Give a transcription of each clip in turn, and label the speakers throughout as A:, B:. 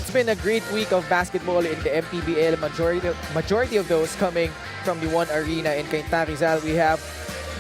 A: It's been a great week of basketball in the MPBL. Majority of those coming from the One Arena in Cainta, Rizal. We have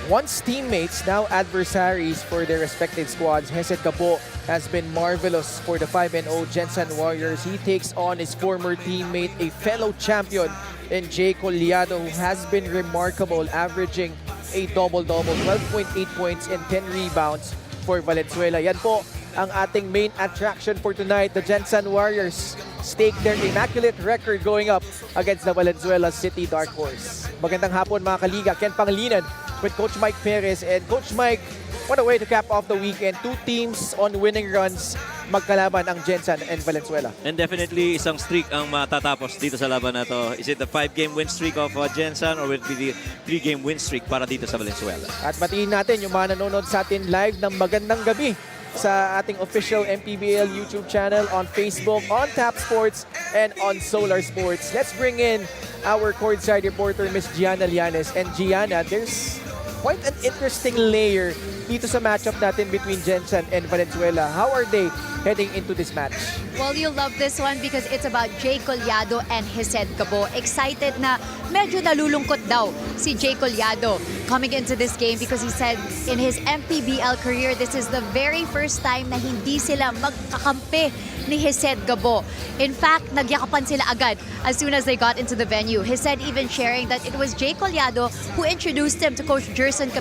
A: once teammates, now adversaries for their respective squads. Hesed Gabo has been marvelous for the 5-0 Gensan Warriors. He takes on his former teammate, a fellow champion in Jay Collado, who has been remarkable, averaging a double-double, 12.8 points and 10 rebounds for Valenzuela. Yan po ang ating main attraction for tonight. The Gensan Warriors stake their immaculate record going up against the Valenzuela City Dark Horse. Magandang hapon mga kaliga. Ken Pangilinan with Coach Mike Perez. And Coach Mike, what a way to cap off the weekend. Two teams on winning runs, magkalaban ang Gensan and Valenzuela.
B: And definitely isang streak ang matatapos dito sa laban na to. Is it the 5-game win streak of Gensan or will it be the 3-game win streak para dito sa Valenzuela?
A: At batiin natin yung mga nanonood sa atin live ng magandang gabi sa ating official MPBL YouTube channel, on Facebook, on Tap Sports, and on Solar Sports. Let's bring in our courtside reporter, Miss Gianna Llanes. And Gianna, there's quite an interesting layer dito sa matchup natin between Gensan and Valenzuela. How are they heading into this match?
C: Well, you'll love this one because it's about Jay Collado and Hesed Gabo. Excited na medyo nalulungkot daw si Jay Collado coming into this game because he said in his MPBL career, this is the very first time na hindi sila magkakampi ni Hesed Gabo. In fact, nagyakapan sila agad as soon as they got into the venue. Hesed even sharing that it was Jay Collado who introduced him to Coach Gensan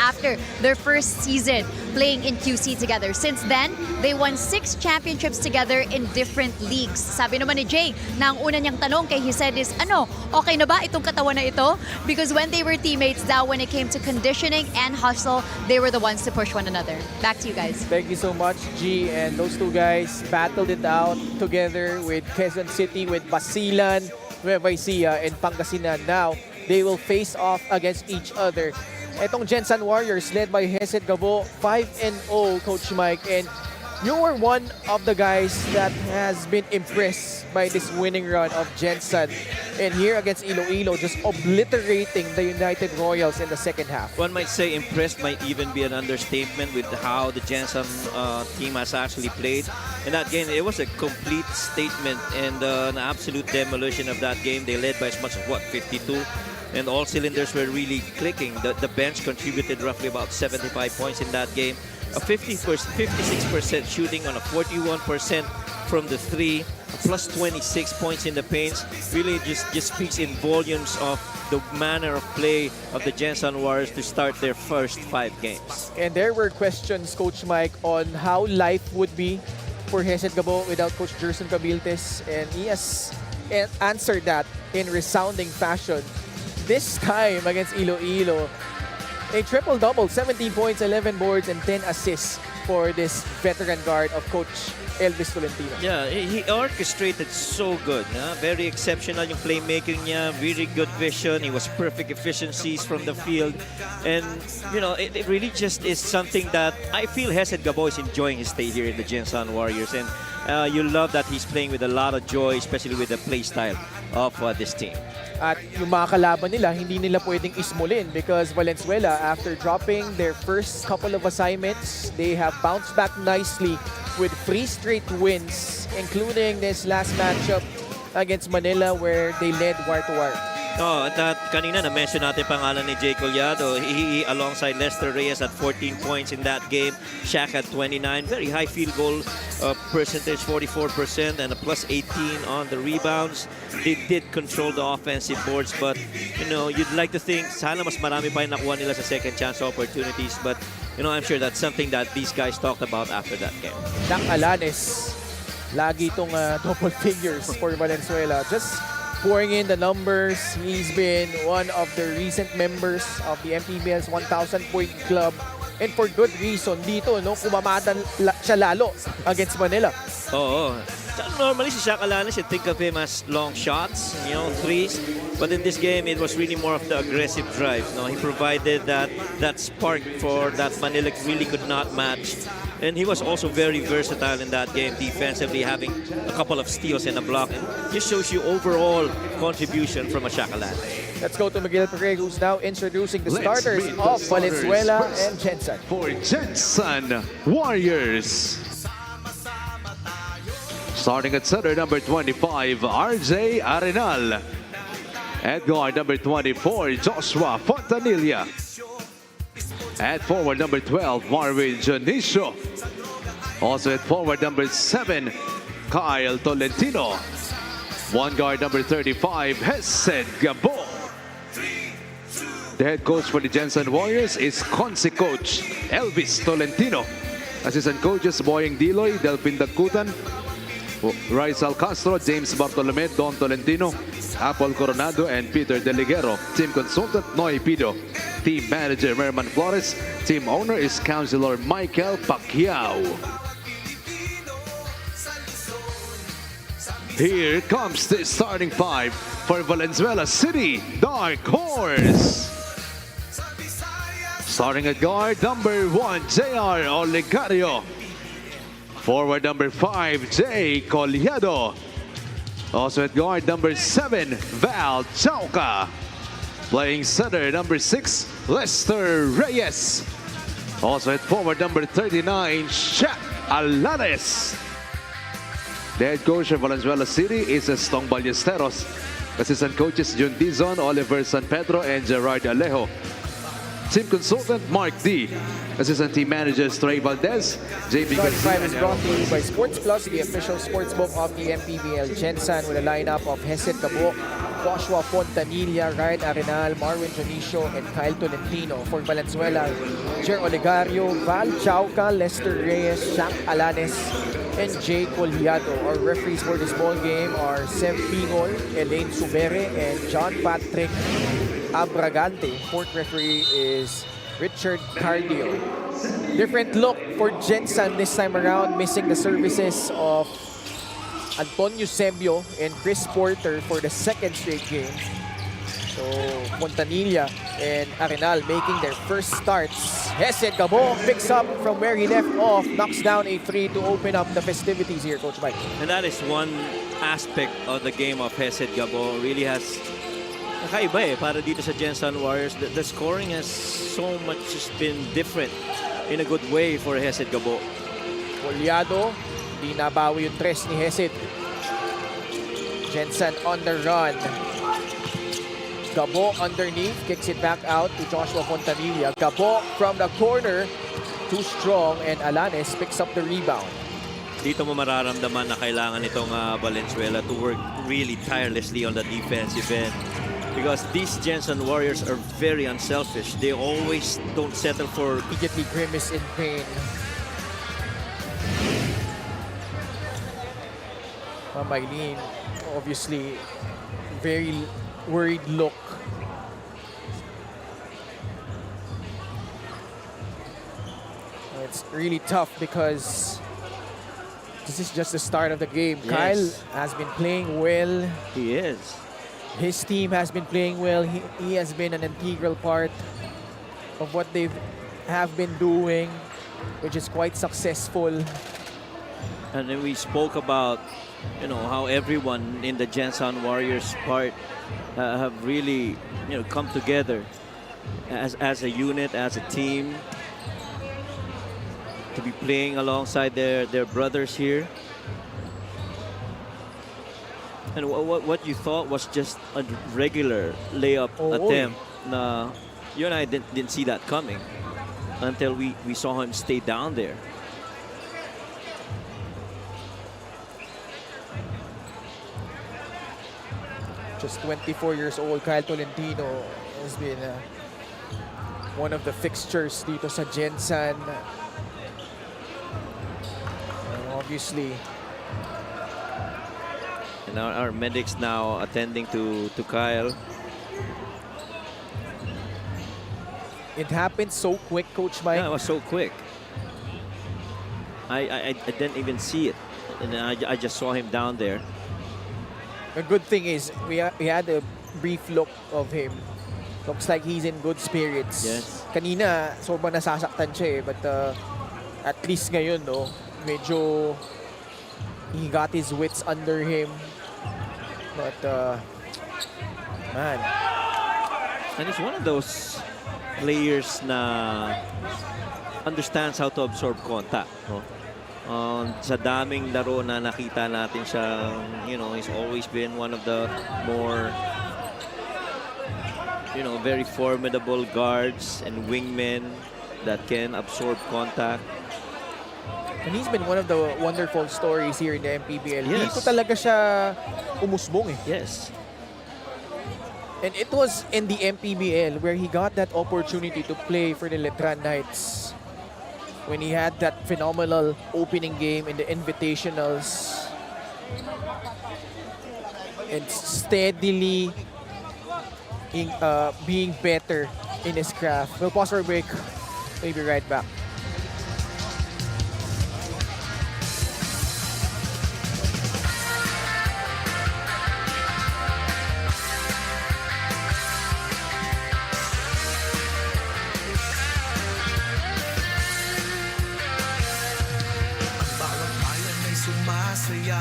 C: after their first season playing in QC together. Since then, they won 6 championships together in different leagues. Sabi naman ni Jay, na ang una niyang tanong kay Hesed is, okay na ba itong katawan na ito? Because when they were teammates daw, when it came to conditioning and hustle, they were the ones to push one another. Back to you guys.
A: Thank you so much, G. And those two guys battled it out together with Quezon City, with Basilan, Nueva Ecija, and Pangasinan. Now, they will face off against each other. Etong Gensan Warriors led by Hesed Gabo, 5-0, Coach Mike. And you were one of the guys that has been impressed by this winning run of Gensan. And here against Iloilo, just obliterating the United Royals in the second half.
B: One might say impressed might even be an understatement with how the Gensan team has actually played. In that game, it was a complete statement and an absolute demolition of that game. They led by as much as, 52? And all cylinders were really clicking. The bench contributed roughly about 75 points in that game. A 56% shooting on a 41% from the 3, plus 26 points in the paints. Really just speaks in volumes of the manner of play of the Gensan Warriors to start their first 5 games.
A: And there were questions, Coach Mike, on how life would be for Hesed Gabo without Coach Gensan Cabiltes. And he has answered that in resounding fashion. This time against Iloilo, a triple-double, 17 points, 11 boards, and 10 assists for this veteran guard of Coach Elvis Tolentino.
B: Yeah, he orchestrated so good. Very exceptional yung playmaking niya, very good vision. He was perfect efficiencies from the field. And, it really just is something that I feel Hesed Gabo is enjoying his stay here in the Gensan Warriors. And you love that he's playing with a lot of joy, especially with the play style of this team.
A: At yung mga kalaban nila, hindi nila pwedeng ismulin because Valenzuela, after dropping their first couple of assignments, they have bounced back nicely with 3 straight wins, including this last matchup against Manila where they led wire-to-wire.
B: At kanina na-mention natin pangalan ni Jay Collado. He alongside Lester Reyes at 14 points in that game. Shaq at 29. Very high field goal percentage, 44%, and a plus 18 on the rebounds. They did control the offensive boards, but you'd like to think sana mas marami pa yung nakuha nila sa second chance opportunities. But I'm sure that's something that these guys talked about after that game.
A: Dak Alanes, lagi itong double figures for Valenzuela. Just pouring in the numbers. He's been one of the recent members of the MPBL's 1,000-point club. And for good reason dito, kumamada siya lalo against Manila.
B: Oo. Normally, si Shaq Alanes, you think of him as long shots, threes. But in this game, it was really more of the aggressive drive. He provided that spark for that Manila really could not match. And he was also very versatile in that game, defensively, having a couple of steals and a block. And just shows you overall contribution from a Shaq Alanes.
A: Let's go to Miguel Pereira, who's now introducing the starters of Valenzuela and Gensan.
D: For Gensan Warriors, Starting at center, number 25, RJ Arenal. At guard, number 24, Joshua Fontanilla. At forward, number 12, Marvin Jonicio. Also at forward, number 7, Kyle Tolentino. One guard, number 35, Hesed Gabo. The head coach for the Gensan Warriors is Consi coach Elvis Tolentino. Assistant coaches Boyeng Diloy, Delphin Dagkutan, Rizal Castro, James Bartolome, Don Tolentino, Apple Coronado, and Peter Deligero. Team consultant Noy Pido. Team manager Merman Flores. Team owner is Councilor Michael Pacquiao. Here comes the starting five for Valenzuela City Dark Horse. Starting at guard, number 1, J.R. Olegario. Forward, number 5, Jay Collado. Also at guard, number 7, Val Chauca. Playing center, number 6, Lester Reyes. Also at forward, number 39, Shaq Alanes. The head coach of Valenzuela City is Estong Ballesteros. Assistant coaches Jun Dizon, Oliver San Pedro, and Gerard Alejo. Team consultant Mark D. Assistant team managers Trey Valdez, JB
A: Starting five
D: Garcia,
A: is brought to you by Sports Plus, the official sports book of the MPBL Gensan, with a lineup of Hesed Gabo, Joshua Fontanilla, Ryan Arenal, Marvin Jonicio, and Kyle Tolentino. For Valenzuela, Jer Olegario, Val Chauca, Lester Reyes, Shaq Alanes, and Jay Collado. Our referees for this ball game are Sev Pingol, Elaine Subere, and John Patrick Abragante. Fourth referee is Richard Cardio. Different look for Gensan this time around, missing the services of Antonio Sebio and Chris Porter for the second straight game. So Fontanilla and Arenal making their first starts. Hesed Gabo picks up from where he left off, knocks down a three to open up the festivities here, Coach Mike.
B: And that is one aspect of the game of Hesed Gabo. Really has kakaiba para dito sa Gensan Warriors. The scoring has so much just been different in a good way for Hesed Gabo.
A: Collado, di nabawi yung tres ni Hesed. Gensan on the run. Gabo underneath, kicks it back out to Joshua Fontanilla. Gabo from the corner, too strong, and Alanes picks up the rebound.
B: Dito mo mararamdaman na kailangan itong Valenzuela to work really tirelessly on the defensive end. Because these Gensan Warriors are very unselfish. They always don't settle for...
A: Immediately grimace in pain. Mamaylin, obviously, very worried look. It's really tough because this is just the start of the game.
B: Yes.
A: Kyle has been playing well.
B: He is.
A: His team has been playing well. He has been an integral part of what they have been doing, which is quite successful.
B: And then we spoke about, you know, how everyone in the Gensan Warriors part have really, you know, come together as a unit, as a team, to be playing alongside their brothers here. And what you thought was just a regular layup attempt. You and I didn't see that coming until we saw him stay down there.
A: Just 24 years old, Kyle Tolentino has been one of the fixtures dito sa Gensan. And obviously,
B: and our medics now attending to Kyle.
A: it happened so quick, Coach Mike.
B: Yeah, it was so quick. I didn't even see it, and I just saw him down there.
A: The good thing is we had a brief look of him. Looks like he's in good spirits.
B: Yes.
A: Kanina, sobrang nasasaktan siya eh, but at least ngayon, no, medyo he got his wits under him. But, man.
B: And he's one of those players na understands how to absorb contact. No? Sa daming laro na nakita natin siya, he's always been one of the more, very formidable guards and wingmen that can absorb contact.
A: And he's been one of the wonderful stories here in the MPBL.
B: Yes.
A: Dito talaga siya umusbong eh.
B: Yes.
A: And it was in the MPBL where he got that opportunity to play for the Letran Knights. When he had that phenomenal opening game in the invitationals. And steadily being better in his craft. We'll pause for a break. We'll be right back.
E: Sumasaya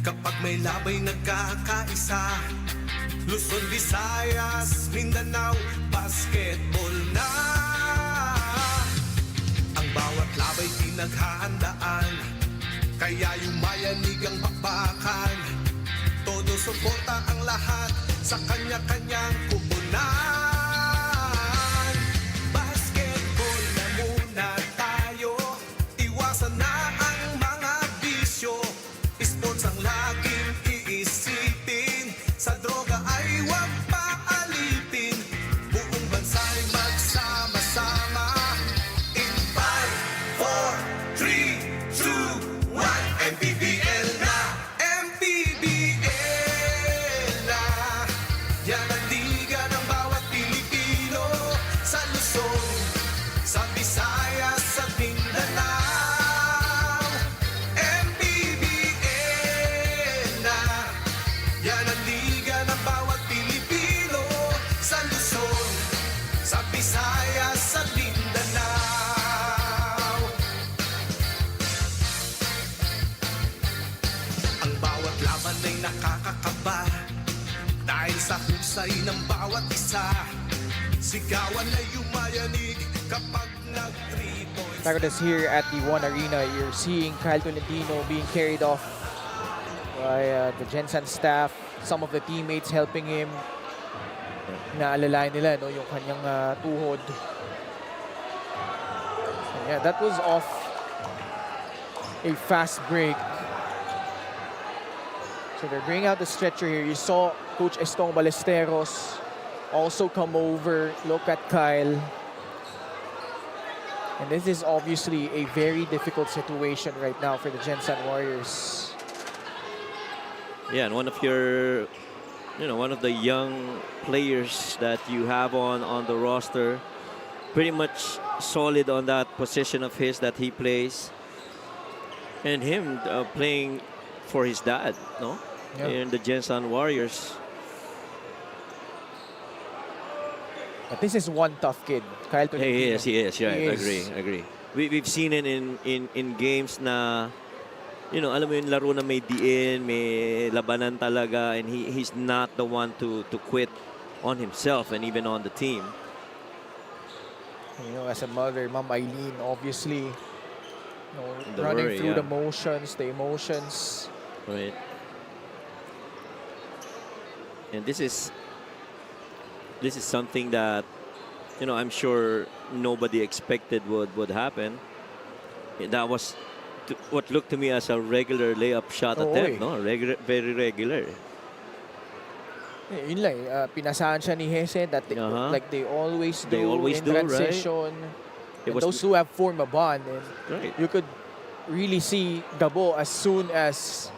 E: kapag may labay nagkakaisa. Luzon, Visayas, Mindanao, basketball na. Ang bawat labay pinaghahandaan, kaya yumayanig ang bakbakan. Todo suporta ang lahat sa kanya-kanyang kupunan. Basketball na muna tayo, iwasan na ang mga bisyo. Sports ang laging iisipin, sa droga ay huwag paalipin. Buong bansa'y magsama-sama. In 5, 4, 3, 2, 1, MPBL na! MPBL na! Yan ang liga ng bawat Pilipino, sa Luzon, sa Visayas, sa Mindanao. Yan ang liga ng bawat Pilipino, sa Luzon, sa Visayas, sa Mindanao. Ang bawat laban ay nakakakaba, dahil sa husay ng bawat isa. Sigawan ay yumayanig kapag nag-3 points.
A: Pagodas here at the One Arena, you're seeing Kyle Tolentino being carried off by the Gensan staff, some of the teammates helping him. Naalala nila yung kanyang tuhod. And yeah, that was off a fast break. So they're bringing out the stretcher here. You saw Coach Estong Ballesteros also come over, look at Kyle. And this is obviously a very difficult situation right now for the Gensan Warriors.
B: Yeah, and one of your, one of the young players that you have on the roster, pretty much solid on that position of his that he plays. And him playing for his dad, no?
A: Yeah.
B: In the Gensan Warriors.
A: But this is one tough kid, Kyle Tolentino.
B: He is, right,
A: He is.
B: agree. We've seen it in games na, alam mo yung laro na may diin, may labanan talaga, and he's not the one to quit on himself and even on the team.
A: As a mother, Ma'am Eileen, obviously,
B: The
A: running
B: worry,
A: through
B: yeah.
A: the motions, the emotions.
B: Right. And this is something that, I'm sure nobody expected would happen. That was what looked to me as a regular layup shot attempt, no? Very regular.
A: Yun lang, pinasahan siya ni Hese that like they always do
B: always
A: in
B: do, right?
A: transition.
B: It
A: And
B: was-
A: those who have formed a bond. And
B: Right.
A: you could really see Gabo as soon as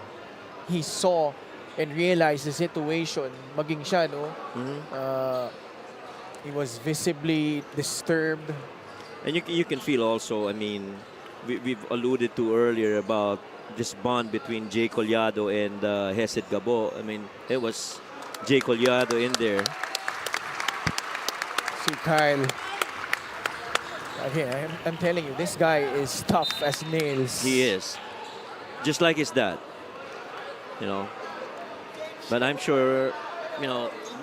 A: he saw and realized the situation, maging siya, no? He was visibly disturbed.
B: And you can feel also, we've alluded to earlier about this bond between Jay Collado and Hesed Gabo. It was Jay Collado in there.
A: See Kyle. Again, I'm telling you, this guy is tough as nails.
B: He is. Just like his dad. But I'm sure,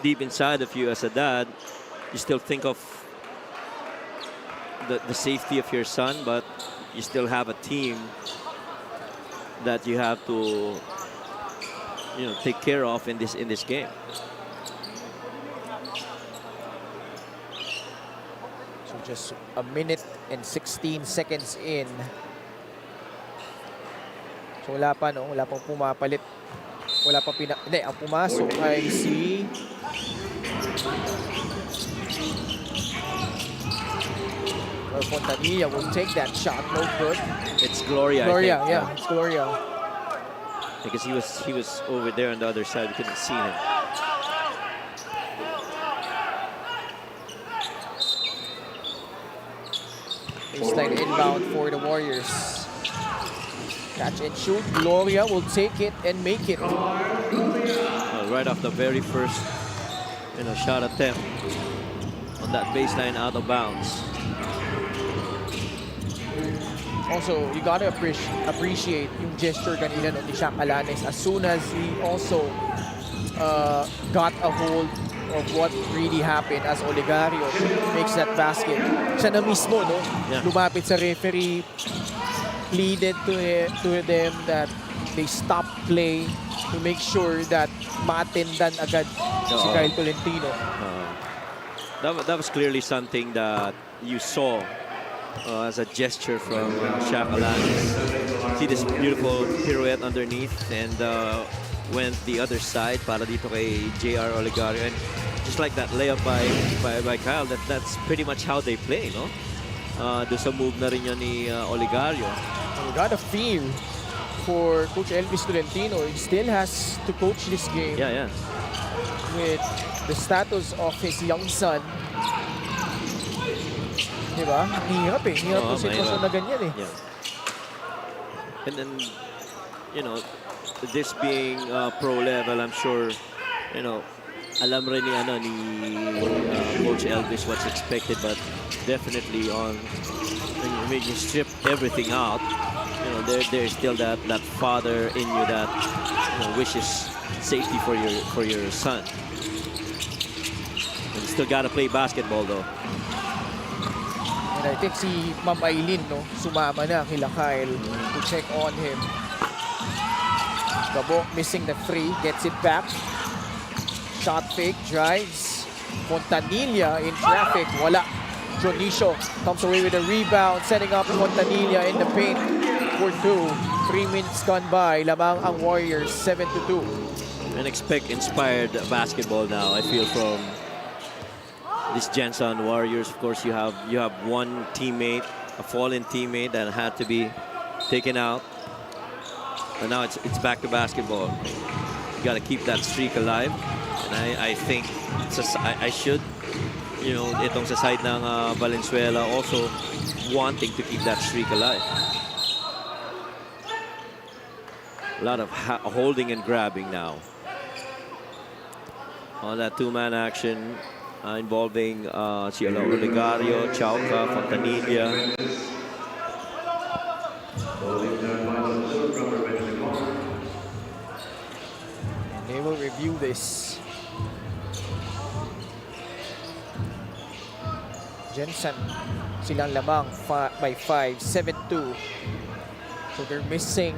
B: deep inside of you as a dad, you still think of the safety of your son, but you still have a team that you have to, you know, take care of in this game.
A: So just a minute and 16 seconds in. So wala pa, no? Wala pang pumapalit. Wala pa hindi, ang pumasok ay si Fontanilla will take that shot. No good.
B: It's Gloria.
A: Gloria,
B: I think.
A: yeah, it's Gloria.
B: Because he was over there on the other side. We couldn't see him.
A: Baseline inbound for the Warriors. Catch and shoot. Gloria will take it and make it.
B: Right off the very first, you know, shot attempt on that baseline out of bounds.
A: Also, you gotta appreciate yung gesture kanina ni Shaq Alanes as soon as he also got a hold of what really happened as Olegario makes that basket. Siya na mismo, no?
B: Yeah.
A: Lumapit sa referee, pleaded to them that they stop play to make sure that maatendan agad si Kyle Tolentino.
B: That was clearly something that you saw as a gesture from Shaq Alanes. See this beautiful pirouette underneath and went the other side para dito kay JR Olegario. And just like that layup by Kyle, that's pretty much how they play, no? Doon sa move na rin yun ni Olegario.
A: You got a feel for Coach Elvis Tolentino. He still has to coach this game.
B: Yeah.
A: With the status of his young son. Diba? Hirap eh. Hirap yung sitwasyon na ganyan eh.
B: Yeah. And then, you know, this being pro level, I'm sure, you know, alam rin ni Coach Elvis what's expected, but definitely when you strip everything out, you know, there's still that father in you that, you know, wishes safety for your son. And you still got to play basketball though.
A: And I think si Ma'am Aileen, no, sumama na kila Kyle to check on him. Gabo missing the free, gets it back. Shot fake, drives. Fontanilla in traffic, wala. Jonicio comes away with a rebound, setting up Fontanilla in the paint for 2. 3 minutes gone by, lamang ang Warriors, 7-2.
B: And expect inspired basketball now, I feel, from this Gensan Warriors. Of course, you have one teammate, a fallen teammate that had to be taken out. And now it's back to basketball. You got to keep that streak alive. And I think I should, you know, itong sa side ng Valenzuela also wanting to keep that streak alive. A lot of holding and grabbing now. On that two-man action involving Olegario, Chauca, Fontanilla.
A: And they will review this. Gensan, silang lamang by 5, 7-2. So they're missing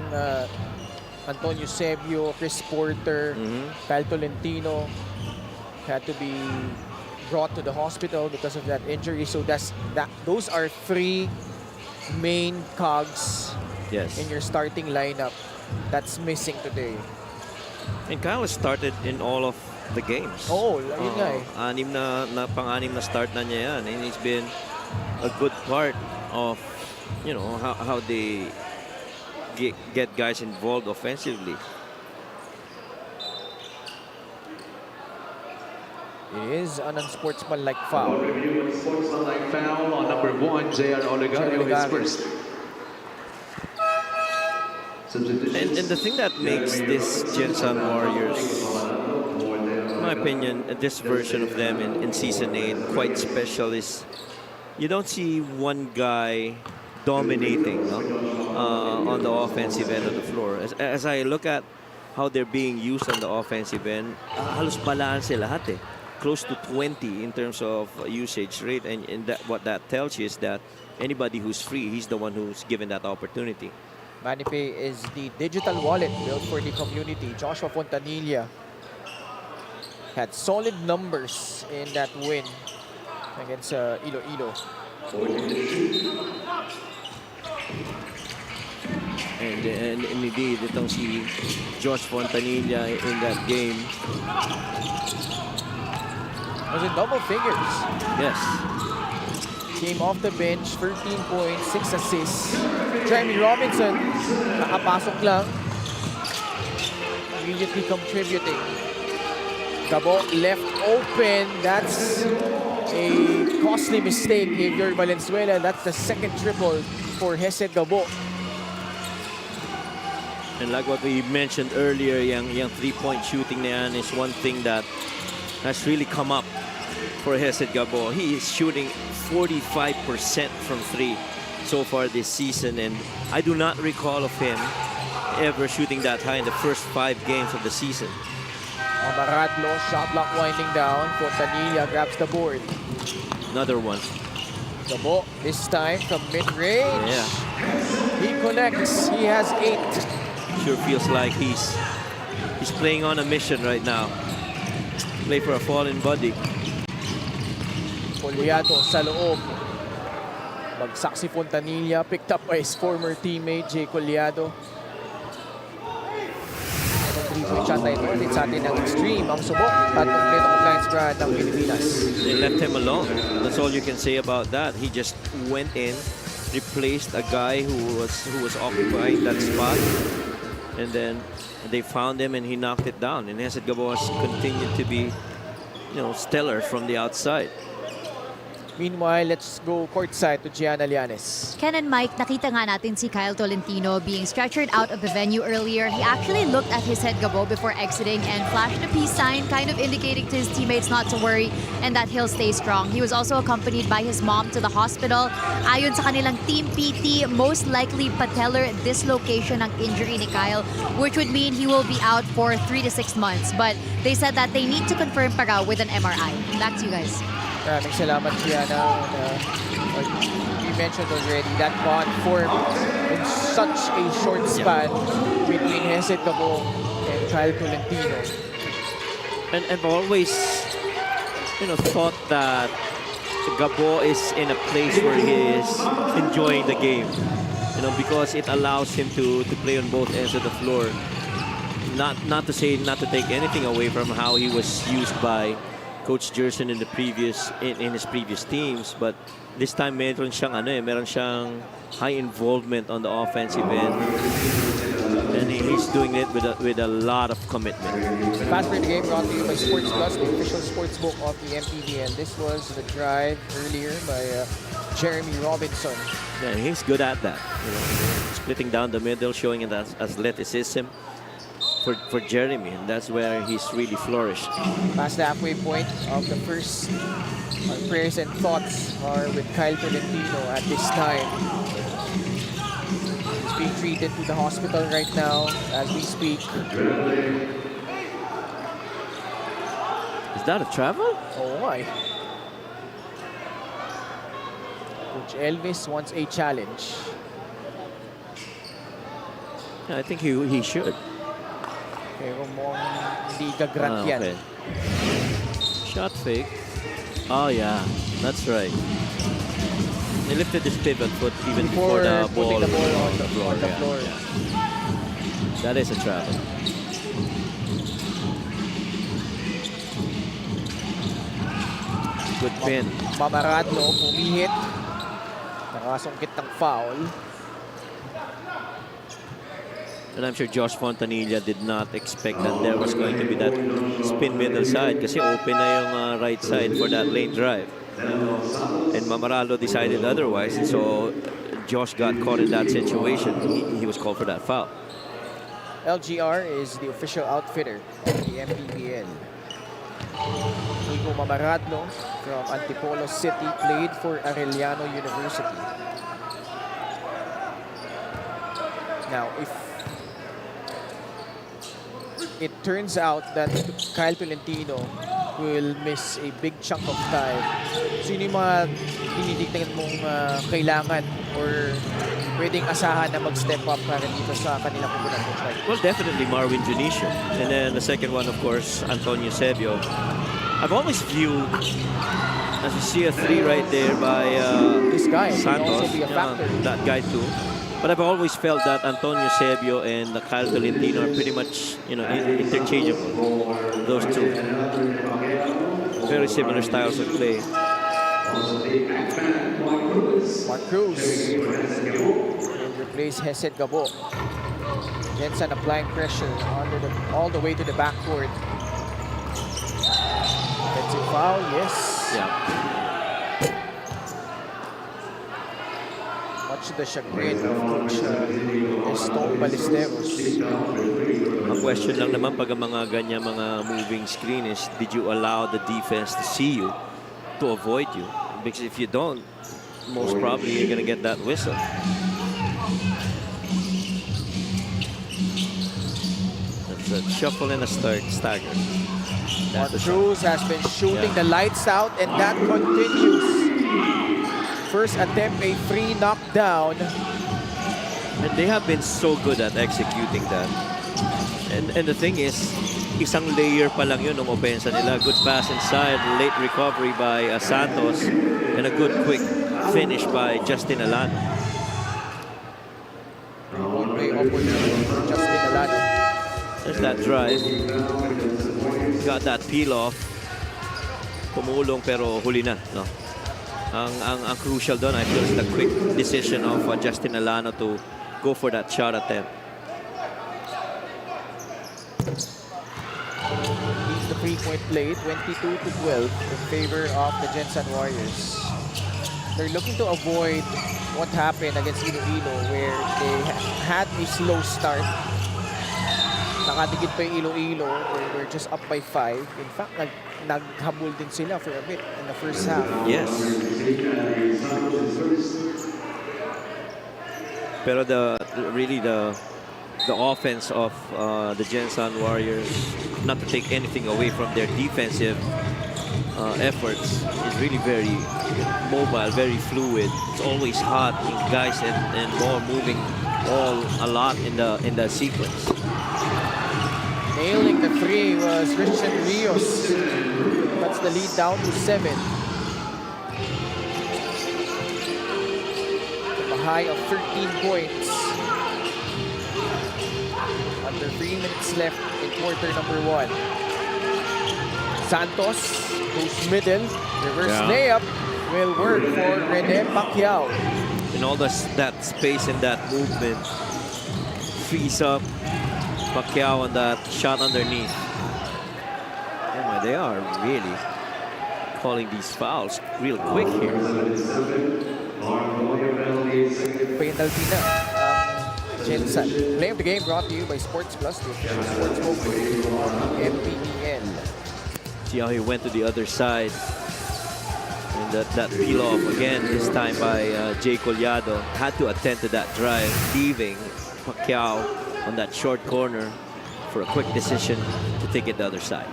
A: Antonio Sebio, Chris Porter, Kyle Tolentino had to be brought to the hospital because of that injury. So those are 3 main cogs in your starting lineup that's missing today.
B: And Kyle has started in all of the games.
A: Oh, yun nga eh.
B: Pang-anim na start na niya yan. And he's been a good part of, you know, how they get guys involved offensively.
D: It is an unsportsmanlike foul. Unsportsmanlike foul on number 1, JR Olegario, his first.
B: And the thing that makes this Gensan Warriors, in my opinion, this version of them in Season 8 quite special is you don't see one guy dominating, no? On the offensive end of the floor. As I look at how they're being used on the offensive end, halos balanse lahat eh. close to 20 in terms of usage rate, and what that tells you is that anybody who's free, he's the one who's given that opportunity.
A: MANNY is the digital wallet built for the community. Joshua Fontanilla had solid numbers in that win against Iloilo.
B: And indeed, itong si Josh Fontanilla in that game.
A: Was in double figures.
B: Yes.
A: Came off the bench, 13 points, 6 assists. Jeremy Robinson, nakapasok lang. Immediately contributing. Gabo left open. That's a costly mistake. Xavier Valenzuela, that's the second triple for Hesed Gabo.
B: And like what we mentioned earlier, yung three-point shooting na yan is one thing that has really come up for Hesed Gabo. He is shooting 45% from three so far this season, and I do not recall of him ever shooting that high in the first 5 games of the season.
A: Maradlo, shot block winding down. Fontanilla grabs the board.
B: Another one.
A: Gabo, this time from mid-range.
B: Yeah.
A: He connects. He has 8.
B: Sure feels like he's playing on a mission right now. Play for a fallen body.
A: Poliato sa loob. Bagsak si Fontanilla, picked up by his former teammate, Jay Collado. Itong 3-point shot na ito, ulit sa atin ng Extreme, ang subok at kompleto compliance brand ng Pilipinas.
B: They left him alone. That's all you can say about that. He just went in, replaced a guy who was occupying that spot, and then they found him and he knocked it down. And Hesed Gabo has continued to be, stellar from the outside.
A: Meanwhile, let's go courtside to Gianna Llanes.
C: Ken and Mike, nakita nga natin si Kyle Tolentino being stretchered out of the venue earlier. He actually looked at his head Gabo before exiting and flashed a peace sign, kind of indicating to his teammates not to worry and that he'll stay strong. He was also accompanied by his mom to the hospital. Ayon sa kanilang team PT, most likely patellar dislocation ang injury ni Kyle, which would mean he will be out for 3 to 6 months. But they said that they need to confirm pa raw with an MRI. Back to you guys.
A: Maraming salamat, Gianna. We mentioned already that bond formed in such a short span between Hesed Gabo and Kyle Tolentino.
B: And I've always, thought that Gabo is in a place where he is enjoying the game, because it allows him to play on both ends of the floor. Not to take anything away from how he was used by Coach Gensan in his previous teams, but this time meron siyang high involvement on the offensive end, and he's doing it with a lot of commitment.
A: Fast break game brought to you by Sports Plus, the official sports book of the MPBL. This was the drive earlier by Jeremy Robinson.
B: Yeah, he's good at that. Splitting down the middle, showing that athleticism for Jeremy, and that's where he's really flourished.
A: Past the halfway point of the first, our prayers and thoughts are with Kyle Tolentino at this time. He's being treated to the hospital right now as we speak.
B: Is that a travel?
A: Oh my. Coach Elvis wants a challenge.
B: Yeah, I think he should.
A: Pero mukhang hindi gagrant yan.
B: Okay. Shot fake. Oh yeah, that's right. He lifted his pivot foot even before the ball
A: putting the ball on
B: the floor.
A: the
B: Yeah.
A: floor.
B: That is a travel. Good pin.
A: Mamaradlo, pumihit. Nakasungkit ng foul.
B: And I'm sure Josh Fontanilla did not expect that there was going to be that spin middle side kasi open na yung right side for that lane drive. And Mamaralo decided otherwise, and so Josh got caught in that situation. He was called for that foul.
A: LGR is the official outfitter of the MPBL. Nico Mamaradlo from Antipolo City played for Arellano University. Now, if it turns out that Kyle Tolentino will miss a big chunk of time. Sino yung mga tinitignan mong kailangan or pwedeng asahan na mag-step up para dito sa kanilang pupunan mo?
B: Well, definitely Marvin Junicio. And then the second one, of course, Antonio Sebio. I've always viewed, as you see, a 3 right there by
A: This guy can
B: Santos.
A: also be a factor.
B: That guy too. But I've always felt that Antonio Sebio and Kyle Tolentino are pretty much, interchangeable. Those two. Very similar styles of play.
A: Mark Cruz will replace Hesed Gabo. Gensan applying pressure all the way to the backcourt. Offensive foul, yes.
B: Yeah.
A: Much to the chagrin of Coach Eston Ballesteros.
B: Ang question lang naman pag ang mga ganyan mga moving screen is, did you allow the defense to see you, to avoid you? Because if you don't, most probably you're gonna get that whistle. That's a shuffle and a stagger.
A: Mark Cruz has been shooting the lights out, and that continues. First attempt, a free knockdown.
B: And they have been so good at executing that. And the thing is, isang layer pa lang yun ng opensa nila. Good pass inside, late recovery by Santos, and a good quick finish by Justin Alano.
A: One-way opportunity for Justin Alano.
B: There's that drive. Got that peel off. Tumulong pero huli na. No? Ang crucial doon, I feel, is the quick decision of Justin Alano to go for that shot attempt.
A: Leads the three-point play, 22-12 in favor of the Gensan Warriors. They're looking to avoid what happened against Iloilo, where they had a slow start. Nakatigid pa yung Iloilo, they were just up by 5. In fact, naghabol din sila for a bit in the first half.
B: Yes. Pero the offense of the Gensan Warriors, not to take anything away from their defensive efforts, is really very mobile, very fluid. It's always hot, guys, and ball moving a lot in the sequence.
A: Nailing the 3 was Christian Rios. Cuts the lead down to 7. A high of 13 points. Under 3 minutes left in quarter number 1. Santos goes middle. Reverse layup will work for Rene Pacquiao.
B: And all that space and that movement frees up Pacquiao on that shot underneath. Oh my, they are really calling these fouls real quick here.
A: Penalty na ang Gensan. Play of the game brought to you by Sports Plus, the official sports book of MPBL.
B: See how he went to the other side. And that peel off again, this time by Jay Collado. Had to attend to that drive, leaving Pacquiao on that short corner for a quick decision to take it the other side.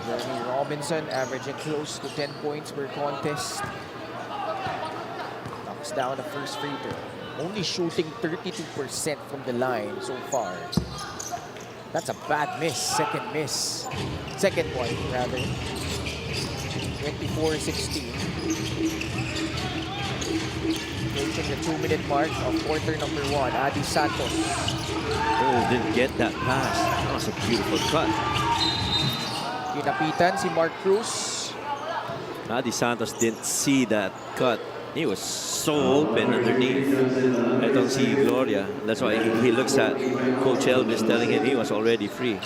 A: Jeremy Robinson averaging close to 10 points per contest. Knocks down the first free throw. Only shooting 32% from the line so far. That's a bad miss. Second miss. Second one, rather. 24-16. Approaching the 2-minute mark of quarter number 1. Adi Santos.
B: Oh, didn't get that pass. That was a beautiful cut.
A: Kinapitan si Mark Cruz.
B: Adi Santos didn't see that cut. He was so open underneath. I don't see Gloria. That's why he looks at Coach Elvis telling him he was already free.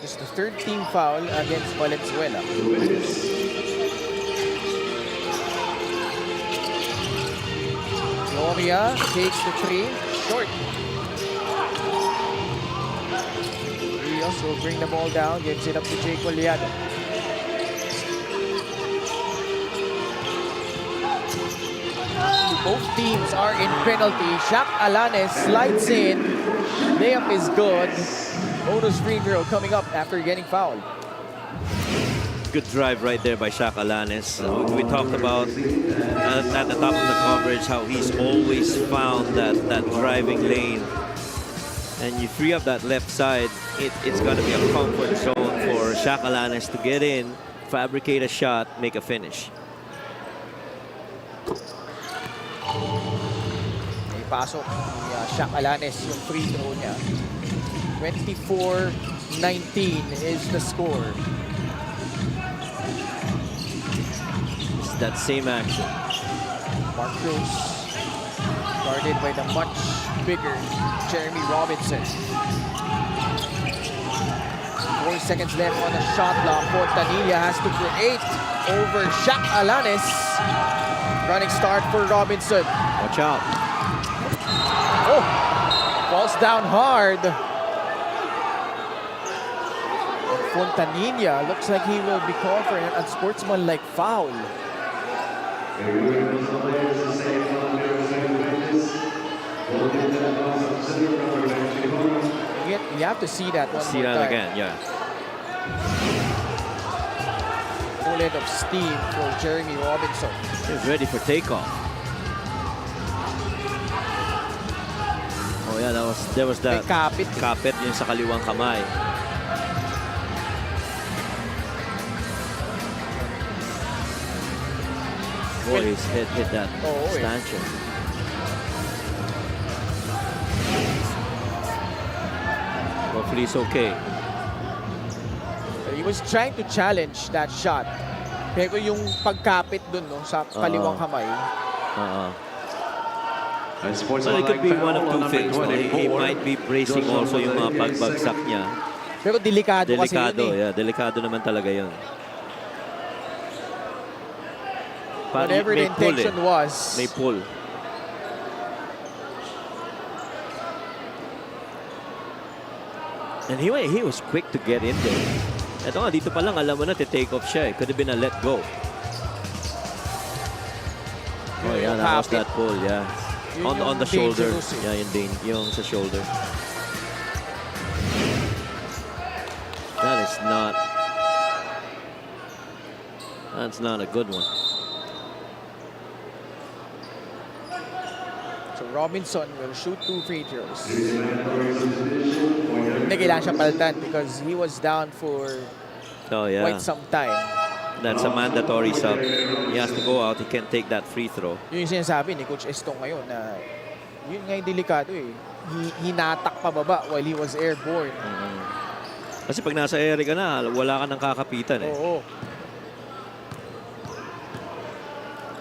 A: It's the third team foul against Valenzuela. Gloria takes the 3, short. Rios will bring the ball down, gives it up to Jay Collado. Both teams are in penalty. Shaq Alanes slides in Layup is good. Bonus free throw coming up after getting fouled.
B: Good drive right there by Shaq Alanis. We talked about at the top of the coverage how he's always found that driving lane. And you free up that left side, it's going to be a comfort zone for Shaq Alanis to get in, fabricate a shot, make a finish.
A: May pasok ni Shaq Alanis yung free throw niya. 24-19 is the score.
B: It's that same action.
A: Mark Cruz guarded by the much bigger Jeremy Robinson. 4 seconds left on the shot clock. Fontanilla has to create over Shaq Alanis. Running start for Robinson.
B: Watch out.
A: Oh, falls down hard. Fontanilla looks like he will be called for an unsportsmanlike foul. You have to see that one
B: See
A: more
B: that
A: time.
B: again, yeah.
A: Full head of steam for Jeremy Robinson.
B: He's ready for takeoff. Oh yeah, there was that
A: May kapit.
B: kapit yung sa kaliwang kamay. Boy, his head hit that stanchion. Hopefully he's okay.
A: He was trying to challenge that shot. Pero yung pagkapit dun no, sa kaliwang kamay.
B: So it could be one of two things. No? He might be bracing also yung mga pagbagsak niya.
A: Pero delikado kasi
B: Delikado,
A: yun eh.
B: yeah. Delikado naman talaga yun.
A: Whatever the intention was.
B: May pull. And he was quick to get in there. Ito nga, dito pa lang, alam mo na, take off siya. It could have been a let go. Oh yeah, that was that pull, yeah. On the shoulder. Yeah, yung sa shoulder. That's not a good one.
A: So Robinson will shoot 2 free throws. Hindi kailangan siya palitan because he was down for quite some time.
B: That's a mandatory sub. He has to go out. He can't take that free throw.
A: Yun yung sinasabi ni Coach Estong ngayon na yun nga yung delikado eh. Hinatak pababa while he was airborne.
B: Kasi pag nasa air ka na, wala ka nang kakapitan eh.
A: Oo.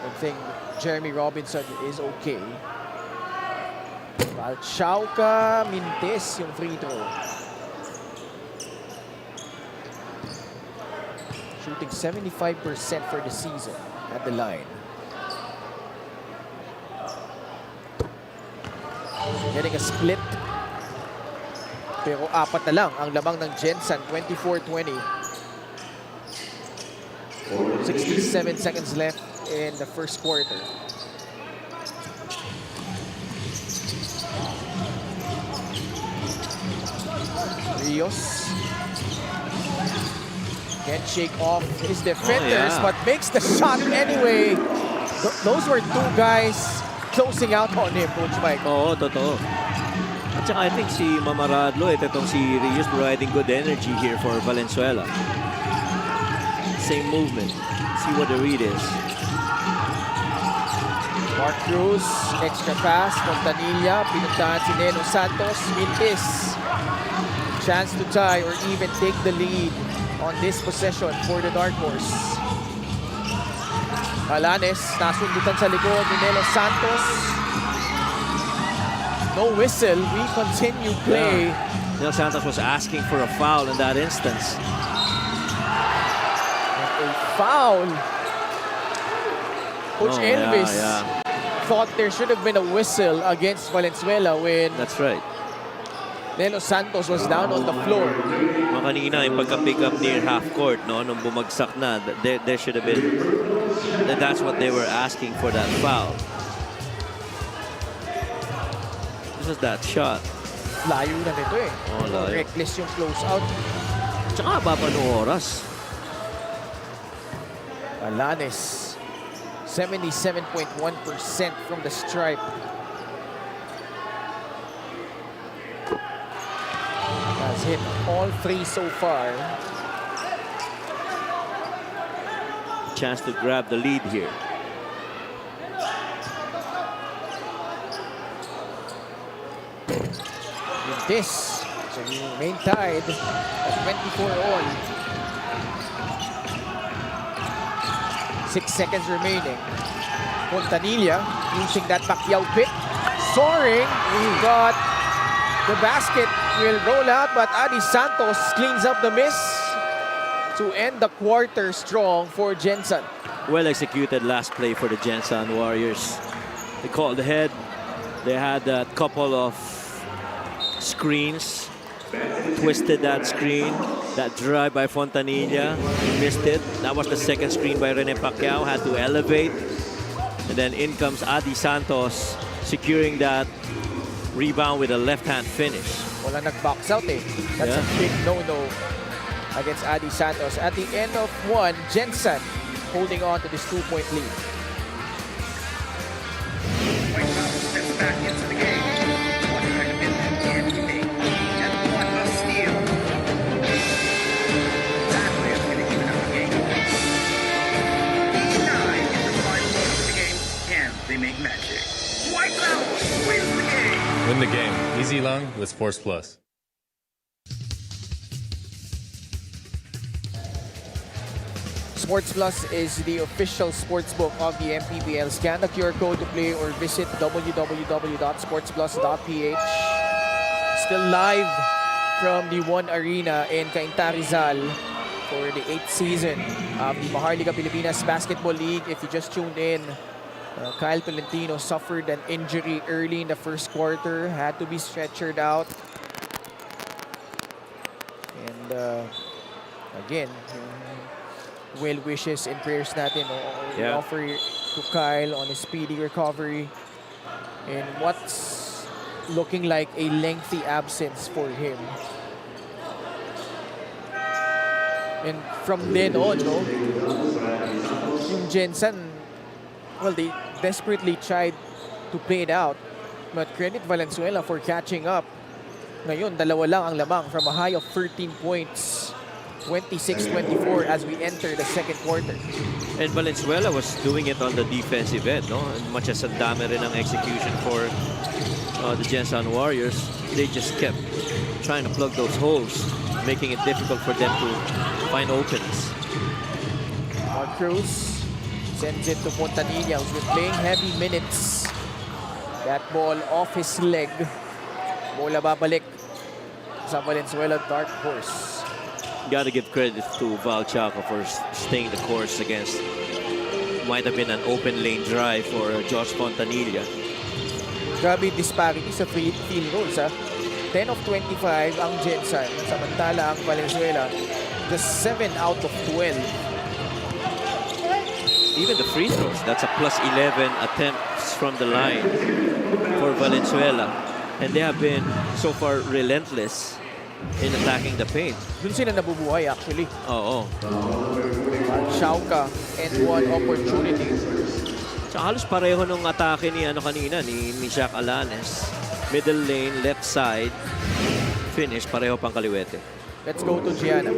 A: I think Jeremy Robinson is okay. Valchauca Mintes yung free throw. Shooting 75% for the season at the line. Getting a split. Pero 4 na lang ang lamang ng Gensan, 24-20. 67 seconds left in the first quarter. Rios can't shake off his defenders, but makes the shot anyway. Those were 2 guys closing out on him, Coach Mike.
B: Oo, totoo. At saka I think si Mamaradlo, itong si Rios providing good energy here for Valenzuela. Same movement. See what the read is.
A: Mark Cruz, extra pass, Fontanilla, pinuntahan si Neno Santos, Mintis. Chance to tie or even take the lead on this possession for the Dark Horse. Alanes, nasundutan sa likod ni Nelo Santos. No whistle, we continue play.
B: Nelo Santos was asking for a foul in that instance.
A: A foul. Coach Elvis thought there should have been a whistle against Valenzuela when
B: That's right.
A: Nelo Santos was down on the floor.
B: Kanina, yung pagka-pick up near half court, no, nung bumagsak na, there should have been, that's what they were asking for that foul. This is that shot.
A: Layo na nito eh.
B: Oh, layo.
A: Reckless yung close out.
B: Tsaka baba ng oras.
A: Alanes, 77.1% from the stripe. Has hit all 3 so far.
B: Chance to grab the lead here.
A: With this, so we remain tied at 24 all. 6 seconds remaining. Fontanilla using that Pacquiao pick. Soaring, but the basket will roll out, but Adi Santos cleans up the miss to end the quarter strong for Gensan.
B: Well executed last play for the Gensan Warriors. They called ahead. They had a couple of screens. Twisted that screen. That drive by Fontanilla. Missed it. That was the second screen by Rene Pacquiao. Had to elevate. And then in comes Adi Santos securing that rebound with a left-hand finish.
A: Wala nag-box out eh. That's a big no-no against Adi Santos. At the end of one, Gensan holding on to this 2-point lead.
F: Steps back into the game. One recognition can't be made. And one a steal. Exactly as going to even up the game. 9 in the final moments of the game. Can they make magic? White House wins the game.
G: Win the game. Easy long with Sports Plus.
A: Sports Plus is the official sportsbook of the MPBL. Scan the QR code to play or visit www.sportsplus.ph. Still live from the One Arena in Cainta Rizal for the 8th season of the Maharlika Pilipinas Basketball League. If you just tuned in, Kyle Tolentino suffered an injury early in the first quarter, had to be stretchered out. And again, well wishes and prayers natin we offer to Kyle on his speedy recovery in what's looking like a lengthy absence for him. And from then on, yung Gensan, well, they desperately tried to play it out, but credit Valenzuela for catching up. Ngayon, dalawa lang ang lamang from a high of 13 points. 26-24 as we enter the second quarter.
B: And Valenzuela was doing it on the defensive end, no? As much as ang dami rin ang execution for the Gensan Warriors, they just kept trying to plug those holes, making it difficult for them to find openings.
A: Mark Cruz sends it to Fontanilla, who's been playing heavy minutes. That ball off his leg. Bola babalik sa Valenzuela Dark Horse.
B: Got to give credit to Val Chaco for staying the course against might have been an open lane drive for Josh Fontanilla.
A: Grabe disparity sa field goals, ha? 10 of 25 ang Gensan, samantala ang Valenzuela just 7 out of 12.
B: Even the free throws, that's a plus 11 attempts from the line for Valenzuela. And they have been so far relentless in attacking the paint.
A: Doon sila nabubuhay actually.
B: Oo.
A: Shauka and one opportunity.
B: So halos pareho nung atake ni kanina ni Shaq Alanes. Middle lane, left side, finish, pareho pang kaliwete.
A: Let's go to Gianna.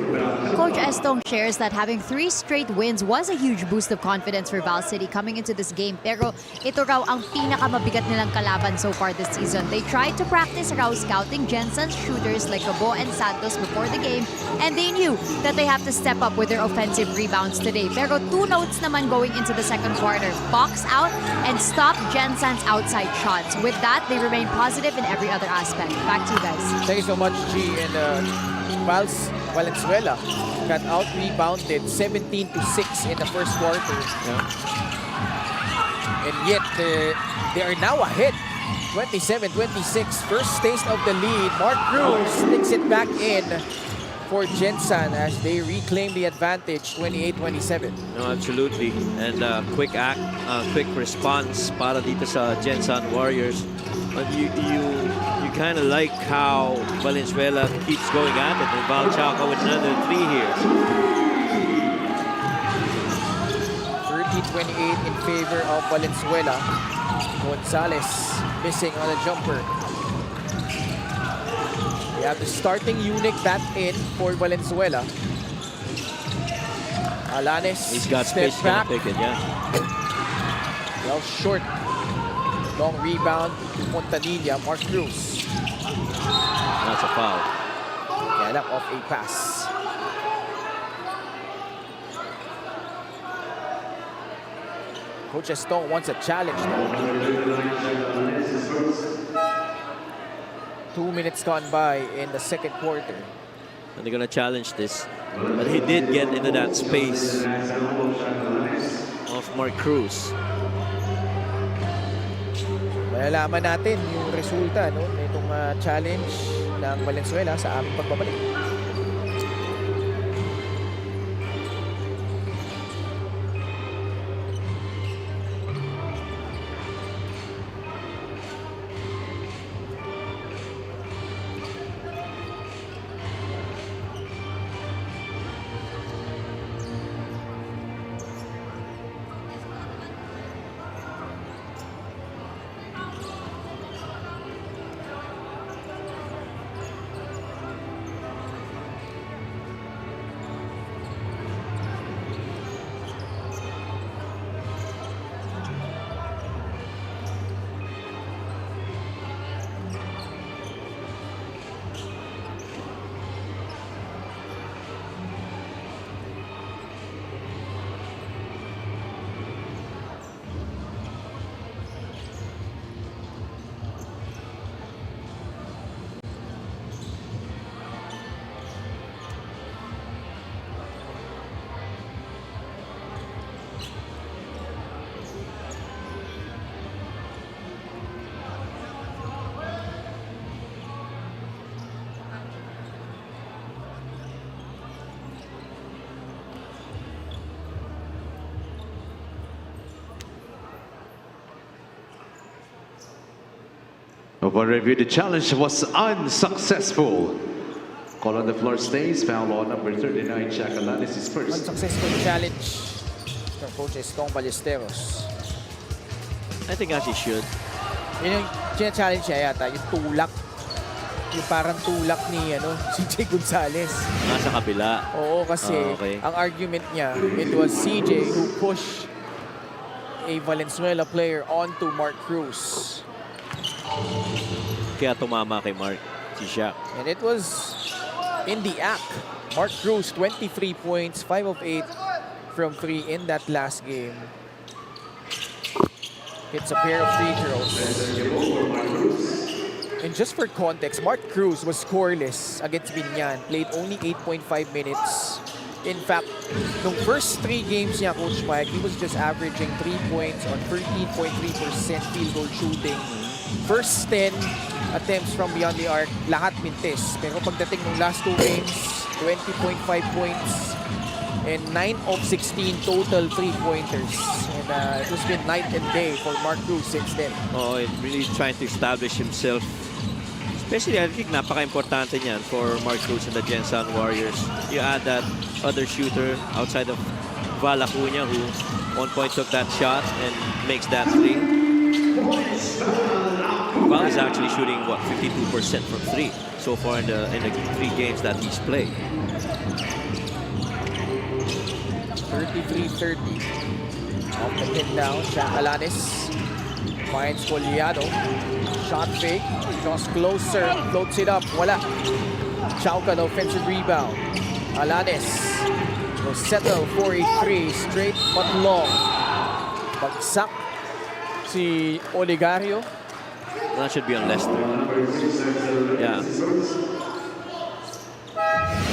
C: Coach Estong shares that having 3 straight wins was a huge boost of confidence for Val City coming into this game. Pero ito raw ang pinakamabigat nilang kalaban so far this season. They tried to practice raw scouting Gensan's shooters like Gabo and Santos before the game, and they knew that they have to step up with their offensive rebounds today. Pero 2 notes naman going into the second quarter. Box out and stop Gensan's outside shots. With that, they remain positive in every other aspect. Back to you guys.
A: Thank you so much, G. And Valenzuela got out-rebounded 17-6 in the first quarter. And yet, they are now ahead. 27-26, first taste of the lead. Mark Cruz sticks it back in for Gensan as they reclaim the advantage, 28-27.
B: No, absolutely. And quick response para dito sa Gensan Warriors. But you kind of like how Valenzuela keeps going at it, and Val Chauca with another 3 here.
A: 30-28 in favor of Valenzuela. Gonzalez missing on a jumper. We have the starting unit back in for Valenzuela. Alanes,
B: He's got
A: step
B: space
A: back.
B: to pick it, yeah.
A: Well short. Long rebound to Montanilla. Mark Cruz.
B: That's a foul.
A: Yeah, lang off a pass. Coach Estong wants a challenge now. 2 minutes gone by in the second quarter.
B: And they're gonna challenge this. But he did get into that space of Mark Cruz.
A: Malalaman natin yung resulta no, nitong challenge ng Valenzuela sa aming pagbabalik.
D: Upon review, the challenge was unsuccessful. Call on the floor stays. Foul on number 39, Jack Alanis is first.
A: Unsuccessful challenge ng Coach Estong Ballesteros.
B: I think as he should.
A: Yun yung challenge niya yata, yung tulak. Yung parang tulak ni CJ Gonzalez.
B: Nasa kabila.
A: Oo, kasi
B: Okay.
A: ang argument niya, it was CJ who pushed a Valenzuela player onto Mark Cruz.
B: Kaya tumama kay Mark si Shaq.
A: And it was in the act. Mark Cruz, 23 points, 5 of 8 from 3 in that last game. Hits a pair of free throws. And just for context, Mark Cruz was scoreless against Binyan. Played only 8.5 minutes. In fact, the first 3 games niya, Coach Mike, he was just averaging 3 points on 13.3% field goal shooting. First 10 attempts from beyond the arc, lahat mintis. Pero pagdating ng last 2 games, 20.5 points and 9 of 16 total 3-pointers. And it has been night and day for Mark Cruz since then.
B: Oh, and really trying to establish himself. Especially, I think napaka-importante niyan for Mark Cruz and the Gensan Warriors. You add that other shooter outside of Val Acuña, who one point took that shot and makes that 3. Val is actually shooting, what, 52% from 3 so far in the 3 games that he's played.
A: 33-30. Off the pin down, Jack Alanis finds Collado. Shot fake, just closer, floats it up, wala. Chauca, the offensive rebound. Alanis will settle for a 3, straight but long. Bagsak si Oligario.
B: That should be on Lester. Yeah.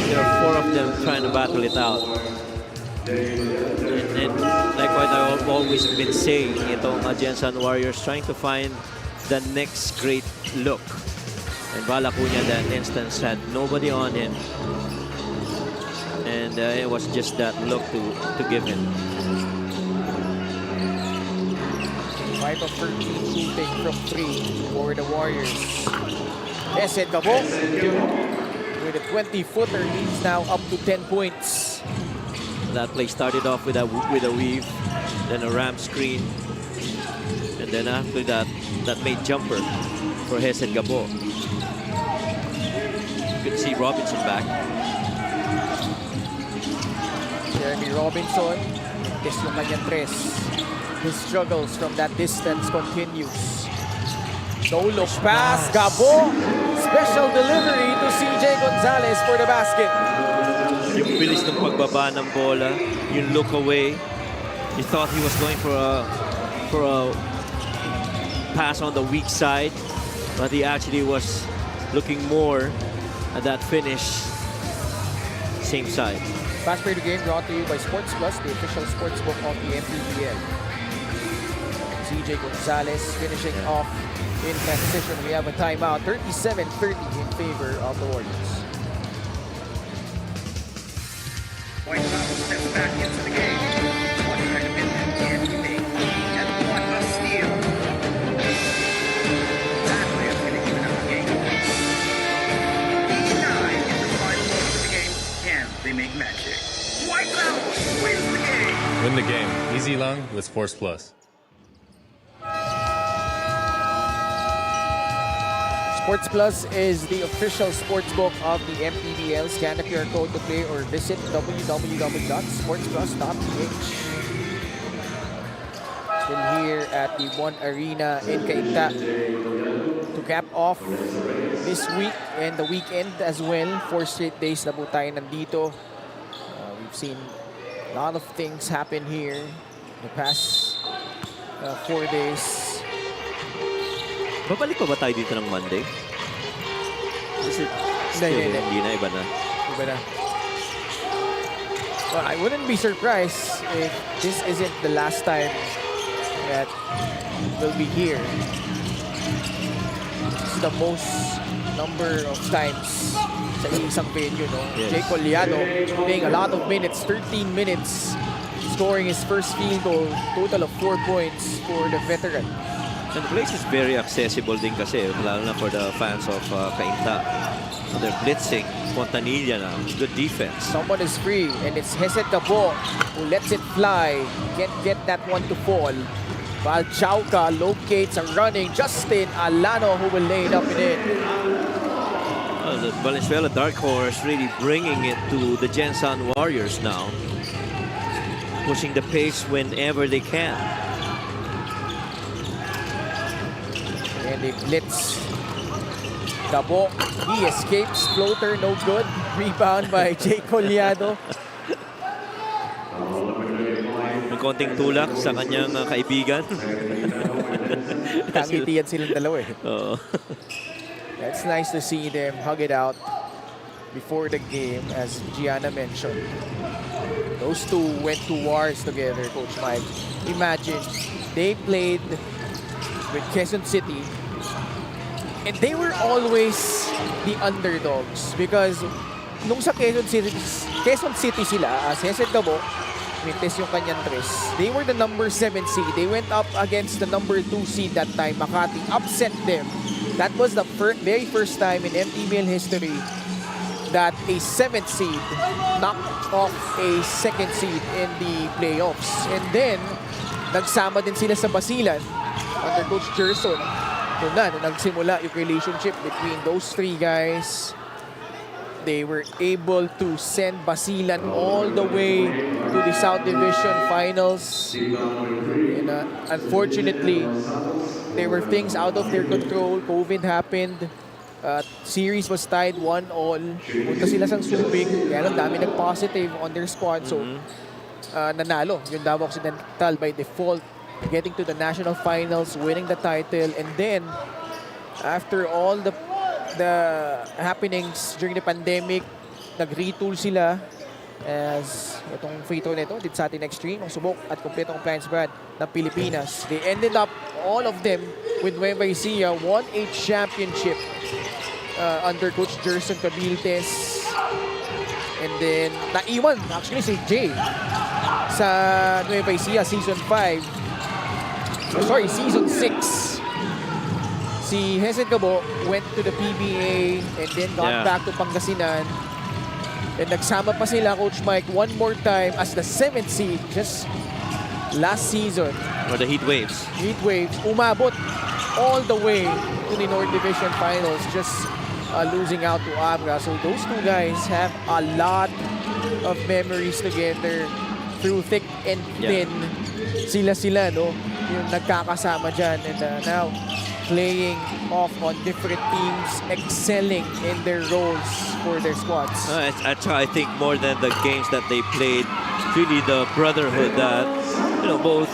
B: There are 4 of them trying to battle it out. And like what I've always been saying, itong Gensan Warriors trying to find the next great look. And Val Acuña, that instance, had nobody on him. And it was just that look to give him.
A: 5 of 13 shooting from 3 for the Warriors. Esen Gabo with a 20-footer. He's now up to 10 points.
B: That play started off with a weave, then a ramp screen, and then after that, that made jumper for Gensan Gabo. Good to see Robinson back.
A: Jeremy Robinson, this yung kanyang tres. His struggles from that distance continues. No-look pass, Gabo. Special delivery to CJ Gonzalez for the basket.
B: Yung bilis ng pagbaba ng bola, yung look away. You thought he was going for a pass on the weak side, but he actually was looking more at that finish, same side.
A: Fast Play the Game brought to you by Sports Plus, the official sportsbook of the MPBL. CJ Gonzalez finishing off in transition. We have a timeout, 37-30 in favor of the Warriors.
F: White House steps back into the game. One second can't make. And what a steal. That way is going to even up the game. 89 in the final moments of the game. Can they make magic? White House wins the game.
G: Win the game. Easy long with Sports Plus.
A: Sports Plus is the official sportsbook of the MPBL. Scan the QR code to play or visit www.sportsplus.ph. Still here at the One Arena in Cainta to cap off this week and the weekend as well. 4 straight days na po tayo nandito. We've seen a lot of things happen here the past 4 days.
B: Babalik pa ba tayo dito ng Monday? Is it still hindi na, iba na?
A: Iba na. Well, I wouldn't be surprised if this isn't the last time that we'll be here. This is the most number of times sa isang venue, no?
B: Yes.
A: Jay Collado playing a lot of minutes, 13 minutes, scoring his first field goal, total of 4 points for the veteran.
B: And the place is very accessible din kasi, lalo na for the fans of Cainta. So they're blitzing. Fontanilla now. Good defense.
A: Someone is free, and it's Gensan Gabo who lets it fly. Can't get that one to fall. Valchauca locates a running Justin Alano who will lay it up and in.
B: The Valenzuela Dark Horse really bringing it to the Gensan Warriors now. Pushing the pace whenever they can.
A: And they blitz. Gabo, he escapes. Floater, no good. Rebound by Jay Collado.
B: May konting tulak sa kanyang kaibigan.
A: Tangitian silang dalawa eh.
B: Oo.
A: It's nice to see them hug it out before the game, as Gianna mentioned. Those two went to wars together, Coach Mike. Imagine, they played with Quezon City, and they were always the underdogs because nung sa Quezon City sila, as Gensan Gabo, mintes yung kanyang tres, they were the number 7 seed. They went up against the number 2 seed that time, Makati, upset them. That was the very first time in MPBL history that a 7th seed knocked off a 2nd seed in the playoffs. And then, nagsama din sila sa Basilan under Coach Gensan. Doon na nagsimula yung relationship between those 3 guys. They were able to send Basilan all the way to the South Division Finals. And unfortunately, there were things out of their control. COVID happened. Series was tied 1-1. Punta sila sa Subic. Kaya lang dami nag-positive on their squad. So, nanalo yung Davao Occidental by default, getting to the national finals, winning the title. And then, after all the happenings during the pandemic, nag-retool sila as itong free throw nito, dito sa atin extreme, ang subok at kompletong compliance brand ng Pilipinas. They ended up, all of them, with Nueva Ecija, won a championship under Coach Gensan Cabiltes. And then, naiwan actually si Jay sa Nueva Ecija Season 5. season 6. Si Hesed Gabo went to the PBA and then got
B: Yeah.
A: back to Pangasinan. And nagsama pa sila, Coach Mike, one more time as the 7th seed just last season.
B: For the Heat Waves.
A: Heat Waves, umabot all the way to the North Division Finals, just losing out to Abra. So those two guys have a lot of memories together through thick and thin. Sila, no? Yung nagkakasama dyan. And now, playing off on different teams, excelling in their roles for their squads.
B: I think more than the games that they played, really the brotherhood that, you know, both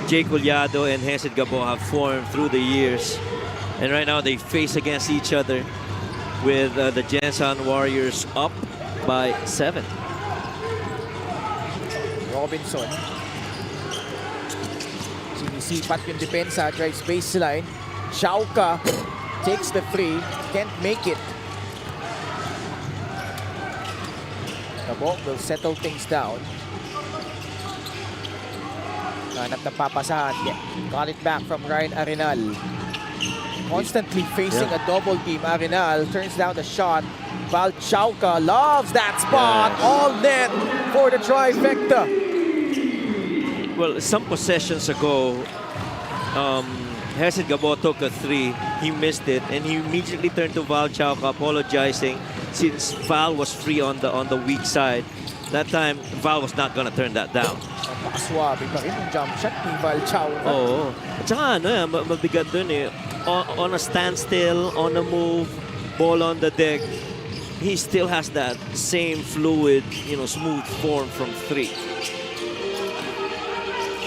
B: Jay Collado and Hesed Gabo have formed through the years. And right now they face against each other with the Gensan Warriors up by 7.
A: Robinson. Sinisipat yung depensa, drives baseline. Xiaoka takes the free, can't make it. Gabo will settle things down. Hanap ng papasahan. Yeah. Got it back from Ryan Arenal. Constantly facing a double team. Arenal turns down the shot. Val Xiaoka loves that spot. All net for the trifecta.
B: Well, some possessions ago, Hesed Gabo took a 3. He missed it, and he immediately turned to Val Xiaoka, apologizing since Val was free on the weak side. That time, Val was not gonna turn that down.
A: Napakaswabe pa rin yung jump shot ni Val Xiaoka.
B: Oo. At saka mabigat dun eh. On a standstill, on a move, ball on the deck, he still has that same fluid, you know, smooth form from 3.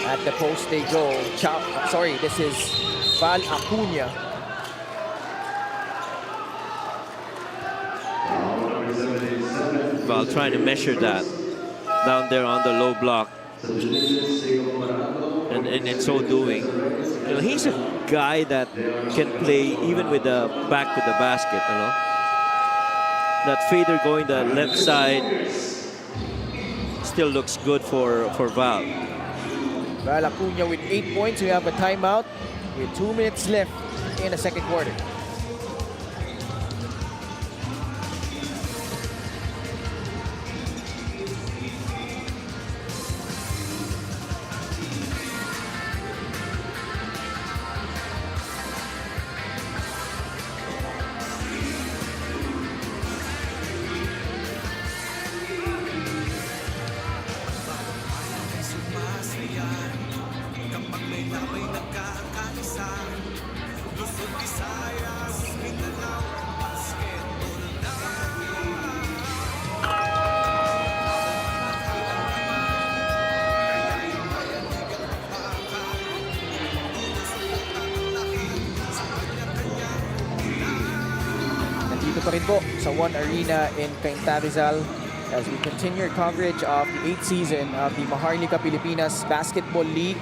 A: At the post they go. This is Val Acuna.
B: Val trying to measure that down there on the low block. And in so doing, you know, he's a guy that can play even with the back to the basket, you know. That fader going the left side still looks good for Val.
A: Val Acuna with 8 points. We have a timeout with 2 minutes left in the second quarter.
E: Kapag may labay nagkakaisa, Luzon, Visayas, Mindanao, basketball na.
A: Nandito pa rin po sa One Arena in Cainta, Rizal as we continue our coverage of the 8th season of the Maharlika Pilipinas Basketball League.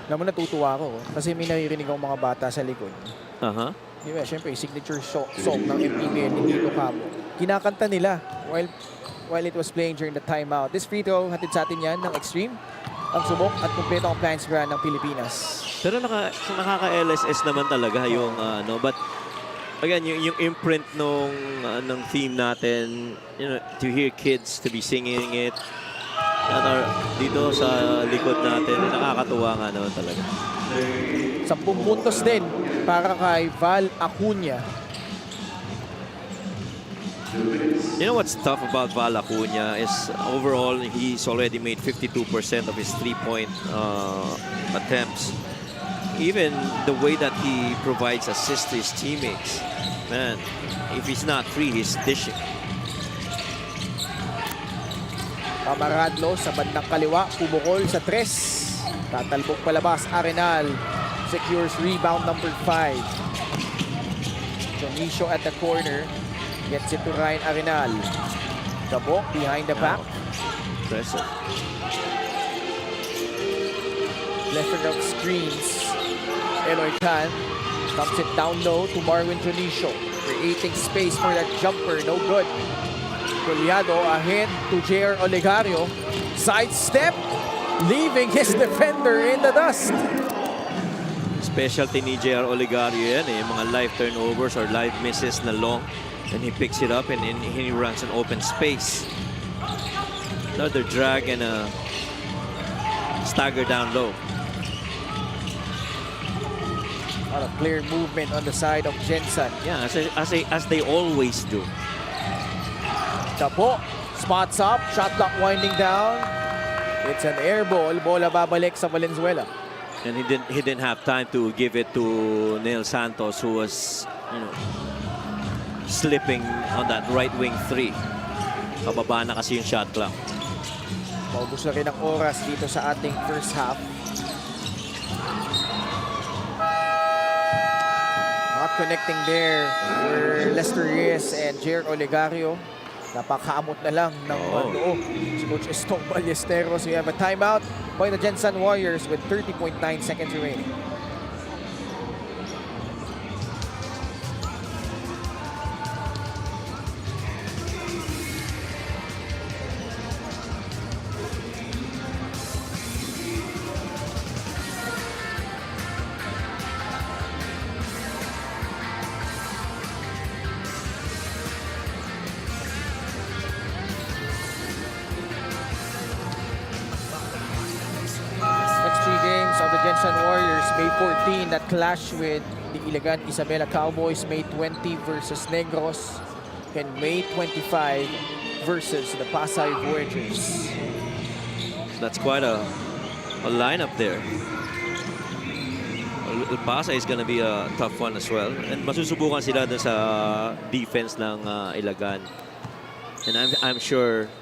A: Alam mo, natutuwa ako kasi may naririnig akong mga bata sa likod. Di ba, syempre, signature song ng MPBL, Nindito Kamo. Kinakanta nila while it was playing during the timeout. This free throw, hatid sa atin yan ng Extreme, ang subok at kumpleto ang appliance brand ng Pilipinas.
B: Pero nakaka-LSS naman talaga yung but again, yung imprint ng theme natin, you know, to hear kids to be singing it dito sa likod natin, nakakatuwa nga naman talaga.
A: 10 puntos din para kay Val Acuna.
B: You know what's tough about Val Acuna is overall he's already made 52% of his 3-point attempts. Even the way that he provides assists to his teammates, man, if he's not free, he's dishing.
A: Pamaradlo sa bandang kaliwa, pumukol sa 3. Tatalbog palabas, Arenal secures rebound number 5. Jonicio at the corner, gets it to Ryan Arenal. Gabo behind the back.
B: Impressive.
A: Plethora of screens. Eloy Khan dumps it down low to Marwin Jonicio, creating space for that jumper, no good. Collado ahead to JR Olegario. Sidestep, leaving his defender in the dust.
B: Specialty ni JR Olegario yan eh. Mga live turnovers or live misses na long. And he picks it up and he runs an open space. Another drag and a stagger down low.
A: A lot of clear movement on the side of Gensan.
B: Yeah, as they always do.
A: Tapo, spots up, shot clock winding down. It's an air ball. Bola babalik sa Valenzuela.
B: And he didn't have time to give it to Neil Santos, who was, slipping on that right wing 3. Pababa na kasi yung shot clock.
A: Maubos na rin ang oras dito sa ating first half. Not connecting there were Lester Reyes and Jer Olegario. Napakaamot na lang ng noo si Coach Estong Ballesteros. We have a timeout by the Gensan Warriors with 30.9 seconds remaining. Gensan Warriors, May 14, that clash with the Iligan Isabela Cowboys, May 20 versus Negros, and May 25 versus the Pasay Voyagers.
B: That's quite a lineup there. Pasay is gonna be a tough one as well. And masusubukan sila dun sa defense ng Ilagan. And I'm sure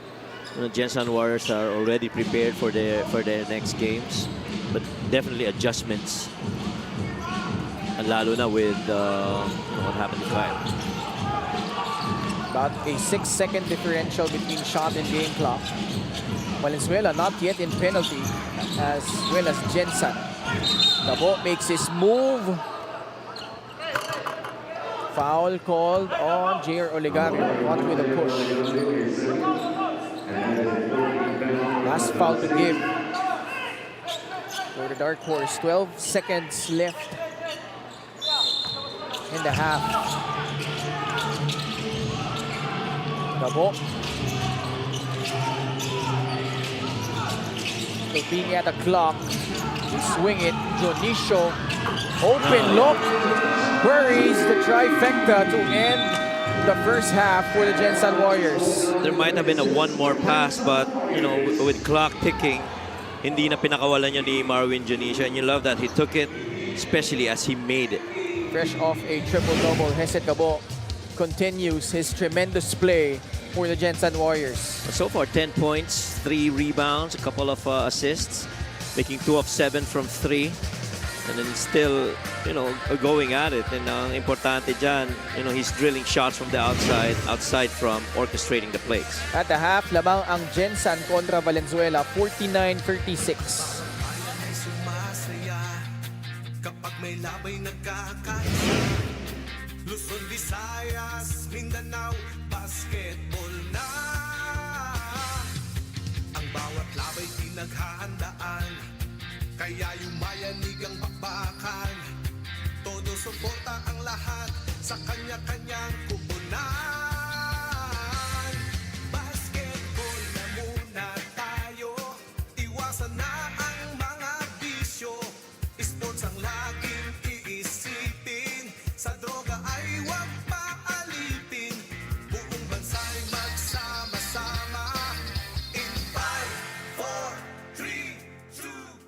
B: Gensan Warriors are already prepared for their next games. But definitely adjustments. And lalo na with what happened to Kyle.
A: About a 6-second differential between shot and game clock. Valenzuela not yet in penalty, as well as Gensan. Tabo makes his move. Foul called on J.R. Olegario. What with a push. Last foul to give for the Dark Horse. 12 seconds left in the half. Tabo. Looking at the clock. Swing it. Jonicio. Open look. Buries the trifecta to end the first half for the Gensan Warriors.
B: There might have been a one more pass, but with clock ticking, hindi na pinakawalan niya ni Marvin Jonicio, and you love that he took it, especially as he made it.
A: Fresh off a triple-double, Hesed Gabo continues his tremendous play for the Gensan Warriors.
B: So far, 10 points, 3 rebounds, a couple of assists, making 2 of 7 from 3. And then still, going at it. And importante dyan, he's drilling shots from the outside from orchestrating the plays.
A: At the half, lamang ang Gensan kontra Valenzuela, 49-36.
E: Sumasaya kapag may labay nagkakaisa. Luzon, Visayas, Mindanao, basketball na. Ang bawat labay pinaghahandaan. Kaya yumayanig ang bakbakan. Todo suporta ang lahat sa kanya-kanyang kupunan. Basketball na muna tayo. Iwasan na ang mga bisyo. Sports ang laging iisipin. Sa droga ay huwag paalipin. Buong bansa'y magsama-sama. In 5, 4, 3, 2,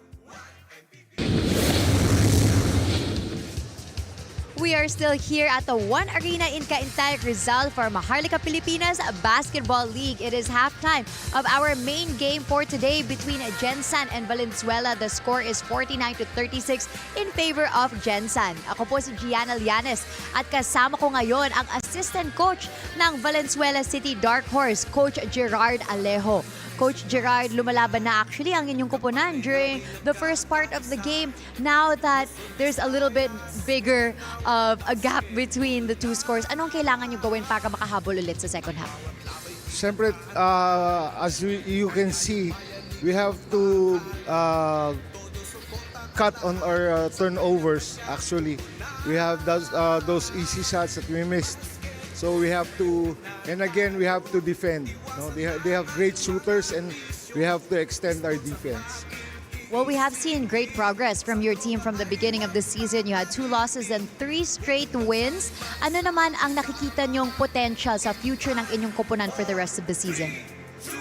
C: We are still here at the One Arena in Cainta, Rizal for Maharlika Pilipinas Basketball League. It is halftime of our main game for today between Gensan and Valenzuela. The score is 49-36 in favor of Gensan. Ako po si Gianna Llanes at kasama ko ngayon ang assistant coach ng Valenzuela City Dark Horse, Coach Gerard Alejo. Coach Gerard, lumalaban na actually ang inyong kupunan during the first part of the game. Now that there's a little bit bigger of a gap between the two scores, anong kailangan nyo gawin para makahabol ulit sa second half?
H: Siyempre, as you can see, we have to cut on our turnovers. Actually, we have those easy shots that we missed. So we have to, and again, we have to defend. No, they have great shooters, and we have to extend our defense.
C: Well, we have seen great progress from your team from the beginning of the season. You had 2 losses and 3 straight wins. Ano naman ang nakikita niyong potential sa future ng inyong koponan for the rest of the season?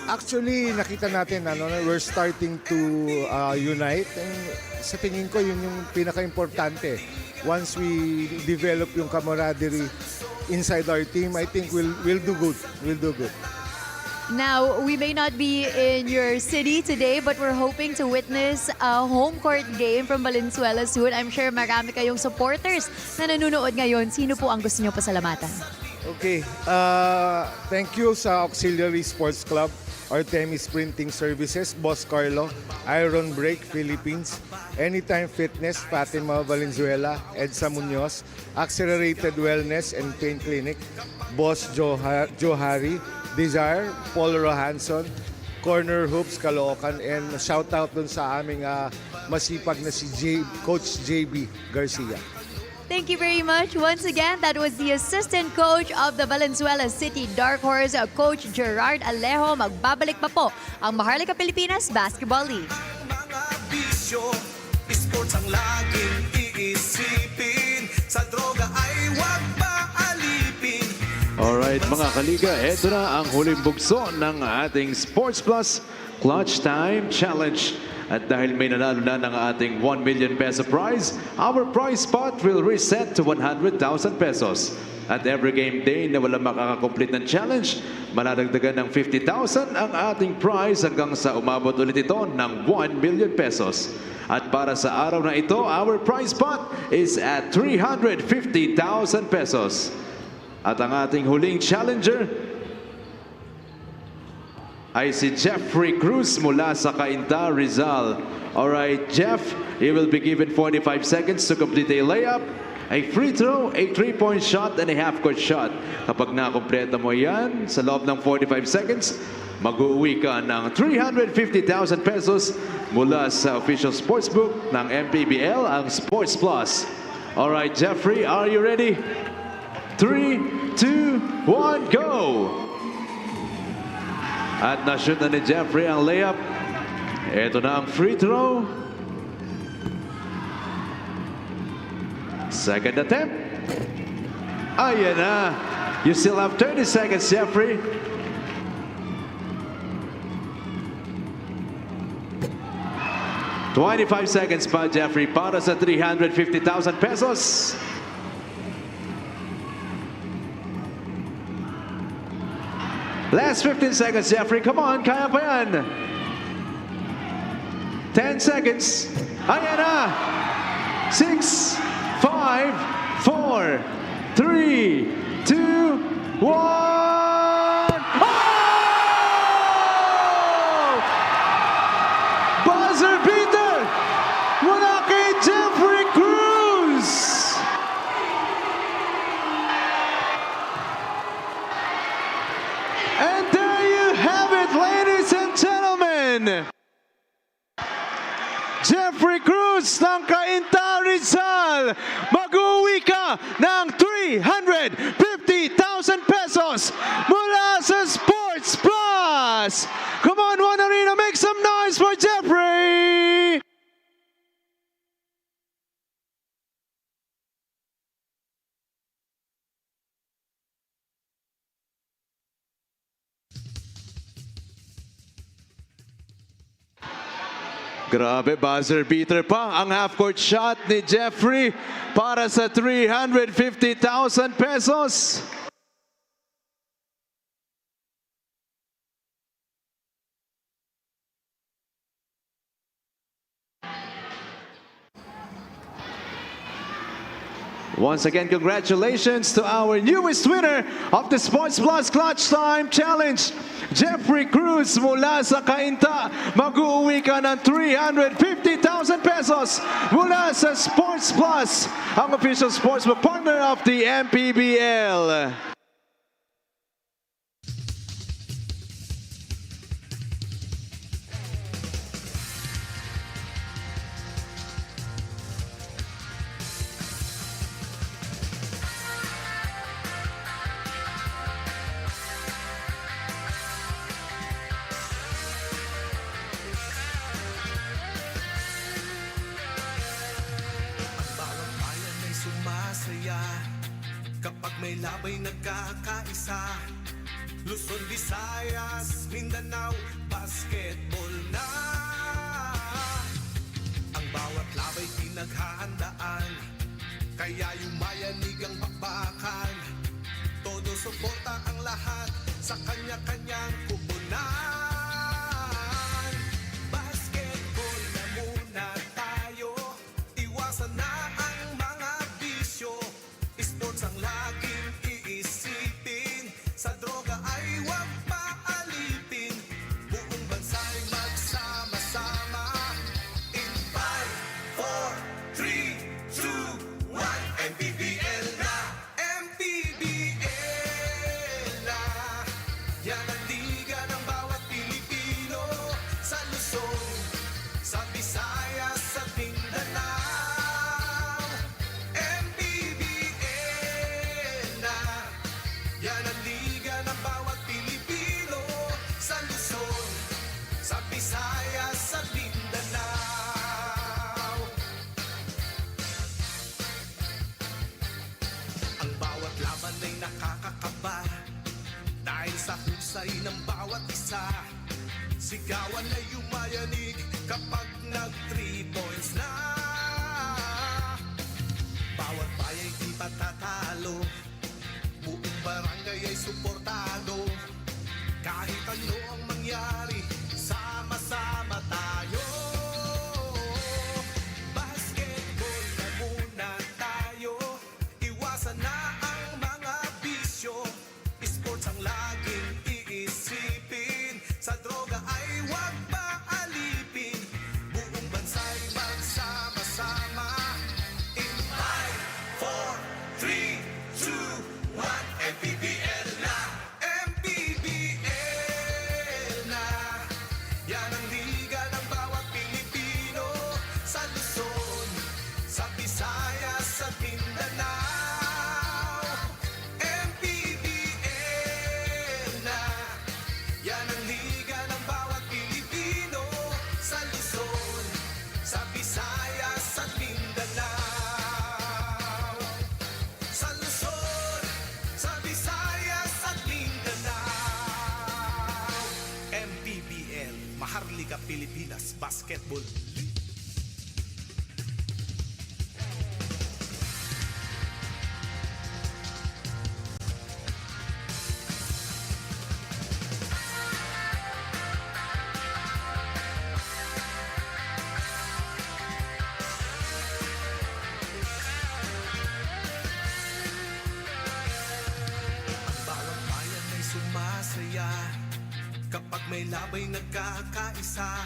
H: Actually, nakita natin, we're starting to unite. And sa tingin ko, yun yung pinaka-importante. Once we develop yung camaraderie inside our team, I think we'll do good. We'll do good.
C: Now, we may not be in your city today, but we're hoping to witness a home court game from Valenzuela soon. I'm sure marami kayong supporters na nanonood ngayon. Sino po ang gusto niyo pasalamatan?
H: Okay, thank you sa Auxiliary Sports Club, Artemis Printing Services, Boss Carlo, Iron Break Philippines, Anytime Fitness, Fatima Valenzuela, Edsa Munoz, Accelerated Wellness and Pain Clinic, Boss Johari, Desire, Paul Rohanson, Corner Hoops, Caloocan, and shout out dun sa aming masipag na si Coach JB Garcia.
C: Thank you very much. Once again, that was the assistant coach of the Valenzuela City Dark Horse, Coach Gerard Alejo. Magbabalik pa po ang Maharlika Pilipinas Basketball League.
E: Mga bisyo, sports ang laging iisipin. Sa droga ay huwag paalipin.
D: Alright mga kaliga, eto na ang huling bugso ng ating Sports Plus Clutch Time Challenge. At dahil may nanalo na ng ating 1 million peso prize, our prize pot will reset to 100,000 pesos. At every game day na wala makakakomplete ng challenge, manadagdagan ng 50,000 ang ating prize hanggang sa umabot ulit ito ng 1 million pesos. At para sa araw na ito, our prize pot is at 350,000 pesos. At ang ating huling challenger ay si Jeffrey Cruz mula sa Cainta, Rizal. Alright, Jeff, you will be given 45 seconds to complete a layup, a free throw, a 3-point shot, and a half-court shot. Kapag nakompleta mo yan, sa loob ng 45 seconds, mag-uwi ka ng 350,000 pesos mula sa official sportsbook ng MPBL, ang Sports Plus. Alright, Jeffrey, are you ready? 3, 2, 1, go! At na-shoot na ni Jeffrey ang layup. Ito na ang free throw. Second attempt. Ayan na. You still have 30 seconds, Jeffrey. $25 seconds pa, Jeffrey, para sa 350,000 pesos. Last 15 seconds, Jeffrey. Come on, kaya pa yan. 10 seconds. Ayan na. 6, 5, 4, 3, 2, 1. Oh! Buzzer beater. Mula kay Jeffrey Cruz. And there you have it, ladies and gentlemen. Jeffrey Cruz ng Cainta, Rizal. Mag-uwi ka ng 350,000 pesos mula sa Sports Plus. Come on, One Arena, make some noise for Jeffrey. Grabe, buzzer beater pa ang half-court shot ni Jeffrey para sa 350,000 pesos. Once again, congratulations to our newest winner of the Sports Plus Clutch Time Challenge, Jeffrey Cruz mula sa Cainta. Mag-uwi ka ng 350,000 pesos mula sa Sports Plus, ang official sportsbook partner of the MPBL.
E: labay nagkakaisa. Luzon, Visayas, Mindanao, basketball na. Ang bawat labay pinaghahandaan, kaya yumayanig ang bakbakan. Todo suporta ang lahat sa kanya-kanyang kupunan. Basketball na muna tayo, iwasan na ang mga bisyo. Sports ang laging iisipin, sa droga ay huwag paalipin. Buong bansa'y magsama-sama. In 5, 4, 3, 2, 1, MPBL na! MPBL na! Yan ang liga ng bawat Pilipino, sa Luzon, sa Visayas at Mindanao. MPBL na! Yan ang liga ng bawat Pilipino, sa Luzon, sa Visayas at Mindanao. Ang bawat laban ay nakakakaba, dahil sa husay ng bawat isa. Sigawan ay yumayanig kapag nag-3 points na. Bawat bayay di patatalo, buong barangay ay suportado. Kahit ano ang mangyari, sama-sama tayo. Basketball na muna tayo, iwasan na ang mga bisyo. Sports ang laging iisipin, sa droga ay huwag paalipin. Buong bansa'y magsama-sama. In 5, 4, 3, 2, 1, MPBL na! MPBL na! Yan ang liga ng bawat Pilipino, sa Luzon, sa Visayas at Mindanao. MPBL na! Yan ang liga ng bawat Pilipino, sa Luzon, sa Visayas at Mindanao. Sa Luzon, sa Visayas at Mindanao. MPBL, Maharlika Pilipinas Basketball League. Ang bawat bayan ay sumasaya kapag may labay nagkakaisa.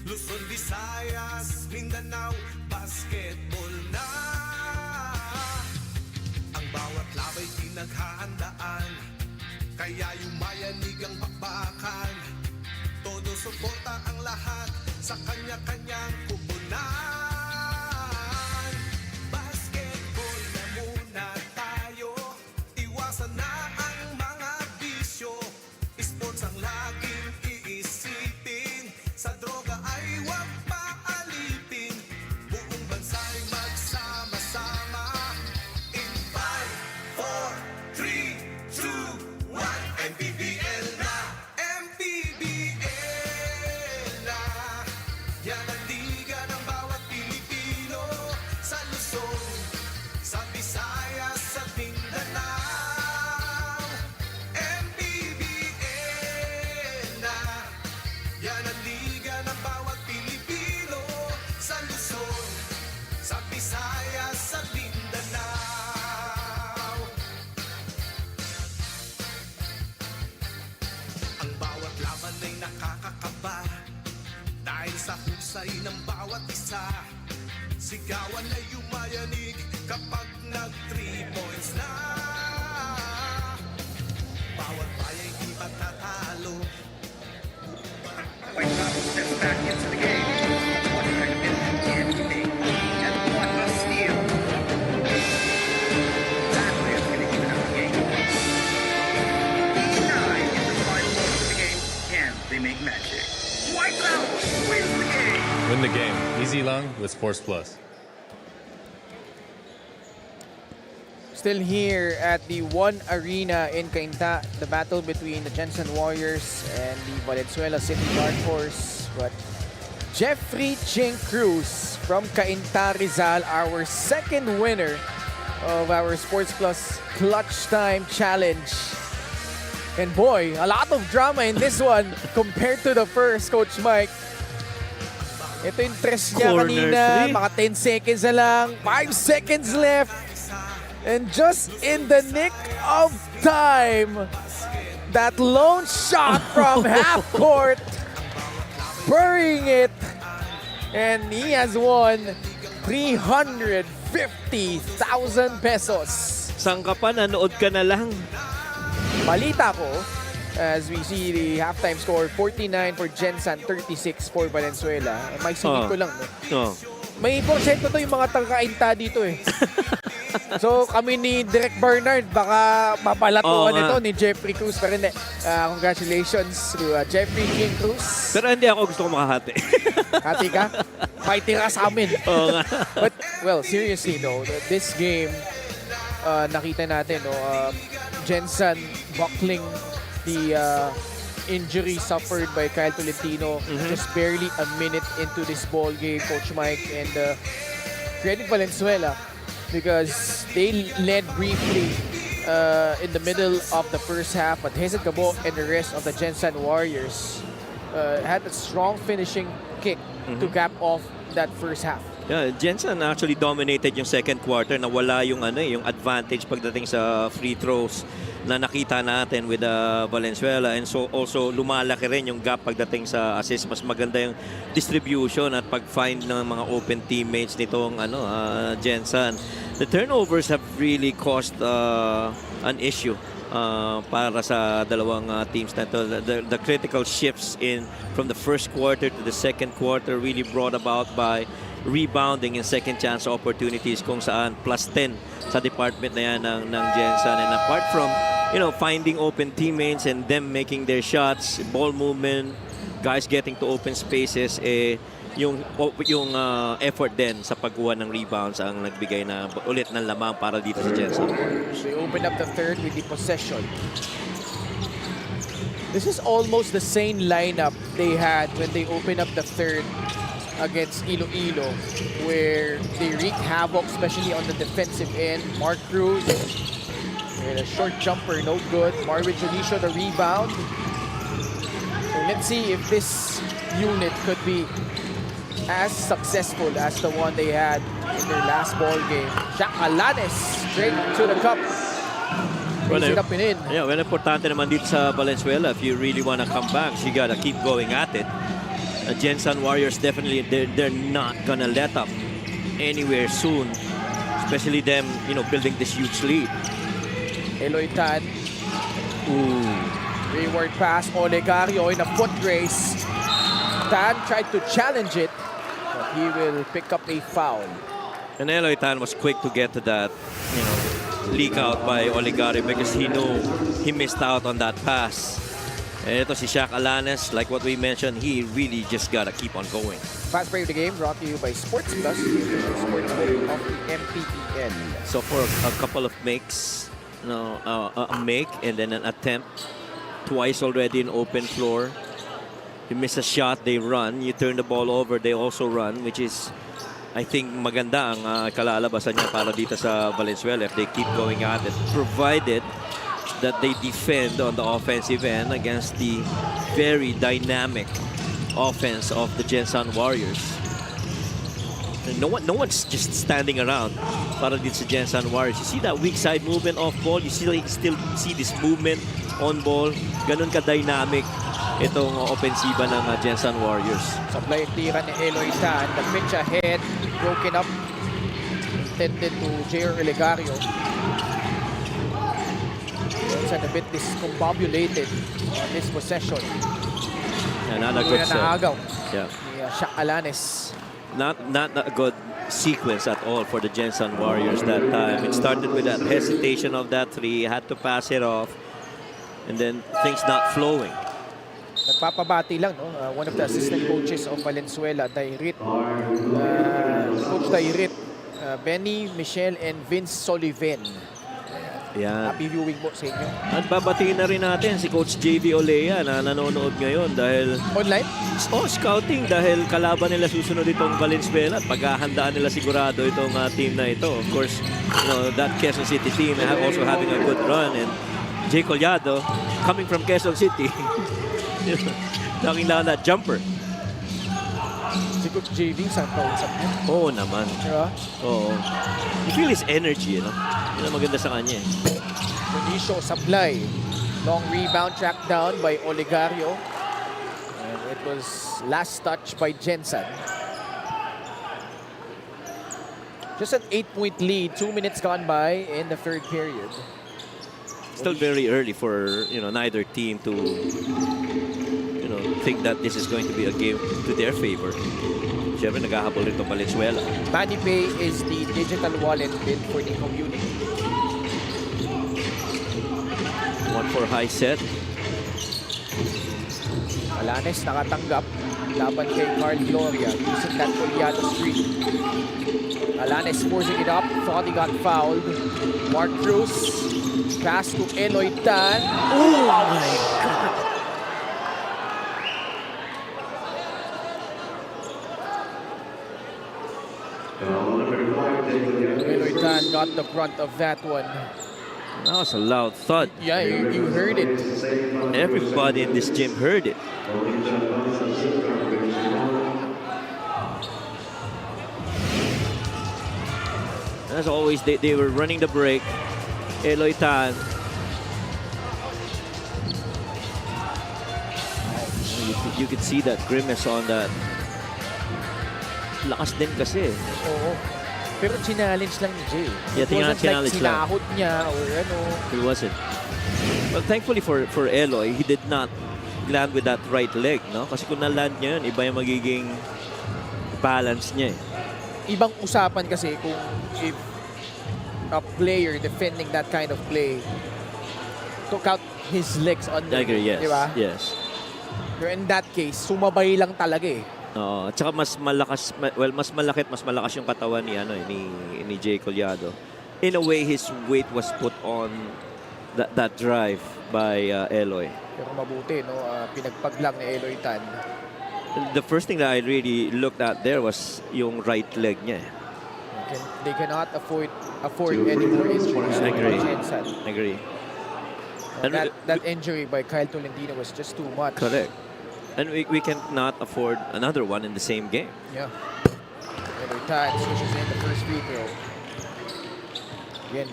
E: Luzon, Visayas, Mindanao, basketball na. Ang bawat labay pinaghahandaan, kaya yumayanig ang bakbakan. Todo suporta ang lahat sa kanya-kanyang kupunan. Basketball na muna tayo, iwasan na ang mga bisyo. Sports ang laging iisipin, sa droga ay huwag paalipin. Buong bansa'y magsama-sama. In 5, 4, 3, 2, 1, MPBL na! MPBL na! Yan ang liga ng bawat Pilipino, sa Luzon, sa Visayas at Mindanao. MPBL na! Yan ang liga ng bawat Pilipino, sa Luzon, sa Visayas at Mindanao. Ang bawat laban ay nakakakaba, dahil sa husay ng bawat isa. Sigawan ay yumayanig kapag nag-3 points na. Bawat bayay di patatalo,
F: White Sox steps back into the game. What kind of minute can he make? And what a steal! Packquiao'S going to even up the game. 9 in the final moments of the game. Can they make magic? White Sox wins the game!
G: Win the game. Easy long with Sports Plus.
A: Still here at the One Arena in Cainta, the battle between the Gensan Warriors and the Valenzuela City Dark Horse. But Jeffrey Ching Cruz from Cainta, Rizal, our second winner of our Sports Plus Clutch Time Challenge. And boy, a lot of drama in this one compared to the first, Coach Mike. Ito yung tres niya
B: Corner
A: kanina,
B: three.
A: mga 10 seconds na lang, 5 seconds left. And just in the nick of time, that lone shot from half court, burying it. And he has won 350,000 pesos.
B: Saan ka pa? Nanood ka na lang.
A: Balita ko, as we see the halftime score, 49 for Gensan, 36 for Valenzuela. May singit ko lang. No?
B: Oh.
A: May porsyento to yung mga taga-Cainta dito eh. So kami ni Direk Bernard, baka mapalatuan ito ni Jeffrey Cruz. Pero hindi, congratulations to Jeffrey King Cruz.
B: Pero hindi ako gusto ko makahati.
A: Hati ka? Fighting ka sa amin.
B: Oo nga.
A: But, well, seriously, no, this game, nakita natin, no, Gensan buckling the injury suffered by Kyle Tolentino just barely a minute into this ball game, Coach Mike. And credit Valenzuela because they led briefly in the middle of the first half, but Hesed Gabo and the rest of the Gensan Warriors had a strong finishing kick to cap off that first half.
B: Yeah, Gensan actually dominated yung second quarter na wala yung yung advantage pagdating sa free throws na nakita natin with Valenzuela, and so also lumalaki rin yung gap pagdating sa assist. Mas maganda yung distribution at pag-find ng mga open teammates nitong Gensan. The turnovers have really caused an issue para sa dalawang teams na to. The critical shifts in from the first quarter to the second quarter really brought about by rebounding and second chance opportunities kung saan plus 10 sa department na yan ng Gensan. And apart from finding open teammates and them making their shots, ball movement, guys getting to open spaces, yung effort din sa pagkuha ng rebounds ang nagbigay na ulit ng lamang para dito sa Gensan.
A: They opened up the third with the possession. This is almost the same lineup they had when they opened up the third against Iloilo, where they wreaked havoc, especially on the defensive end. Mark Cruz, and a short jumper, no good. Marvin Junicio, the rebound. So let's see if this unit could be as successful as the one they had in their last ball game. Jack Alanes, straight to the cup. Raise it up and in.
B: Yeah, well, importante naman dito sa Valenzuela. If you really want to come back, you gotta keep going at it. Gensan Warriors definitely, they're not gonna let up anywhere soon, especially them building this huge lead.
A: Eloy Tan. Reward pass. Olegario in a foot race. Tan tried to challenge it, but he will pick up a foul.
B: And Eloy Tan was quick to get to that leak out by Olegario because he knew he missed out on that pass. And ito si Shaq Alanes, like what we mentioned, he really just gotta keep on going.
A: Fast break of the game brought to you by Sports Plus, the sports book of the MPBL.
B: So for a couple of makes, a make and then an attempt, twice already in open floor. You miss a shot, they run. You turn the ball over, they also run, which is, I think, maganda ang kalalabasan niya para dito sa Valenzuela if they keep going at it, provided that they defend on the offensive end against the very dynamic offense of the Gensan Warriors. And no one's just standing around para dito sa Gensan Warriors. You see that weak side movement off ball, you still see this movement on ball. Ganun ka-dynamic itong ofensiba ng Gensan Warriors.
A: Supply tira ni Eloy Tan. The pitch ahead, broken up, intended to J.R. Olegario. Gensan a bit discombobulated on this possession.
B: Another good set.
A: Naagaw.
B: Yeah.
A: Shaq Alanes.
B: Not a good sequence at all for the Gensan Warriors that time. It started with that hesitation of that three, had to pass it off, and then things not flowing.
A: Nagpapabati lang, no? One of the assistant coaches of Valenzuela, Dairit, Coach Dairit, Benny, Michelle, and Vince Soliven.
B: Yan.
A: Happy viewing po sa inyo.
B: At babatiin na rin natin si Coach JV Olea na nanonood ngayon dahil
A: Online?
B: scouting dahil kalaban nila susunod itong Valenzuela at paghahandaan nila sigurado itong team na ito. Of course, that Quezon City team also having a good run, and Jay Collado coming from Quezon City. Knocking down that jumper.
A: Si Coach JV, saan kausap niya?
B: Oo naman.
A: Diba?
B: Oo. You feel his energy, Yun ang maganda sa kanya.
A: Benicio Sablay. Long rebound tracked down by Olegario. And it was last touch by Gensan. Just an 8-point lead. 2 minutes gone by in the third period.
B: Still very early for neither team to think that this is going to be a game to their favor. Siyempre, naghahabol rin itong Valenzuela.
A: MANNY Pay is the digital wallet bid for the community.
B: 1-4 high set.
A: Alanes nakatanggap. Laban kay Carl Gloria using that Collado screen. Alanes forcing it up. Thought he got fouled. Mark Cruz. Pass to Eloy Tan. Oh my God! Eloy Tan got the brunt of that one.
B: That was a loud thud.
A: Yeah, you heard it.
B: Everybody in this gym heard it. As always, they were running the break. Eloy Tan. You could see that grimace on that. Lakas din kasi.
A: Oo. Pero challenge lang ni Jay.
B: Yeah,
A: It wasn't
B: challenge
A: like
B: lang.
A: sinahod niya or ano.
B: It wasn't. Well, thankfully for Eloy, he did not land with that right leg, no? Kasi kung na-land niya yun, iba yung magiging balance niya.
A: Ibang usapan kasi kung if a player defending that kind of play took out his legs on
B: I agree, yes.
A: Diba?
B: Yes.
A: Pero in that case, sumabay lang talaga eh.
B: Oo. At saka mas malakas, mas malaki at mas malakas yung katawan ni Jay Collado. In a way, his weight was put on that drive by Eloy.
A: Pero mabuti, no? Pinagpaglang ni Eloy Tan.
B: The first thing that I really looked at there was yung right leg niya.
A: They cannot afford any more injuries.
B: I agree.
A: Gensan.
B: I agree.
A: That injury by Kyle Tolentino was just too much.
B: Correct. And we cannot afford another one in the same game.
A: Yeah. Eloy Tan switches in the first free throw. Again,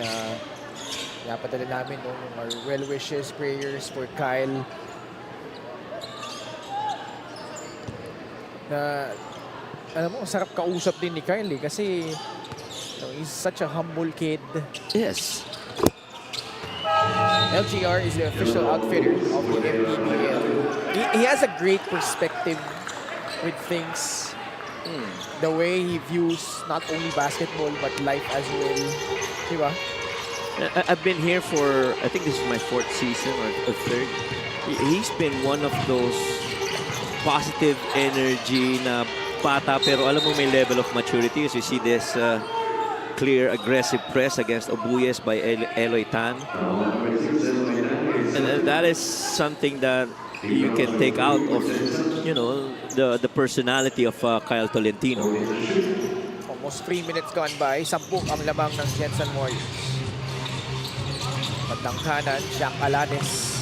A: napadala namin yung our well wishes, prayers for Kyle. Alam mo, sarap kausap din ni Kyle kasi he's such a humble kid.
B: Yes.
A: LGR is the official outfitter of the MPBL. He has a great perspective with things. The way he views not only basketball but life as well. Diba?
B: I've been here for, I think this is my 4th season or 3rd. He's been one of those positive energy na bata pero alam mo may level of maturity. So you see this clear aggressive press against Obuyes by Eloy Tan. And that is something that you can take out of, the personality of Kyle Tolentino.
A: Almost 3 minutes gone by. 10 ang lamang ng Gensan Warriors. Bandang kanan, Jack Alanes.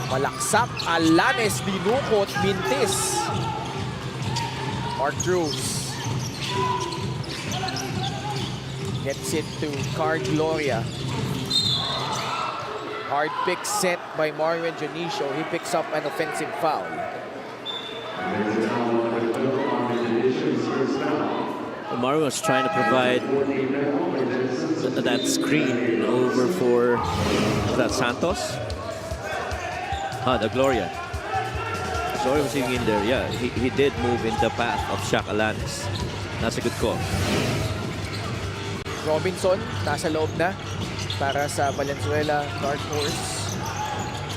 A: Malaksak, Alanes, dinukot, mintis. Mark Cruz. Gets it to Card Gloria. Hard pick set by Mario Janicio. He picks up an offensive foul.
B: Mario was trying to provide that screen over for Santos. The Gloria. Gloria was in there. Yeah, he did move in the path of Shaq Alanes. That's a good call.
A: Robinson, nasa loob na para sa Valenzuela Dark Horse.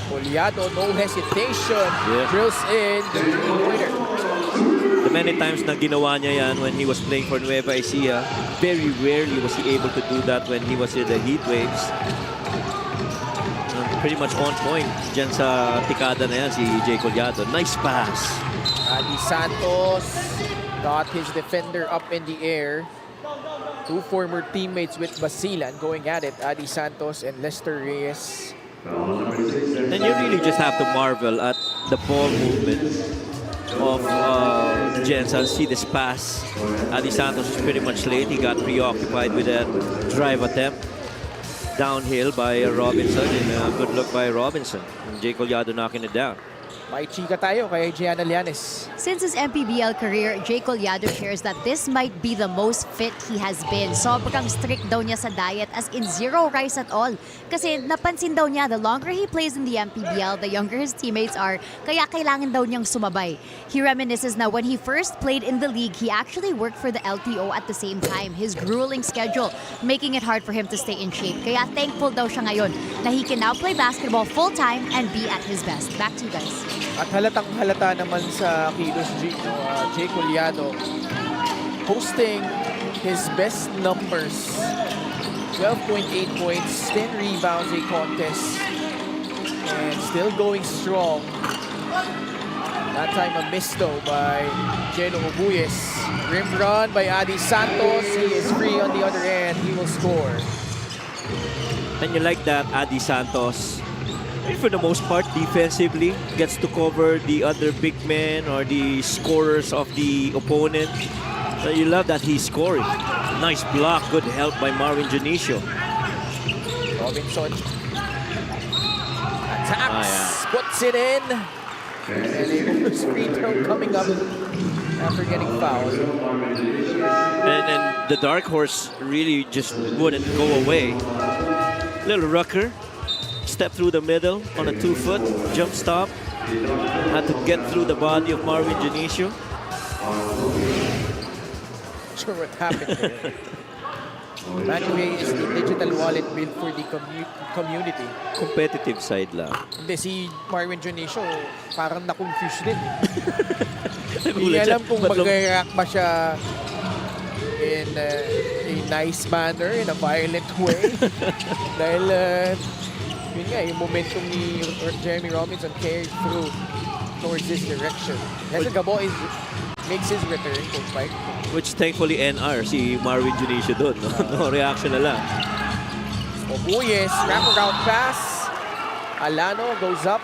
A: Collado, no hesitation.
B: Yeah.
A: Drills in the three-pointer.
B: The many times na ginawa niya yan when he was playing for Nueva Ecija, very rarely was he able to do that when he was in the heat waves. Pretty much on point dyan sa tikada na yan si Jay Collado. Nice pass.
A: Adi Santos got his defender up in the air. Two former teammates with Basilan going at it, Adi Santos and Lester Reyes.
B: And you really just have to marvel at the ball movement of Gensan. See this pass. Adi Santos is pretty much late. He got preoccupied with that drive attempt. Downhill by Robinson, and a good look by Robinson. And Jay Collado knocking it down.
A: May chika tayo kay Gianna Llanes.
C: Since his MPBL career, Jay Collado shares that this might be the most fit he has been. Sobrang strict daw niya sa diet, as in zero rice at all. Kasi napansin daw niya, the longer he plays in the MPBL, the younger his teammates are, kaya kailangan daw niyang sumabay. He reminisces na when he first played in the league, he actually worked for the LTO at the same time. His grueling schedule, making it hard for him to stay in shape. Kaya thankful daw siya ngayon na he can now play basketball full-time and be at his best. Back to you guys.
A: At halatang halata naman sa kilos Jay Collado, posting his best numbers. 12.8 points, 10 rebounds a contest, and still going strong. That time a miss though by Jeno Obuyes. Rim run by Adi Santos. He is free on the other end. He will score.
B: And you like that Adi Santos, for the most part, defensively, gets to cover the other big men or the scorers of the opponent. So you love that he's scoring. Nice block, good help by Marvin Janicio.
A: Robinson attacks, puts it in. And a free throw coming up after getting fouled.
B: And the dark horse really just wouldn't go away. Little rucker. Step through the middle on a 2-foot jump stop. Had to get through the body of Marvin Janicio.
A: Not sure what happened there. MANNY is the digital wallet built for the community.
B: Competitive side lang.
A: Hindi, si Marvin Janicio parang na-confuse din. Hindi alam kung mag-react ba siya in a nice manner, in a violent way. Dahil yun nga, yung momentum ni Jeremy Robinson carried through towards this direction. Nestor Gabo makes his return, Coach Mike.
B: Which thankfully NR, si Marvin Janicio doon. No reaction na lang.
A: Obuyes, wraparound pass. Alano goes up.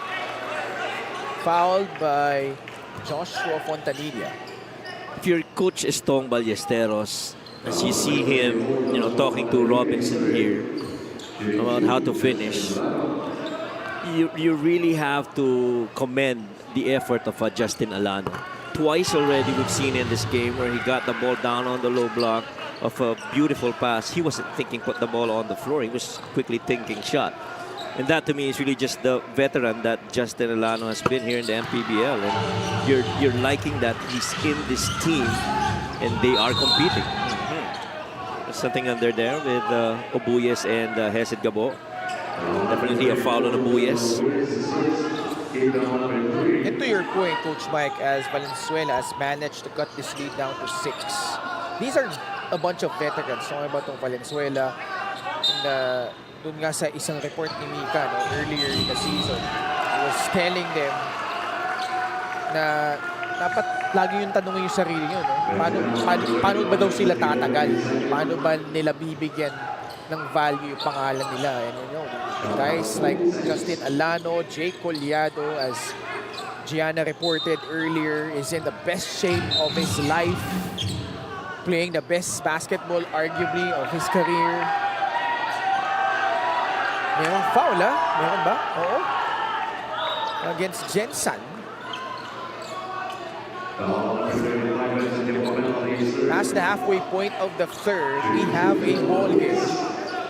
A: Fouled by Joshua Fontanilla.
B: If your coach is Tong Ballesteros, as you see him, talking to Robinson here about how to finish, you really have to commend the effort of Justin Alano. Twice already we've seen in this game where he got the ball down on the low block of a beautiful pass. He wasn't thinking put the ball on the floor. He was quickly thinking shot. And that to me is really just the veteran that Justin Alano has been here in the MPBL. And you're liking that he's in this team and they are competing. There's something under there with Obuyes and Hesed Gabo. Definitely a foul on Obuyes.
A: And to your point, Coach Mike, as Valenzuela has managed to cut this lead down to 6. These are a bunch of veterans. So about itong Valenzuela, and dun nga sa isang report ni Mika earlier in the season, he was telling them na dapat lagi yung tanongin yung sarili nyo. Paano ba daw sila tatagal? Paano ba nila bibigyan ng value yung pangalan nila? And guys like Justin Alano, Jay Collado, as Gianna reported earlier, is in the best shape of his life, playing the best basketball arguably of his career. Merong foul, ha? Meron ba? Oo. Against Gensan. Past the halfway point of the third, we have a ball here.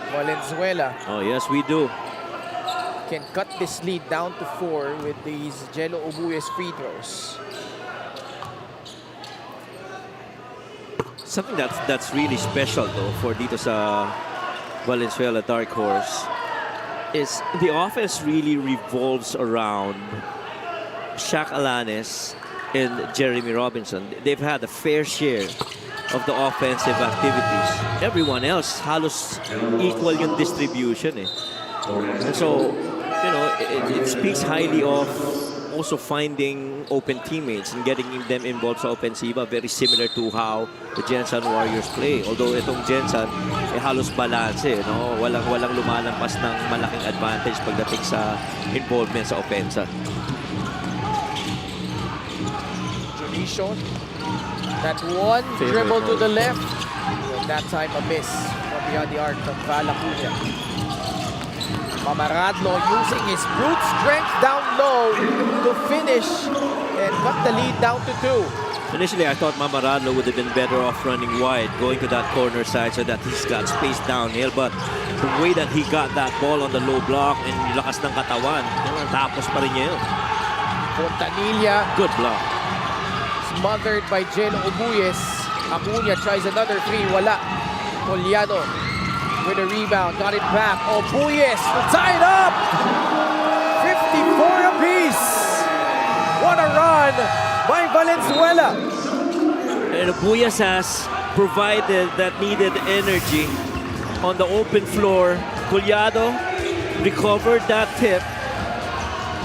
A: Valenzuela
B: Oh, yes, we do.
A: can cut this lead down to 4 with these Jello Obuyes free throws.
B: Something that's really special though for dito sa Valenzuela Dark Horse is the offense really revolves around Shaq Alanes and Jeremy Robinson, they've had a fair share of the offensive activities. Everyone else halos equal yung distribution eh. And so, you know, it speaks highly of also finding open teammates and getting them involved sa offensiva, very similar to how the Gensan Warriors play. Although itong Gensan, halos balance eh, no? Walang lumalampas ng malaking advantage pagdating sa involvement sa offensa.
A: Jolishon, that one dribble to the left. And that time a miss from beyond the arc from Valenzuela. Mamaradlo using his brute strength down low to finish and cut the lead down to 2.
B: Initially, I thought Mamaradlo would have been better off running wide, going to that corner side so that he's got space downhill. But the way that he got that ball on the low block and lakas ng katawan, tapos pa rin niya yun.
A: Fontanilla,
B: Good block.
A: smothered by Jelo Ubuyes. Acuña tries another 3, wala. Collado with a rebound, got it back. Ubuyes tied up! 54 apiece! What a run by Valenzuela!
B: And Ubuyes has provided that needed energy on the open floor. Collado recovered that tip.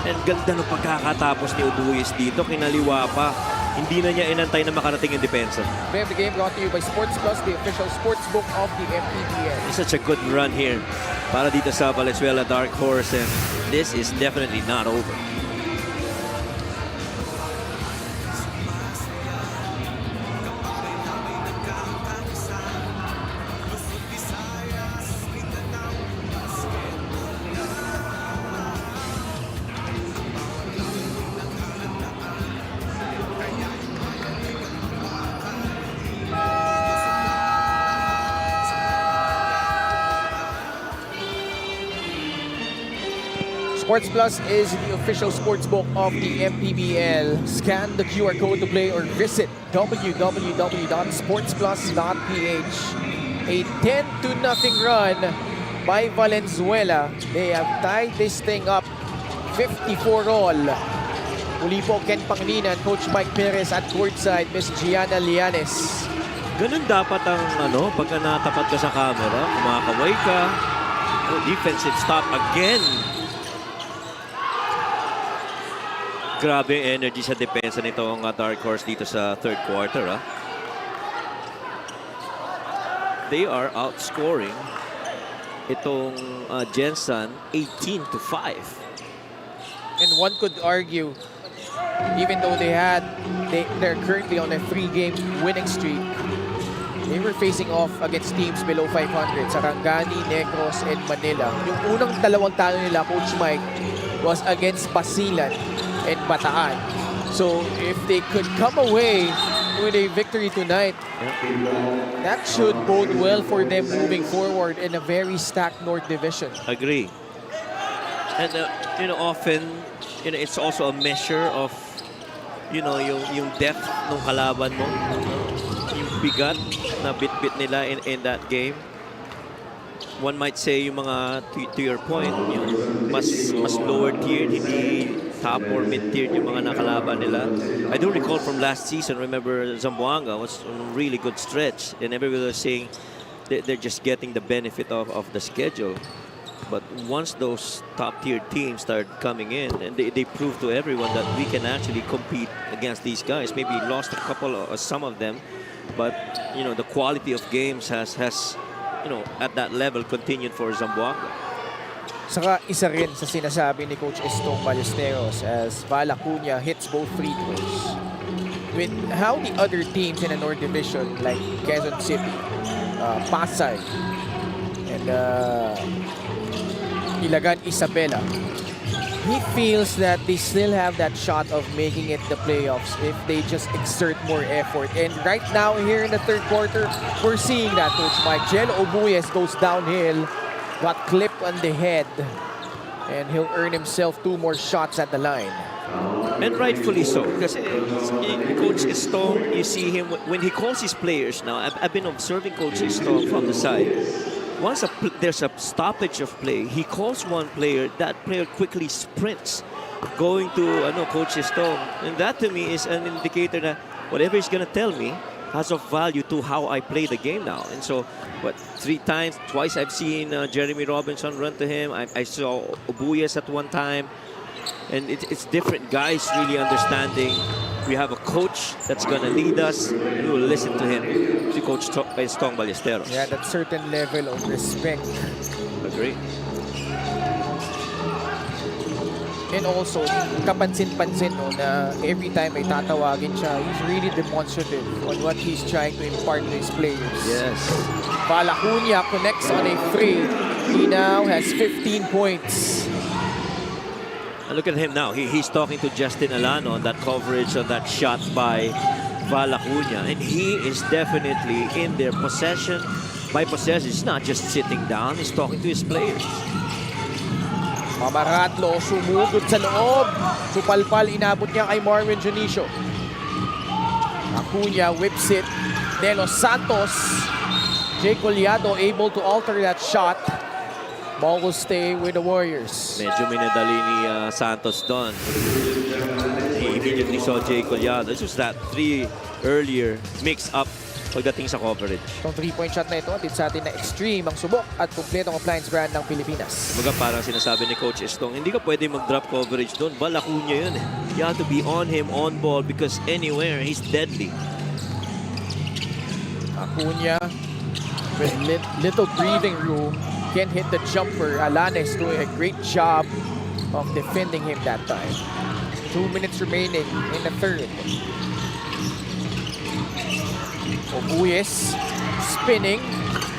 B: And ganda ng pagkakatapos ni Ubuyes dito. Kinaliwa pa. Hindi na niya inantay na makarating yung depensa.
A: Play of the game brought to you by Sports Plus, the official sports book of the MPBL.
B: It's such a good run here para dito sa Valenzuela Dark Horse, and this is definitely not over.
A: Sports Plus is the official sports book of the MPBL. Scan the QR code to play or visit www.sportsplus.ph. A 10-0 run by Valenzuela. They have tied this thing up 54 all. Muli po Ken Pangilinan, Coach Mike Perez at courtside, Miss Gianna Lianes.
B: Ganun dapat ang pagka natapat ka sa camera, kumakaway ka. Defensive stop again. Grabe energy sa depensa nitong Dark Horse dito sa third quarter. They are outscoring itong Gensan 18-5.
A: And one could argue, even though they're currently on a 3-game winning streak, they were facing off against teams below 500, Sarangani, Negros, and Manila. Yung unang dalawang talo nila, Coach Mike, was against Basilan and Bataan. So if they could come away with a victory tonight, that should bode well for them moving forward in a very stacked North Division.
B: Agree. And often, it's also a measure of, yung depth ng kalaban mo, yung bigat na bit-bit nila in that game. One might say yung mga, to your point, yung mas lower tier, hindi top or mid-tier yung mga nakalaban nila. I do recall from last season, remember Zamboanga was on a really good stretch and everybody was saying they're just getting the benefit of the schedule. But once those top-tier teams start coming in, and they prove to everyone that we can actually compete against these guys. Maybe lost a couple or some of them, but the quality of games has at that level continued for Zamboanga.
A: Saka isa rin sa sinasabi ni Coach Estong Ballesteros as Valacuña hits both free throws. With how the other teams in the North Division like Quezon City, Pasay, and Ilagan Isabela, he feels that they still have that shot of making it the playoffs if they just exert more effort. And right now, here in the third quarter, we're seeing that, Coach Mike. Jelo Ubuyes goes downhill, got clipped on the head, and he'll earn himself 2 more shots at the line.
B: And rightfully so, because Coach Estong, you see him when he calls his players now. I've been observing Coach Estong from the side. once there's a stoppage of play, he calls one player, that player quickly sprints going to Coach Estong. And that to me is an indicator that whatever he's going to tell me has of value to how I play the game now. And so, twice I've seen Jeremy Robinson run to him. I saw Obuyes at one time. And it's different guys really understanding. We have a coach that's going to lead us, and we will listen to him. Si Coach Estong Ballesteros.
A: Yeah, that certain level of respect.
B: Agree.
A: And also, kapansin-pansin no, na every time ay tatawagin siya, he's really demonstrative on what he's trying to impart to his players.
B: Yes.
A: Valenzuela connects on a free. He now has 15 points.
B: And look at him now. He's talking to Justin Alano on that coverage on that shot by Valenzuela. And he is definitely in their possession. By possession, he's not just sitting down. He's talking to his players.
A: Mamaratlo, sumugod sa loob. Supalpal, inabot niya kay Marvin Junicio. Acuna whips it. De Los Santos. Jay Collado able to alter that shot. Ball will stay with the Warriors.
B: Medyo minadali ni Santos doon. He immediately saw Jay Collado. This was that 3 earlier mix-up pagdating sa coverage.
A: Itong 3-point shot na ito, atin sa atin na extreme ang subok at kumpletong appliance brand ng Pilipinas.
B: Kumbaga parang sinasabi ni Coach Estong, hindi ka pwede mag-drop coverage doon. Valenzuela yun eh. You have to be on him, on ball, because anywhere, he's deadly.
A: Acuna with little breathing room. Can't hit the jumper. Alanes doing a great job of defending him that time. 2 minutes remaining in the third. Obuyes spinning,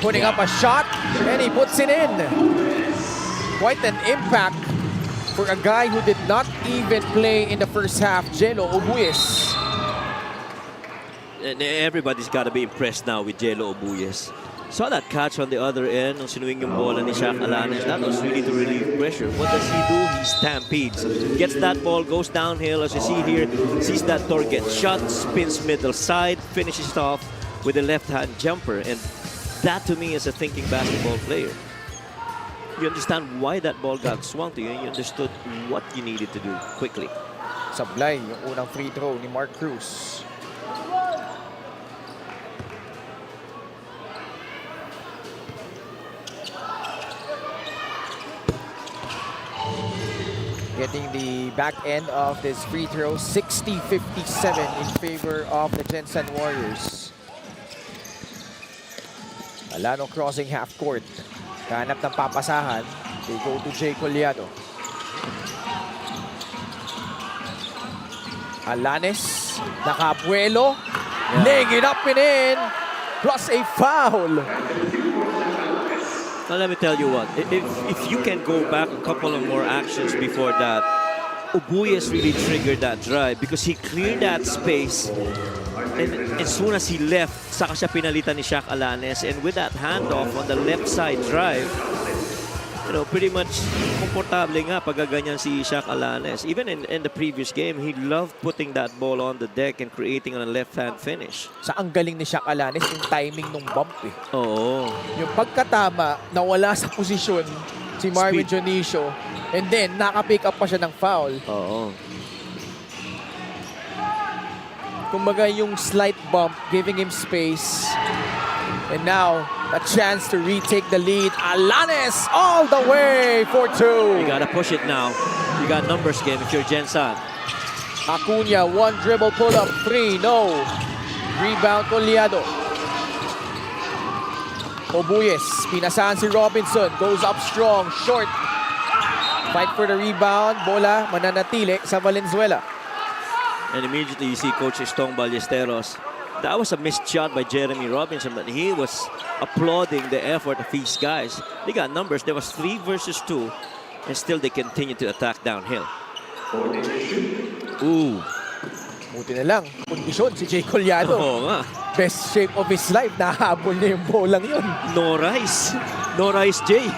A: putting up a shot, and he puts it in. Quite an impact for a guy who did not even play in the first half, Jello Obuyes.
B: And everybody's got to be impressed now with Jello Obuyes. Saw that catch on the other end nung sinuwing yung bola ni Shaq Alanes. That was really to relieve pressure. What does he do? He stampedes. Gets that ball, goes downhill as you see here. Sees that door get shot, spins middle side, finishes it off with a left-hand jumper. And that to me is a thinking basketball player. You understand why that ball got swung to you, and you understood what you needed to do quickly.
A: Sablay yung unang free throw ni Mark Cruz. Getting the back end of this free throw, 60-57 in favor of the Gensan Warriors. Alano crossing half court. Hanap ng papasahan. They go to Jay Collado. Alanes, nakabuelo. Laying it up and in. Plus a foul.
B: Now let me tell you what, if you can go back a couple of more actions before that, Obuyes really triggered that drive because he cleared that space, and as soon as he left, saka siya pinalitan ni Shaq Alanes, and with that handoff on the left side drive, you know, pretty much komportable nga pagaganyan si Shaq Alanes. Even in the previous game, he loved putting that ball on the deck and creating a left-hand finish.
A: Sa ang galing ni Shaq Alanes, yung timing nung bump eh.
B: Oo.
A: Yung pagkatama, nawala sa posisyon si Marvin Junicio, and then naka-pick up pa siya ng foul.
B: Oo.
A: Kumbaga yung slight bump, giving him space. And now, a chance to retake the lead. Alanes all the way for 2.
B: You gotta push it now. You got numbers game if you're Gensan.
A: Acuna, one dribble pull-up, 3, no. Rebound, Collado. Obuyes, pinasahan si Robinson, goes up strong, short. Fight for the rebound, bola mananatili sa Valenzuela.
B: And immediately you see Coach Estong Ballesteros. That was a missed shot by Jeremy Robinson, but he was applauding the effort of these guys. They got numbers. There was 3 versus 2, and still they continue to attack downhill. Ooh.
A: Buti na lang, kondisyon si Jay Collado.
B: Oo nga.
A: Best shape of his life, nahabol niya yung bolang yun.
B: No rice. No rice, Jay.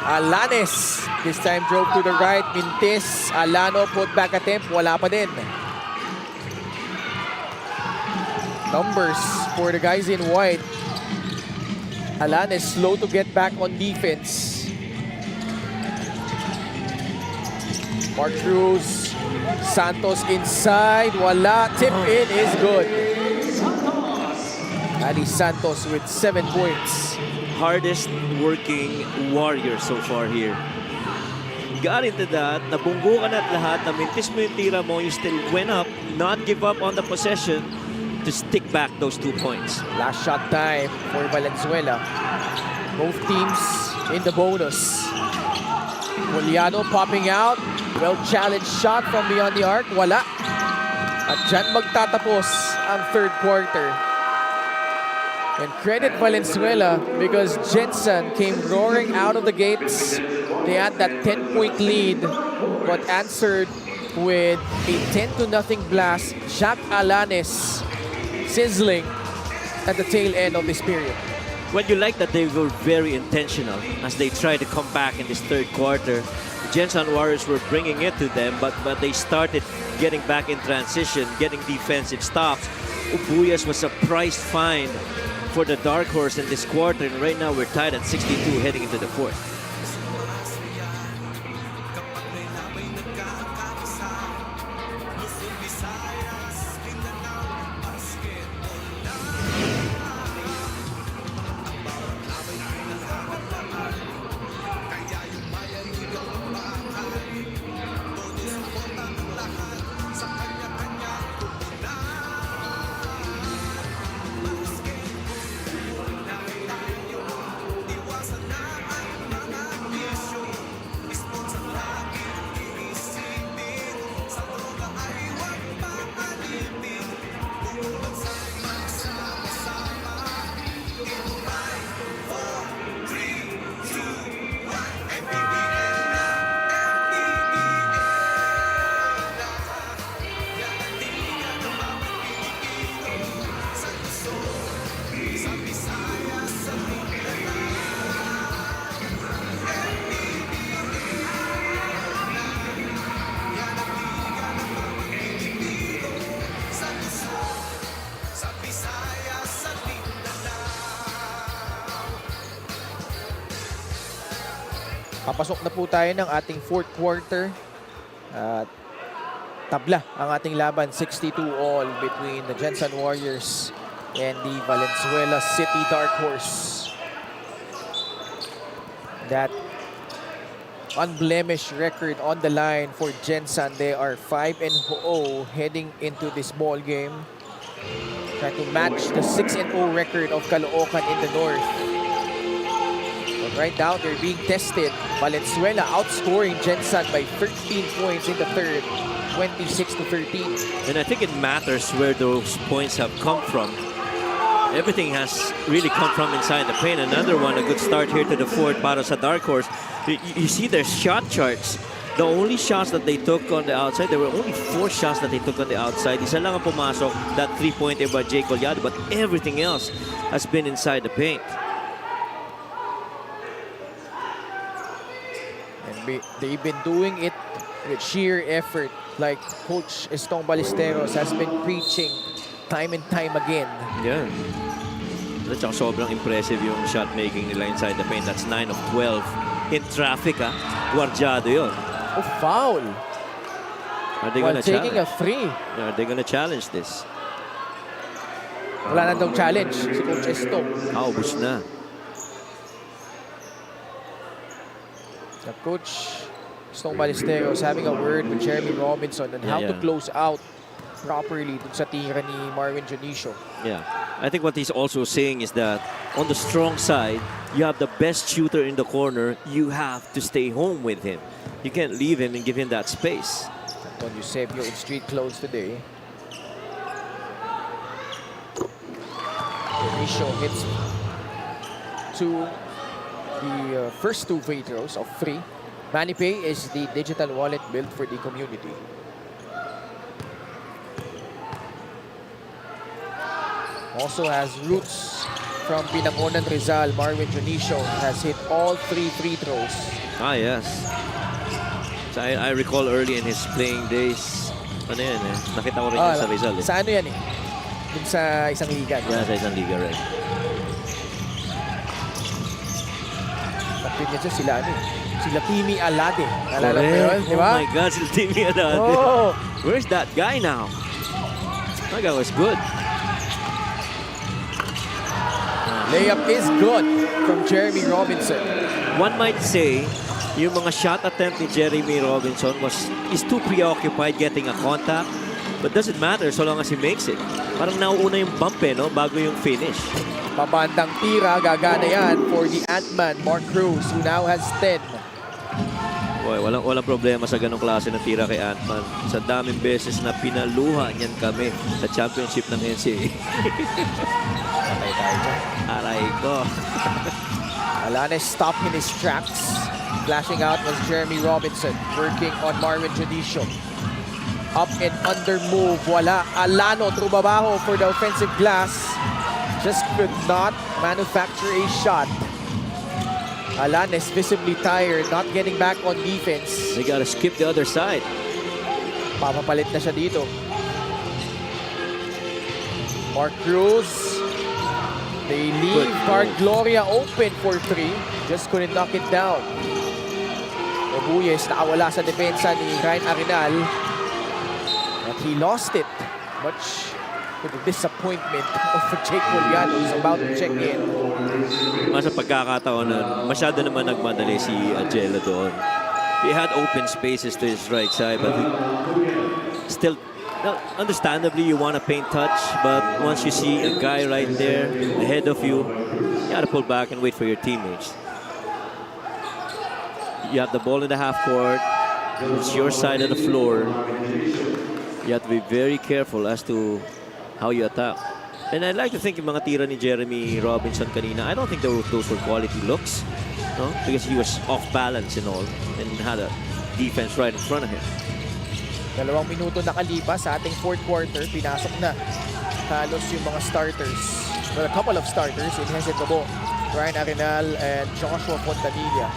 A: Alanes, this time drove to the right, Mintis, Alano, put back attempt, wala pa din. Numbers for the guys in white. Alan is slow to get back on defense. Mark Cruz, Santos inside, wala. Tip in is good. Ali Santos with 7 points.
B: Hardest working warrior so far here. Got into that, nabunggo ka na at lahat, namintis mo yung tira mo, you still went up, not give up on the possession to stick back those 2 points.
A: Last shot time for Valenzuela. Both teams in the bonus. Juliano popping out. Well-challenged shot from beyond the arc. Wala. At dyan magtatapos ang third quarter. And credit Valenzuela because Gensan came roaring out of the gates. They had that 10-point lead but answered with a 10-0 blast. Jack Alanes sizzling at the tail end of this period.
B: Well, you like that they were very intentional as they tried to come back in this third quarter. The Gensan Warriors were bringing it to them, but they started getting back in transition, getting defensive stops. Ubuyas was a price find for the dark horse in this quarter, and right now we're tied at 62 heading into the fourth.
A: Papasok na po tayo ng ating fourth quarter. At tabla ang ating laban, 62 all between the Gensan Warriors and the Valenzuela City Dark Horse. That unblemished record on the line for Gensan. They are 5-0 heading into this ball game. Trying to match the 6-0 record of Caloocan in the north. But right now, they're being tested. Valenzuela outscoring Gensan by 13 points in the third, 26-13.
B: And I think it matters where those points have come from. Everything has really come from inside the paint. Another one, a good start here to the fourth para sa Dark Horse. You see their shot charts. The only shots that they took on the outside, there were only 4 shots that they took on the outside. Isa lang ang pumasok, that 3-pointer by Jay Collado, but everything else has been inside the paint.
A: And they've been doing it with sheer effort, like Coach Estong Ballesteros has been preaching time and time again.
B: Yeah. At saka sobrang impressive yung shot making nila inside the paint. That's 9 of 12 in traffic, ha. Guardiado yun.
A: Oh, foul.
B: Are they
A: While
B: gonna
A: taking
B: challenge?
A: a three.
B: Are they gonna challenge this?
A: Wala na daw challenge si Coach Estong.
B: Ubus na.
A: The Coach Estong Ballesteros having a word with Jeremy Robinson on how to close out properly dun sa tira ni Marvin Junicio.
B: Yeah. I think what he's also saying is that on the strong side, you have the best shooter in the corner. You have to stay home with him. You can't leave him and give him that space.
A: Anton Eusebio in street clothes today. Junicio hits to the first 2 free throws of 3. MANNY is the digital wallet built for the community. Also has roots from Binangonan Rizal. Marvin Junicio has hit all 3 free throws.
B: Ah, yes. So I recall early in his playing days, ano yan eh, nakita ko rin yan sa Rizal eh.
A: Sa ano yan eh? Dun sa isang liga.
B: Yeah, sa isang liga, right.
A: Kapit niya dyan sila, sila Timmy Alade. Naalala mo yun, di
B: Oh
A: ba?
B: my God, si Timmy Alade.
A: Oh,
B: Where's that guy now? That guy was good.
A: layup is good from Jeremy Robinson.
B: One might say, yung mga shot attempt ni Jeremy Robinson is too preoccupied getting a contact. But doesn't matter so long as he makes it. Parang nauuna yung bump no, bago yung finish.
A: Pabandang tira, gagana yan for the Ant-Man, Mark Cruz, who now has 10.
B: Boy, walang problema sa ganong klase ng tira kay Ant-Man. Sa daming beses na pinaluha niyan kami sa championship ng NCAA.
A: Okay tayo dyan.
B: Aray ko.
A: Alanes stopped in his tracks. Flashing out was Jeremy Robinson, working on Marvin Judicio. Up and under move, wala. Alano through babaho for the offensive glass. Just could not manufacture a shot. Alanes visibly tired, not getting back on defense.
B: They gotta skip the other side.
A: Papapalit na siya dito. Mark Cruz. They leave Card Gloria open for 3. Just couldn't knock it down. Obuyes nakawala sa depensa ni Ryan Arenal. But he lost it. Much to the disappointment of Jake Poliano, who's about to check in.
B: Mas sa pagkakataon nun, masyado naman nagmadali si Agela doon. He had open spaces to his right side, but still, understandably, you want to paint touch, but once you see a guy right there ahead of you, you got to pull back and wait for your teammates. You have the ball in the half court. It's your side of the floor. You have to be very careful as to how you attack. And I'd like to think yung mga tira ni Jeremy Robinson kanina, I don't think those were quality looks, no? Because he was off balance and all, and had a defense right in front of him.
A: 2 minuto nakalipas sa ating fourth quarter. Pinasok na halos yung mga starters. Well, a couple of starters in Gensan Gabo, Ryan Arenal and Joshua Fontanilla.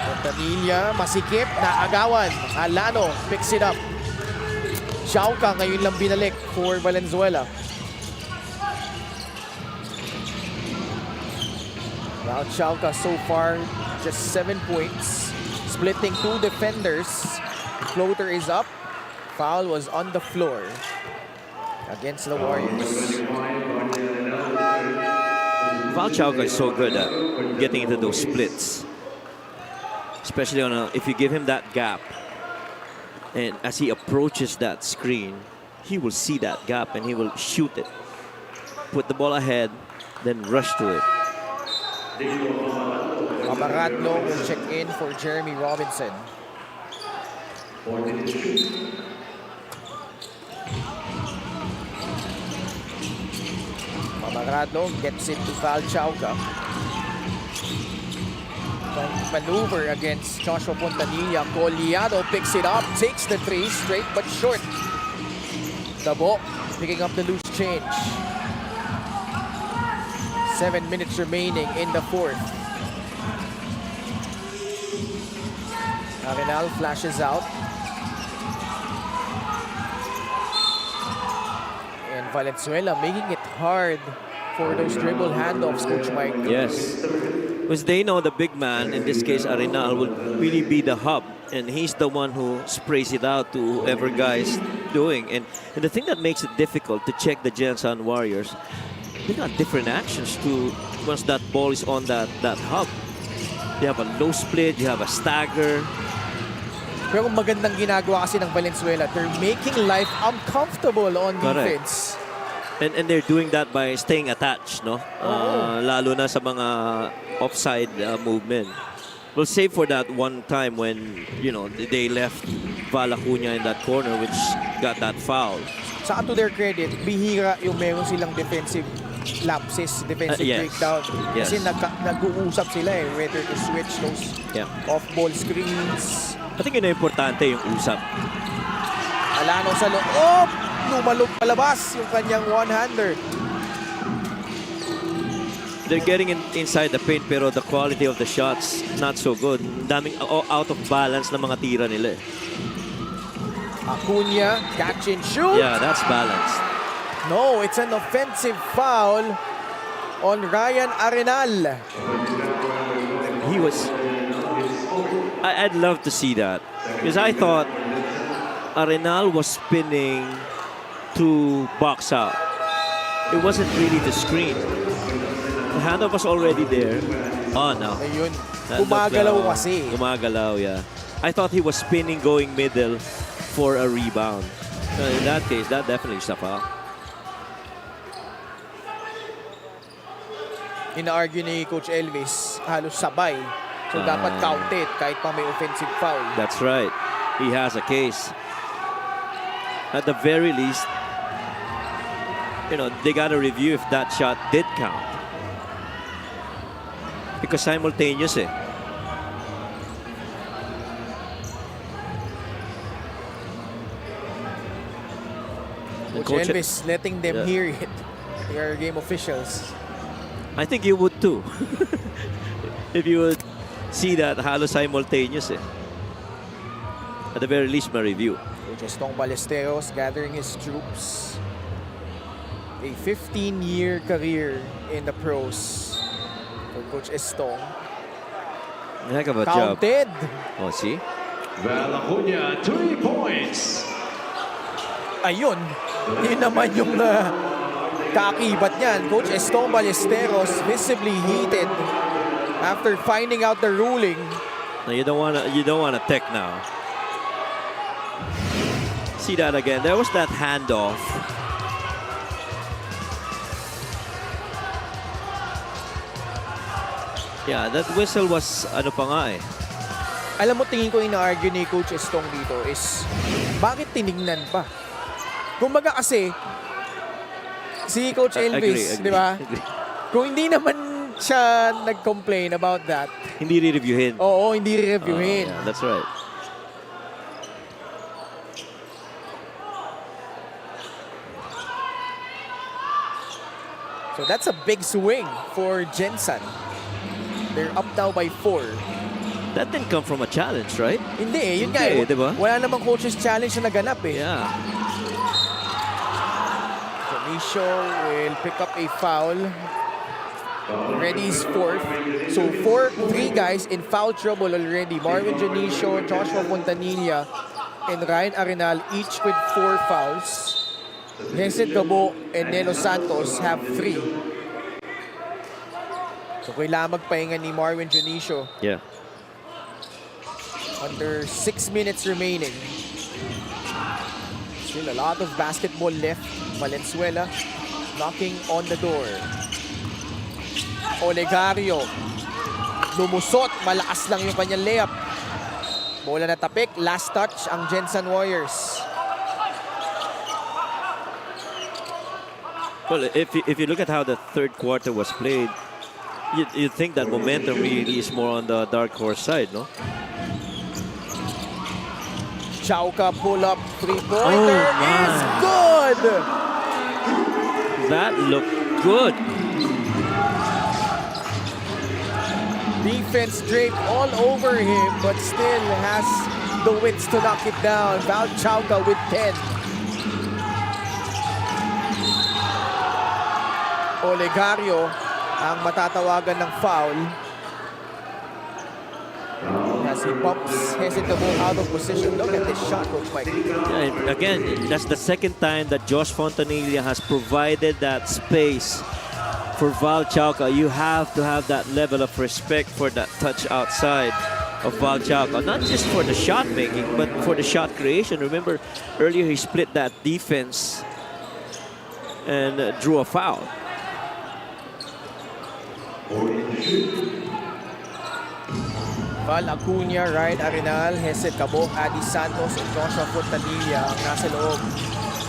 A: Fontanilla, masikip na agawan. Alano picks it up. Chauca ngayon lang binalik for Valenzuela. Now Chauca so far just 7 points. Splitting 2 defenders. Floater is up. Foul was on the floor against the Warriors.
B: Val Chauca is so good at getting into those splits. Especially on if you give him that gap. And as he approaches that screen, he will see that gap and he will shoot it. Put the ball ahead, then rush to it.
A: Amaradlo will check in for Jeremy Robinson. Amaradlo gets into Val Chauca. Maneuver against Joshua Fontanilla. Poliado picks it up, takes the 3, straight but short. Dabo picking up the loose change. 7 minutes remaining in the fourth. Arenal flashes out. And Valenzuela making it hard for those dribble handoffs, Coach Mike.
B: Yes. Because they know the big man, in this case Arenal, will really be the hub. And he's the one who sprays it out to whoever guy is doing. And the thing that makes it difficult to check the Gensan Warriors, they got different actions to once that ball is on that hub. You have a low split, you have a stagger.
A: Pero magandang ginagawa kasi ng Valenzuela, they're making life uncomfortable on defense.
B: And they're doing that by staying attached, no? Lalo na sa mga offside movement. Well, save for that one time when, you know, they left Val Acuña in that corner, which got that foul.
A: Saka to their credit, bihira yung meron silang defensive lapses, defensive breakdown.
B: Yes.
A: Kasi nag-uusap sila whether to switch those off-ball screens.
B: I think yun na importante yung usap.
A: Alano sa loob! Lumalog palabas yung kanyang one-hander.
B: They're getting inside the paint pero the quality of the shots not so good. Daming out of balance na mga tira nila.
A: Acuña, catch and shoot.
B: Yeah, that's balanced.
A: No, it's an offensive foul on Ryan Arenal.
B: He was... I'd love to see that. Because I thought Arenal was spinning to box out. It wasn't really the screen. The handoff was already there. Oh, no.
A: Ayun.
B: That
A: Gumagalaw
B: looked,
A: kasi.
B: Gumagalaw, yeah. I thought he was spinning going middle for a rebound. In that case, that definitely is a foul.
A: Ina-argue ni Coach Elvis, halos sabay. So dapat counted kahit pa may offensive foul.
B: That's right. He has a case. At the very least, you know, they got to review if that shot did count. Because simultaneous eh.
A: Coach Elvis letting them hear it. They are game officials.
B: I think you would too. If you would see that halos simultaneous eh. At the very least, may review.
A: Coach Estong Ballesteros gathering his troops. A 15-year career in the pros for Coach Estong.
B: Heck of a job.
A: Counted.
B: Oh, see?
D: Valenzuela, 3 points.
A: Ayun. Yun naman yung kakibat niyan. Coach Estong Ballesteros visibly heated after finding out the ruling.
B: No, you don't wanna tech now. See that again. There was that handoff. Yeah, that whistle was ano pa nga eh.
A: Alam mo, tingin ko ina-argue ni Coach Estong dito is bakit tinignan pa? Kumbaga kasi si Coach Elvis,
B: Agree.
A: di ba? Kung hindi naman siya nag-complain about that,
B: Hindi re-reviewin.
A: oo, hindi re-reviewin.
B: Yeah, that's right.
A: So that's a big swing for Gensan. They're up now by 4.
B: That didn't come from a challenge, right?
A: Hindi eh, yun nga
B: Hindi,
A: eh.
B: di ba?
A: Wala namang coach's challenge na naganap eh.
B: Yeah.
A: Janicio will pick up a foul. Already is 4th. So 3 guys in foul trouble already. Marvin Janicio, Joshua Fontanilla, and Ryan Arenal each with 4 fouls. Gensan Gabo and Nelo Santos have 3. So kailangan magpahinga ni Marvin Janicio.
B: Yeah.
A: Under 6 minutes remaining. Still a lot of basketball left. Valenzuela knocking on the door. Olegario. Lumusot. Malakas lang yung kanyang layup. Bola na tapik. Last touch ang Gensan Warriors.
B: Well, if you look at how the third quarter was played, you'd think that momentum really is more on the dark horse side, no?
A: Chauka pull-up three-pointer is good!
B: That looked good.
A: Defense draped all over him, but still has the wits to knock it down. Val Chauka with 10. Olegario ang matatawagan ng foul. As he bumps Gensan Gabo out of position. Look at this shot, Coach Mike.
B: Yeah, again, that's the second time that Josh Fontanilla has provided that space for Val Chauka. You have to have that level of respect for that touch outside of Val Chauka. Not just for the shot making, but for the shot creation. Remember, earlier he split that defense and drew a foul.
A: Val Acuña, Ryan Arenal, Gensan Gabo, Adi Santos, at Joshua Fontanilla ang nasa loob.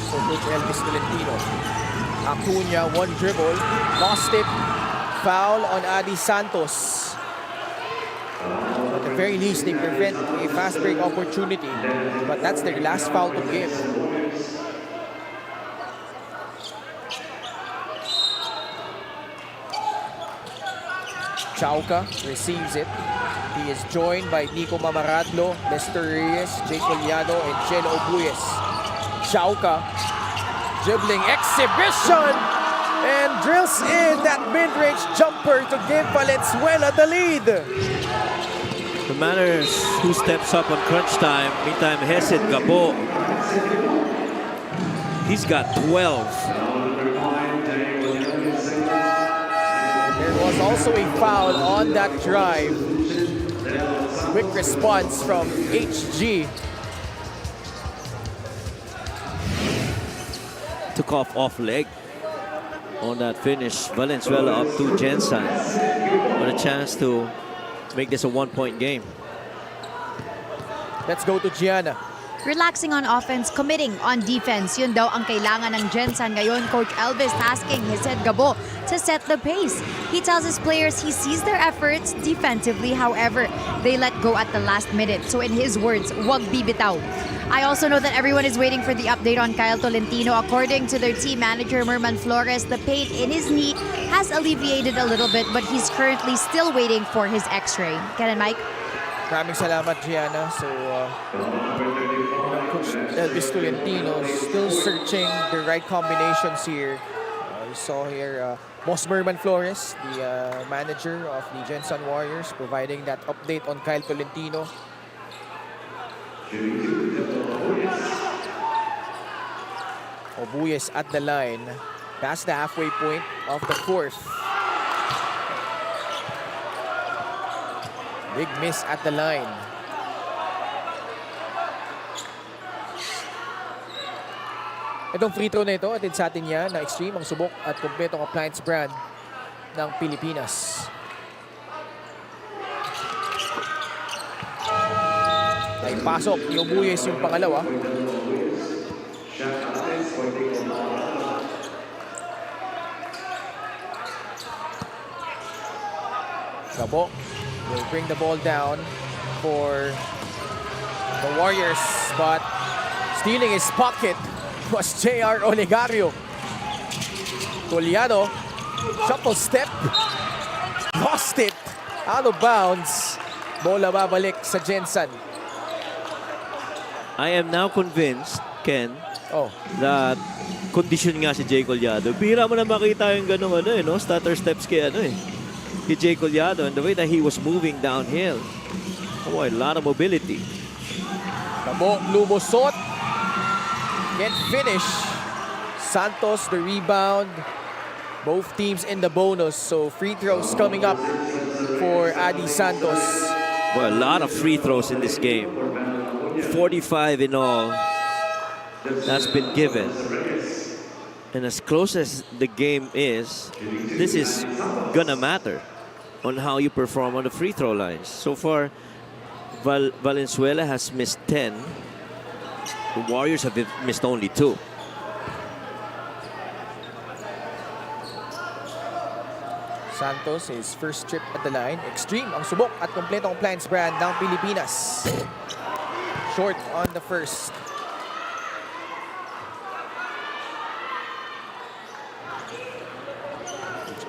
A: So Coach Elvis Tolentino. Acuña, one dribble, lost it, foul on Adi Santos. At the very least, they prevent a fast break opportunity, but that's their last foul to give. Chauka receives it. He is joined by Nico Mamaradlo, Lester Reyes, Jake Collado, and Jello Obuyes. Chauka, dribbling exhibition! and drills in that mid-range jumper to give Valenzuela the lead.
B: No matter who steps up on crunch time, meantime, Hesed Gabo, he's got 12.
A: There was also a foul on that drive. Quick response from HG.
B: Took off leg on that finish. Valenzuela up to Gensan. What a chance to make this a 1-point game.
A: Let's go to Gianna.
C: Relaxing on offense, committing on defense. Yun daw ang kailangan ng Gensan ngayon. Coach Elvis tasking Hesed Gabo to set the pace. He tells his players he sees their efforts defensively. However, they let go at the last minute. So in his words, wag bibitaw. I also know that everyone is waiting for the update on Kyle Tolentino. According to their team manager, Merman Flores, the pain in his knee has alleviated a little bit, but he's currently still waiting for his x-ray. Ken and Mike?
A: Maraming salamat, Gianna. So, Coach Elvis Tolentino still searching the right combinations here. We saw here Boss Merman Flores, the manager of the Gensan Warriors, providing that update on Kyle Tolentino. Obuyes at the line, past the halfway point of the fourth. Big miss at the line. Itong free throw na ito, atid sa atin yan na Extreme, ang subok at kumpletong appliance brand ng Pilipinas. Ay pasok, Obuyes yung pangalawa. Gabo will bring the ball down for the Warriors, but stealing his pocket was J.R. Olegario. Collado, shuffle step, lost it, out of bounds. Bola babalik sa Gensan.
B: I am now convinced, Ken, that condition nga si Jay Collado. Bira mo na makita yung gano'ng stutter steps kay Jay Collado, and the way that he was moving downhill. Oh, a lot of mobility.
A: Tabo, lumusot. Can't finish. Santos the rebound. Both teams in the bonus, so free throws coming up for Adi Santos.
B: Well, a lot of free throws in this game. 45 in all. That's been given. And as close as the game is, this is gonna matter on how you perform on the free throw lines. So far, Valenzuela has missed 10. The Warriors have missed only 2.
A: Santos, his first trip at the line. Extreme ang subok at kompletong appliance brand ng Pilipinas. Short on the first.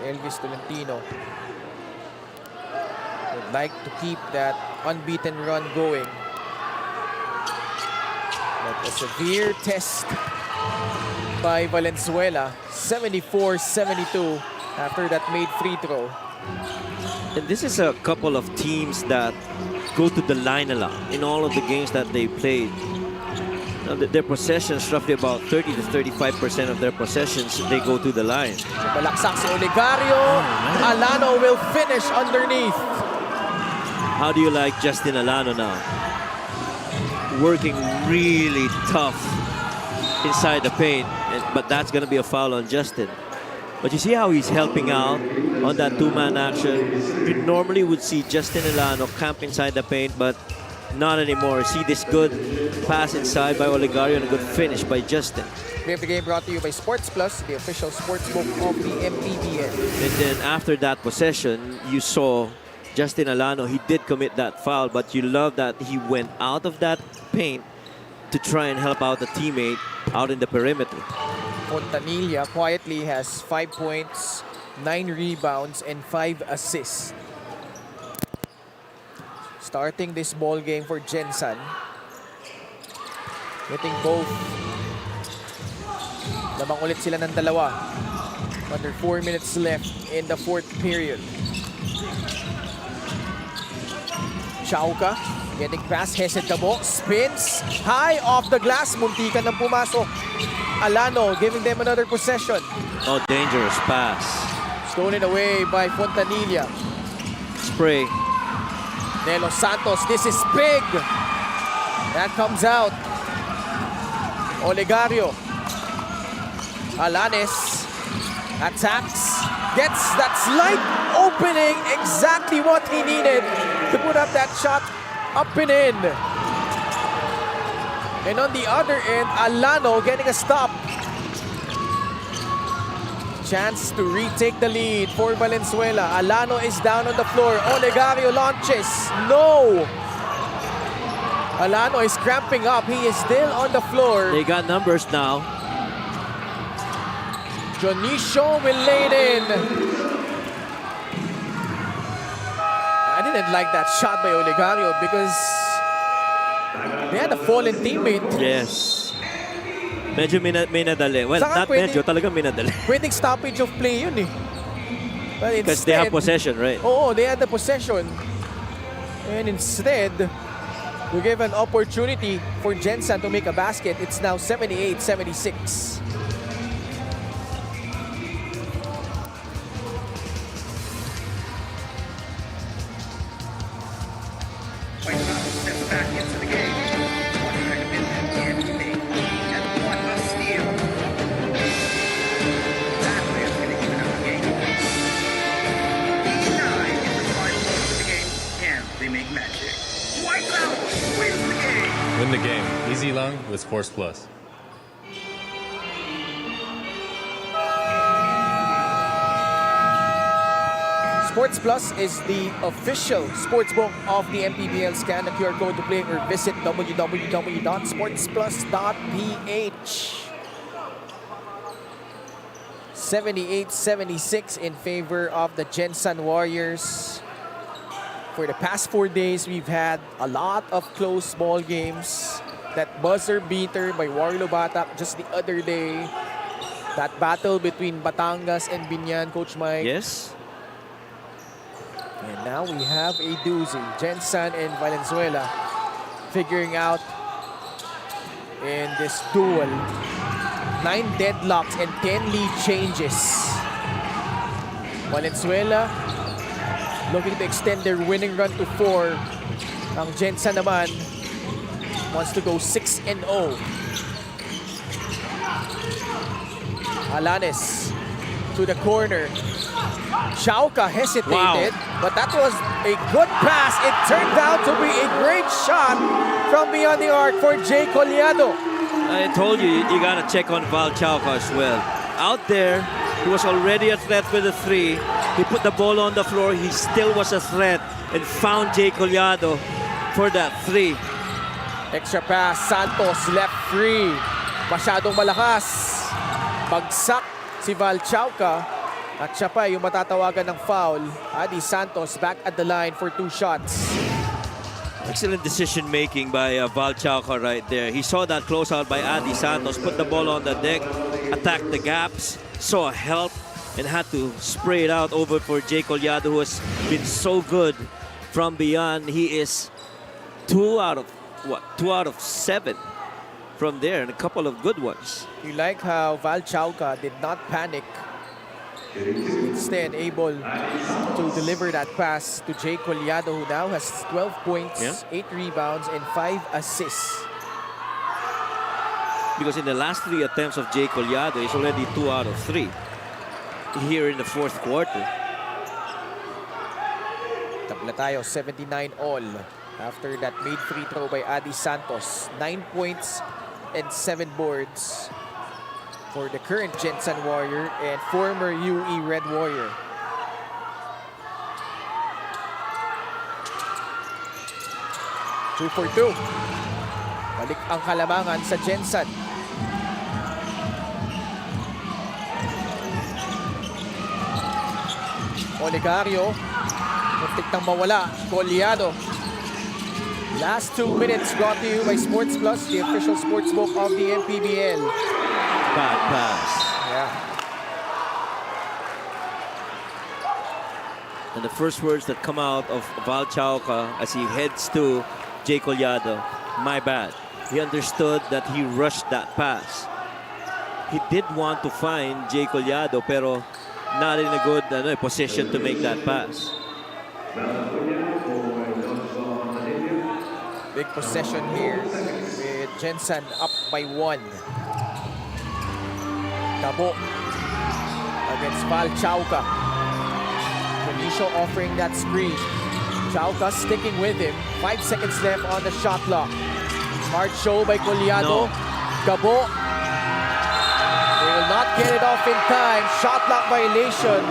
A: Elvis Tolentino would like to keep that unbeaten run going. But a severe test by Valenzuela, 74-72 after that made free throw.
B: And this is a couple of teams that go to the line a lot in all of the games that they played. Now, their possessions, roughly about 30 to 35% of their possessions, they go to the line.
A: Balaksak si Olegario. Alano will finish underneath.
B: How do you like Justin Alano now? Working really tough inside the paint, but that's going to be a foul on Justin. But you see how he's helping out on that two-man action. You normally would see Justin Alano camp inside the paint, but not anymore. See this good pass inside by Olegario and a good finish by Justin.
A: We have the game brought to you by Sports Plus, the official sportsbook of the MPBL.
B: And then after that possession, you saw Justin Alano. He did commit that foul, but you love that he went out of that paint to try and help out a teammate out in the perimeter.
A: Fontanilla quietly has 5 points, 9 rebounds, and 5 assists. Starting this ball game for Gensan. Hitting both. Lamang ulit sila ng dalawa. Under 4 minutes left in the fourth period. Chauca getting past Hesed Cabo, spins high off the glass, muntikan ng pumasok. Alano giving them another possession.
B: Oh, dangerous pass.
A: Stolen away by Fontanilla.
B: Spray.
A: Nelo Santos, this is big. That comes out. Olegario. Alanes attacks, gets that slight opening, exactly what he needed to put up that shot up and in. And on the other end, Alano getting a stop. Chance to retake the lead for Valenzuela. Alano is down on the floor. Olegario launches. No! Alano is cramping up. He is still on the floor.
B: They got numbers now.
A: Jonicio will lay it in. I didn't like that shot by Olegario because they had a fallen teammate.
B: Yes. Medyo minadali. Well,
A: Saka
B: not medyo, talagang minadali.
A: Pwedeng stoppage of play yun eh. But
B: Because they have
A: instead,
B: possession, right?
A: Oo, they had the possession. And instead, to give an opportunity for Gensan to make a basket, it's now 78-76.
F: White House steps back into the game. One recommended can't be made. And what a steal. That way is going to even up the game. 89 in the final moment of the game. Can they make magic? White House wins the game.
G: Win the game. Easy long with Sports Plus.
A: Sports Plus is the official sportsbook of the MPBL. Scan the QR code to play or visit www.sportsplus.ph. 78-76 in favor of the Gensan Warriors. For the past 4 days, we've had a lot of close ball games. That buzzer beater by Warlo Batak just the other day. That battle between Batangas and Binyan, Coach Mike.
B: Yes.
A: And now we have a doozy. Gensan and Valenzuela figuring out in this duel. 9 deadlocks and 10 lead changes. Valenzuela looking to extend their winning run to 4. Ang Gensan naman wants to go 6-0. Alanes to the corner. Chauca hesitated, but that was a good pass. It turned out to be a great shot from beyond the arc for Jay Collado.
B: I told you, you gotta check on Val Chauca as well. Out there, he was already a threat with the 3. He put the ball on the floor. He still was a threat and found Jay Collado for that 3.
A: Extra pass, Santos left free. Masyadong malakas. Bagsak si Val Chauca. At siya pa yung matatawagan ng foul. Adi Santos back at the line for 2 shots.
B: Excellent decision making by Val Chauca right there. He saw that closeout by Adi Santos, put the ball on the deck, attacked the gaps, saw help, and had to spray it out over for Jay Collado, who has been so good from beyond. He is 2 out of 7 from there, and a couple of good ones.
A: You like how Val Chauca did not panic. Instead, able to deliver that pass to Jay Collado, who now has 12 points, 8 rebounds, and 5 assists.
B: Because in the last 3 attempts of Jay Collado, he's already 2 out of 3 here in the fourth quarter.
A: Tabla tayo, 79 all. After that made free throw by Adi Santos. 9 points and 7 boards for the current Gensan Warrior and former UE Red Warrior. Two for 2. Balik ang kalamangan sa Gensan. Olegario, muntik nang mawala. Collado. Last 2 minutes brought to you by Sports Plus, the official sportsbook of the MPBL.
B: Bad pass.
A: Yeah.
B: And the first words that come out of Val Chauca as he heads to Jay Collado, my bad. He understood that he rushed that pass. He did want to find Jay Collado, pero not in a good position to make that pass.
A: Big possession here with Gensan up by 1. Cabo against Val Chauca. Benicio offering that screen. Chauca sticking with him. 5 seconds left on the shot clock. Hard show by Collado.
B: No.
A: Cabo. They will not get it off in time. Shot clock violation.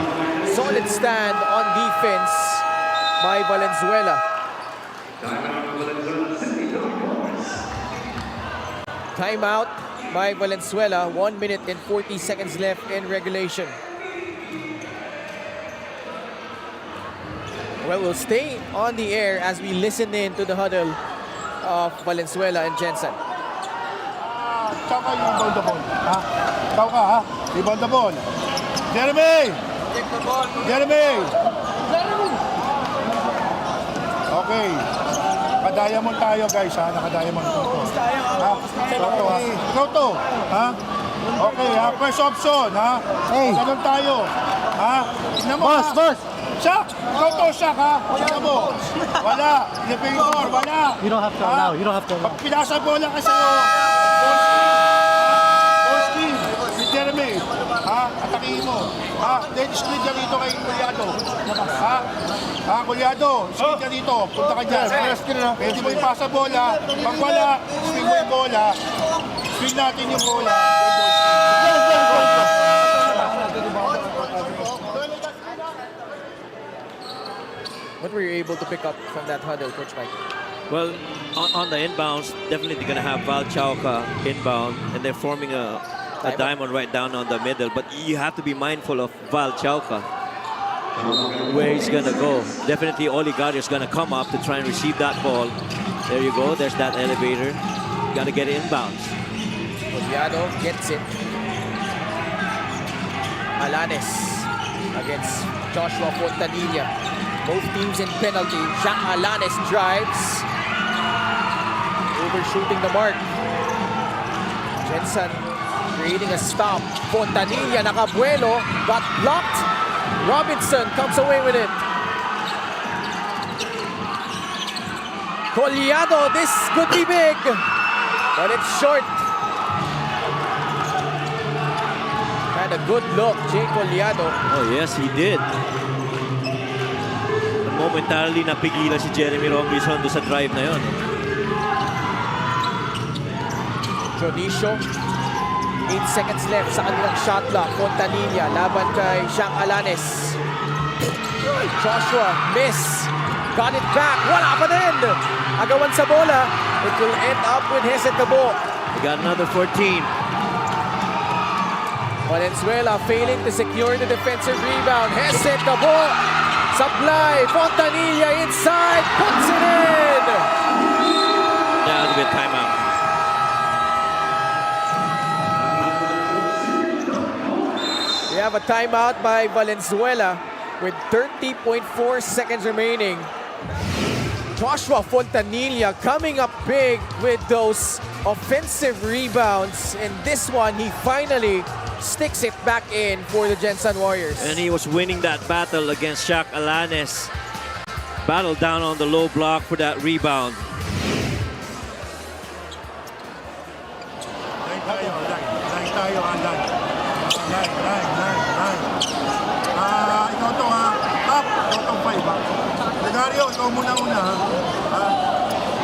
A: Solid stand on defense by Valenzuela. Timeout by Valenzuela. 1 minute and 40 seconds left in regulation. Well, we'll stay on the air as we listen in to the huddle of Valenzuela and Gensan.
I: Ikaw ka yung ball the ball. Ha? Ikaw ka ha? Rebound the ball. Jeremy! Jeremy! Okay. Naka-diamond tayo guys ha. Naka-diamond to. Ha? Toto ha. Toto. Ha? Okay ha. First option ha. Ganun tayo. Ha? Tignan mo ha. Boss! Shaq! Toto Shaq ha. Tignan mo. Wala. Elevator. Wala.
J: You don't have to now. You don't have to
I: Pag pinasa bola ka sa'yo. Jeremy, ha? Atakihin mo. Ha? Then screen ka dito kay Collado. Ha? Ha, Collado, screen ka dito. Punta ka dyan. Pwede mo ipasa bola. Pag wala, screen mo yung bola. Screen natin yung bola.
A: What were you able to pick up from that huddle, Coach Mike?
B: Well, on the inbounds, definitely going to have Val Chauca inbound, and they're forming a diamond right down on the middle. But you have to be mindful of Val Chauca, where he's going to go. Definitely Oligario is going to come up to try and receive that ball. There you go. There's that elevator. Got to get it inbounds.
A: Collado gets it. Alanes against Joshua Fontanilla. Both teams in penalty. Jack Alanes drives. Overshooting the mark. Gensan creating a stop. Fontanilla nakabuelo. Got blocked. Robinson comes away with it. Collado, this could be big. But it's short. Had a good look, Jay Collado.
B: Oh, yes, he did. Momentarily napigilan si Jeremy Robinson doon sa drive na yun.
A: Jonicio. 8 seconds left sa kanilang shot clock. Fontanilla laban kay Shaq Alanes. Joshua, miss. Got it back. Wala pa din. Agawan sa bola. It will end up with Hesed Cabo.
B: We got another 14.
A: Valenzuela failing to secure the defensive rebound. Hesed Cabo. Supply. Fontanilla inside. Puts it in.
B: Yeah, that's a good timeout.
A: We have a timeout by Valenzuela with 30.4 seconds remaining. Joshua Fontanilla coming up big with those offensive rebounds. And this one, he finally sticks it back in for the Gensan Warriors.
B: And he was winning that battle against Shaq Alanes. Battle down on the low block for that rebound.
I: Line tayo. Ikaw to ha. Up. Ikaw to 5 ha. Legario, ikaw muna ha.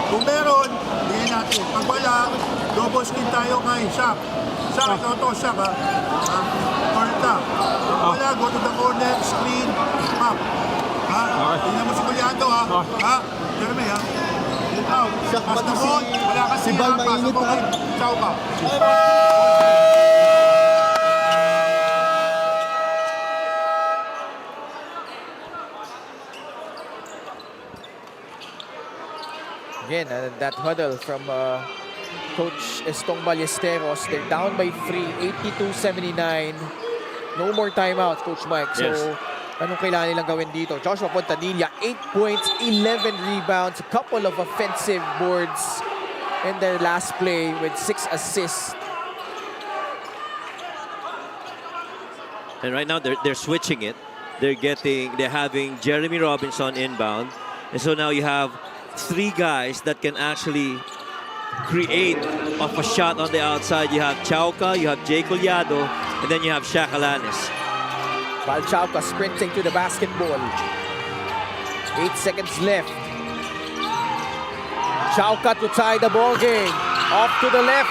I: Kung meron, bigyan natin. Pag wala, double skin tayo kay Shaq. Shaq, ikaw to, Shaq ha. Corner ka. Pag wala, go to the corner, screen, up. Ha? Tingnan mo si Collado ha. Ha? Jeremy ha. Out. Pass the ball. Wala kasi ha. Pass the ball. Ciao ka.
A: Again, that huddle from Coach Estong Ballesteros. They're down by 3, 82-79. No more timeouts, Coach Mike. So
B: Yes.
A: Anong kailangan nilang gawin dito? Joshua Fontanilla, 8 points, 11 rebounds, a couple of offensive boards in their last play with 6 assists.
B: And right now they're switching it. They're having Jeremy Robinson inbound. And so now you have 3 guys that can actually create off a shot on the outside. You have Chauca, you have Jay Collado, and then you have Shaq Alanis.
A: Chauca sprinting to the basketball. 8 seconds left. Chauca to tie the ball game. Off to the left.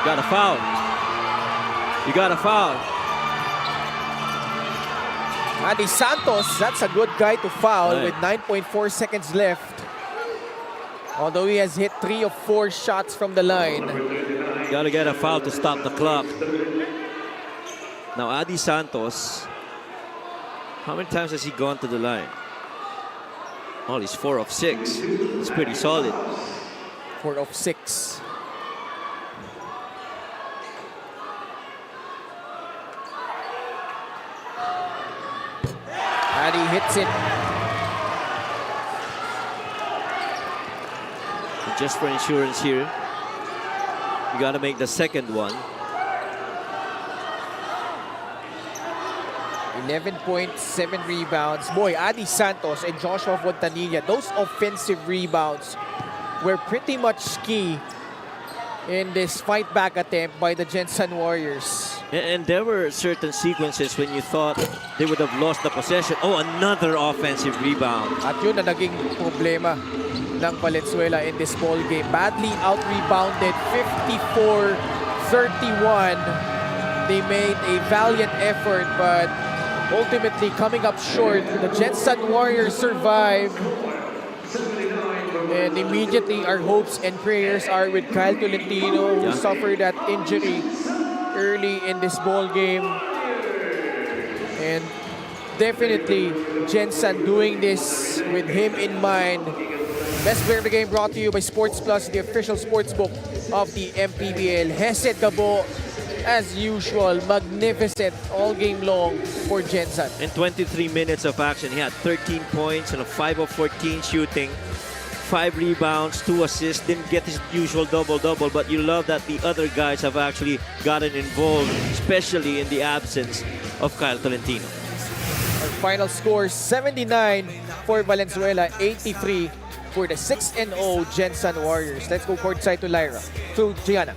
B: Got a foul. You got a foul.
A: Andy Santos, that's a good guy to foul with 9.4 seconds left. Although he has hit 3 of 4 shots from the line.
B: Got to get a foul to stop the clock. Now, Adi Santos, how many times has he gone to the line? Oh, he's 4 of 6. It's pretty solid.
A: 4 of 6. And he hits it.
B: And just for insurance here, you got to make the second one.
A: 11.7 rebounds. Boy, Adi Santos and Joshua Fontanilla, those offensive rebounds were pretty much key in this fight back attempt by the Gensan Warriors.
B: And there were certain sequences when you thought they would have lost the possession. Oh, another offensive rebound.
A: At yun na naging problema ng Valenzuela in this ball game. Badly out-rebounded, 54-31. They made a valiant effort, but ultimately coming up short. The Gensan Warriors survive. And immediately our hopes and prayers are with Kyle Tolentino, who suffered that injury early in this ball game. And definitely Gensan doing this with him in mind. Best player of the game brought to you by Sports Plus, the official sportsbook of the MPBL. Hesed Gabo, as usual, magnificent all game long for Gensan.
B: In 23 minutes of action, he had 13 points and a 5 of 14 shooting. 5 rebounds, 2 assists, didn't get his usual double-double, but you love that the other guys have actually gotten involved, especially in the absence of Kyle Tolentino.
A: Our final score, 79 for Valenzuela, 83 for the 6-0 Gensan Warriors. Let's go courtside to Lyra, to Gianna.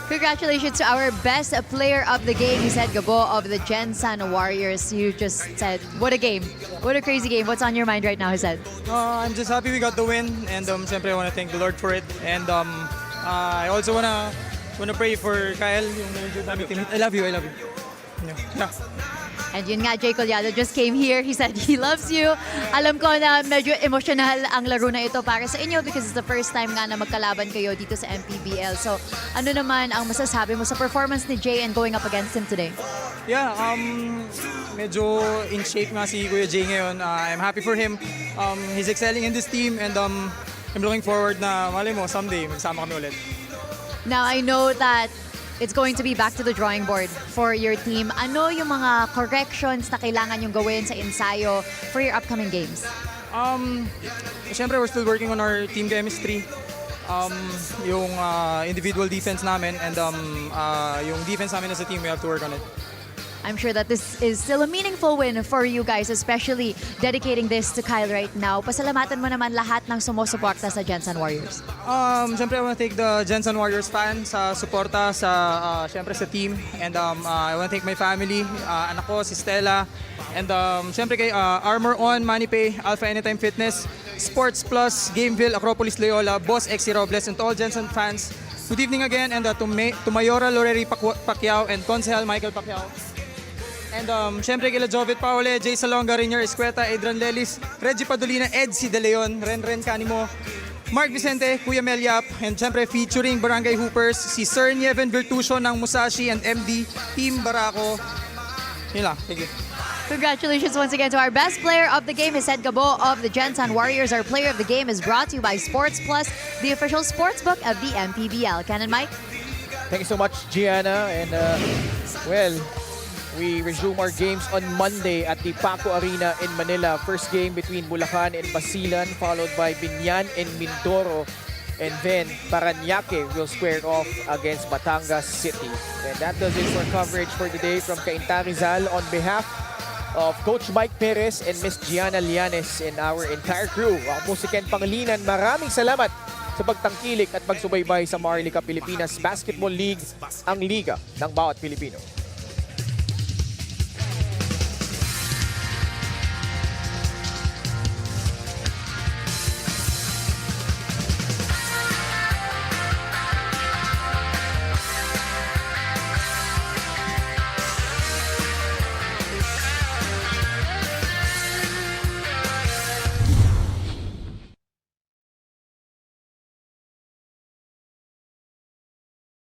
C: Congratulations to our best player of the game, he said Gabo of the Gensan Warriors. You just said, what a game. What a crazy game. What's on your mind right now, he said?
J: I'm just happy we got the win, and siyempre I want to thank the Lord for it. And I also wanna pray for Kyle, yung naming teammate. I love you. Yeah.
C: And yun nga, Jay Collado just came here. He said he loves you. Alam ko na medyo emotional ang laro na ito para sa inyo because it's the first time nga na magkalaban kayo dito sa MPBL. So, ano naman ang masasabi mo sa performance ni Jay and going up against him today?
J: Yeah, medyo in shape nga si Kuya Jay ngayon. I'm happy for him. He's excelling in this team, and I'm looking forward na malay mo someday magsama kami ulit.
C: Now, I know that it's going to be back to the drawing board for your team. Ano yung mga corrections na kailangan yung gawin sa ensayo for your upcoming games?
J: Siyempre, we're still working on our team chemistry. Yung individual defense namin, and yung defense namin as a team, we have to work on it.
C: I'm sure that this is still a meaningful win for you guys, especially dedicating this to Kyle right now. Pasalamatan mo naman lahat ng sumusuporta sa Gensan Warriors.
J: Siyempre, I want to thank the Gensan Warriors fans sa suporta sa siyempre sa team, and I want to thank my family, anak ko si Stella, and siyempre kay Armor On, MANNY, Alpha Anytime Fitness, Sports Plus, Gameville, Acropolis Loyola, Boss Exy Robles, and to all Gensan fans. Good evening again, and to Mayora Loreri Pacquiao and Consehal Michael Pacquiao. And syempre kila Jovet Paule, Jay Salonga, Rinier Escueta, Adrian Lelis, Reggie Padolina, Edsy De Leon, Ren Canimo, Mark Vicente, Kuya Meliap, and syempre featuring Barangay Hoopers, si Sir Nieven Virtusio ng Musashi and MD, Team Barako. Yun lang, thank you.
C: Congratulations once again to our best player of the game, Hesed Gabo of the Gensan Warriors. Our player of the game is brought to you by Sports Plus, the official sportsbook of the MPBL. Ken and Mike?
A: Thank you so much, Gianna. And, well, We resume our games on Monday at the PACQUIAO'S Arena in Manila. First game between Bulacan and Basilan, followed by Binyan and Mindoro. And then Parañaque will square off against Batangas City. And that does it for coverage for today from Cainta Rizal. On behalf of Coach Mike Perez and Miss Gianna Lianes and our entire crew, ako po si Ken Pangilinan. Maraming salamat sa pagtangkilik at pagsubaybay sa Maharlika Pilipinas Basketball League, ang liga ng bawat Pilipino.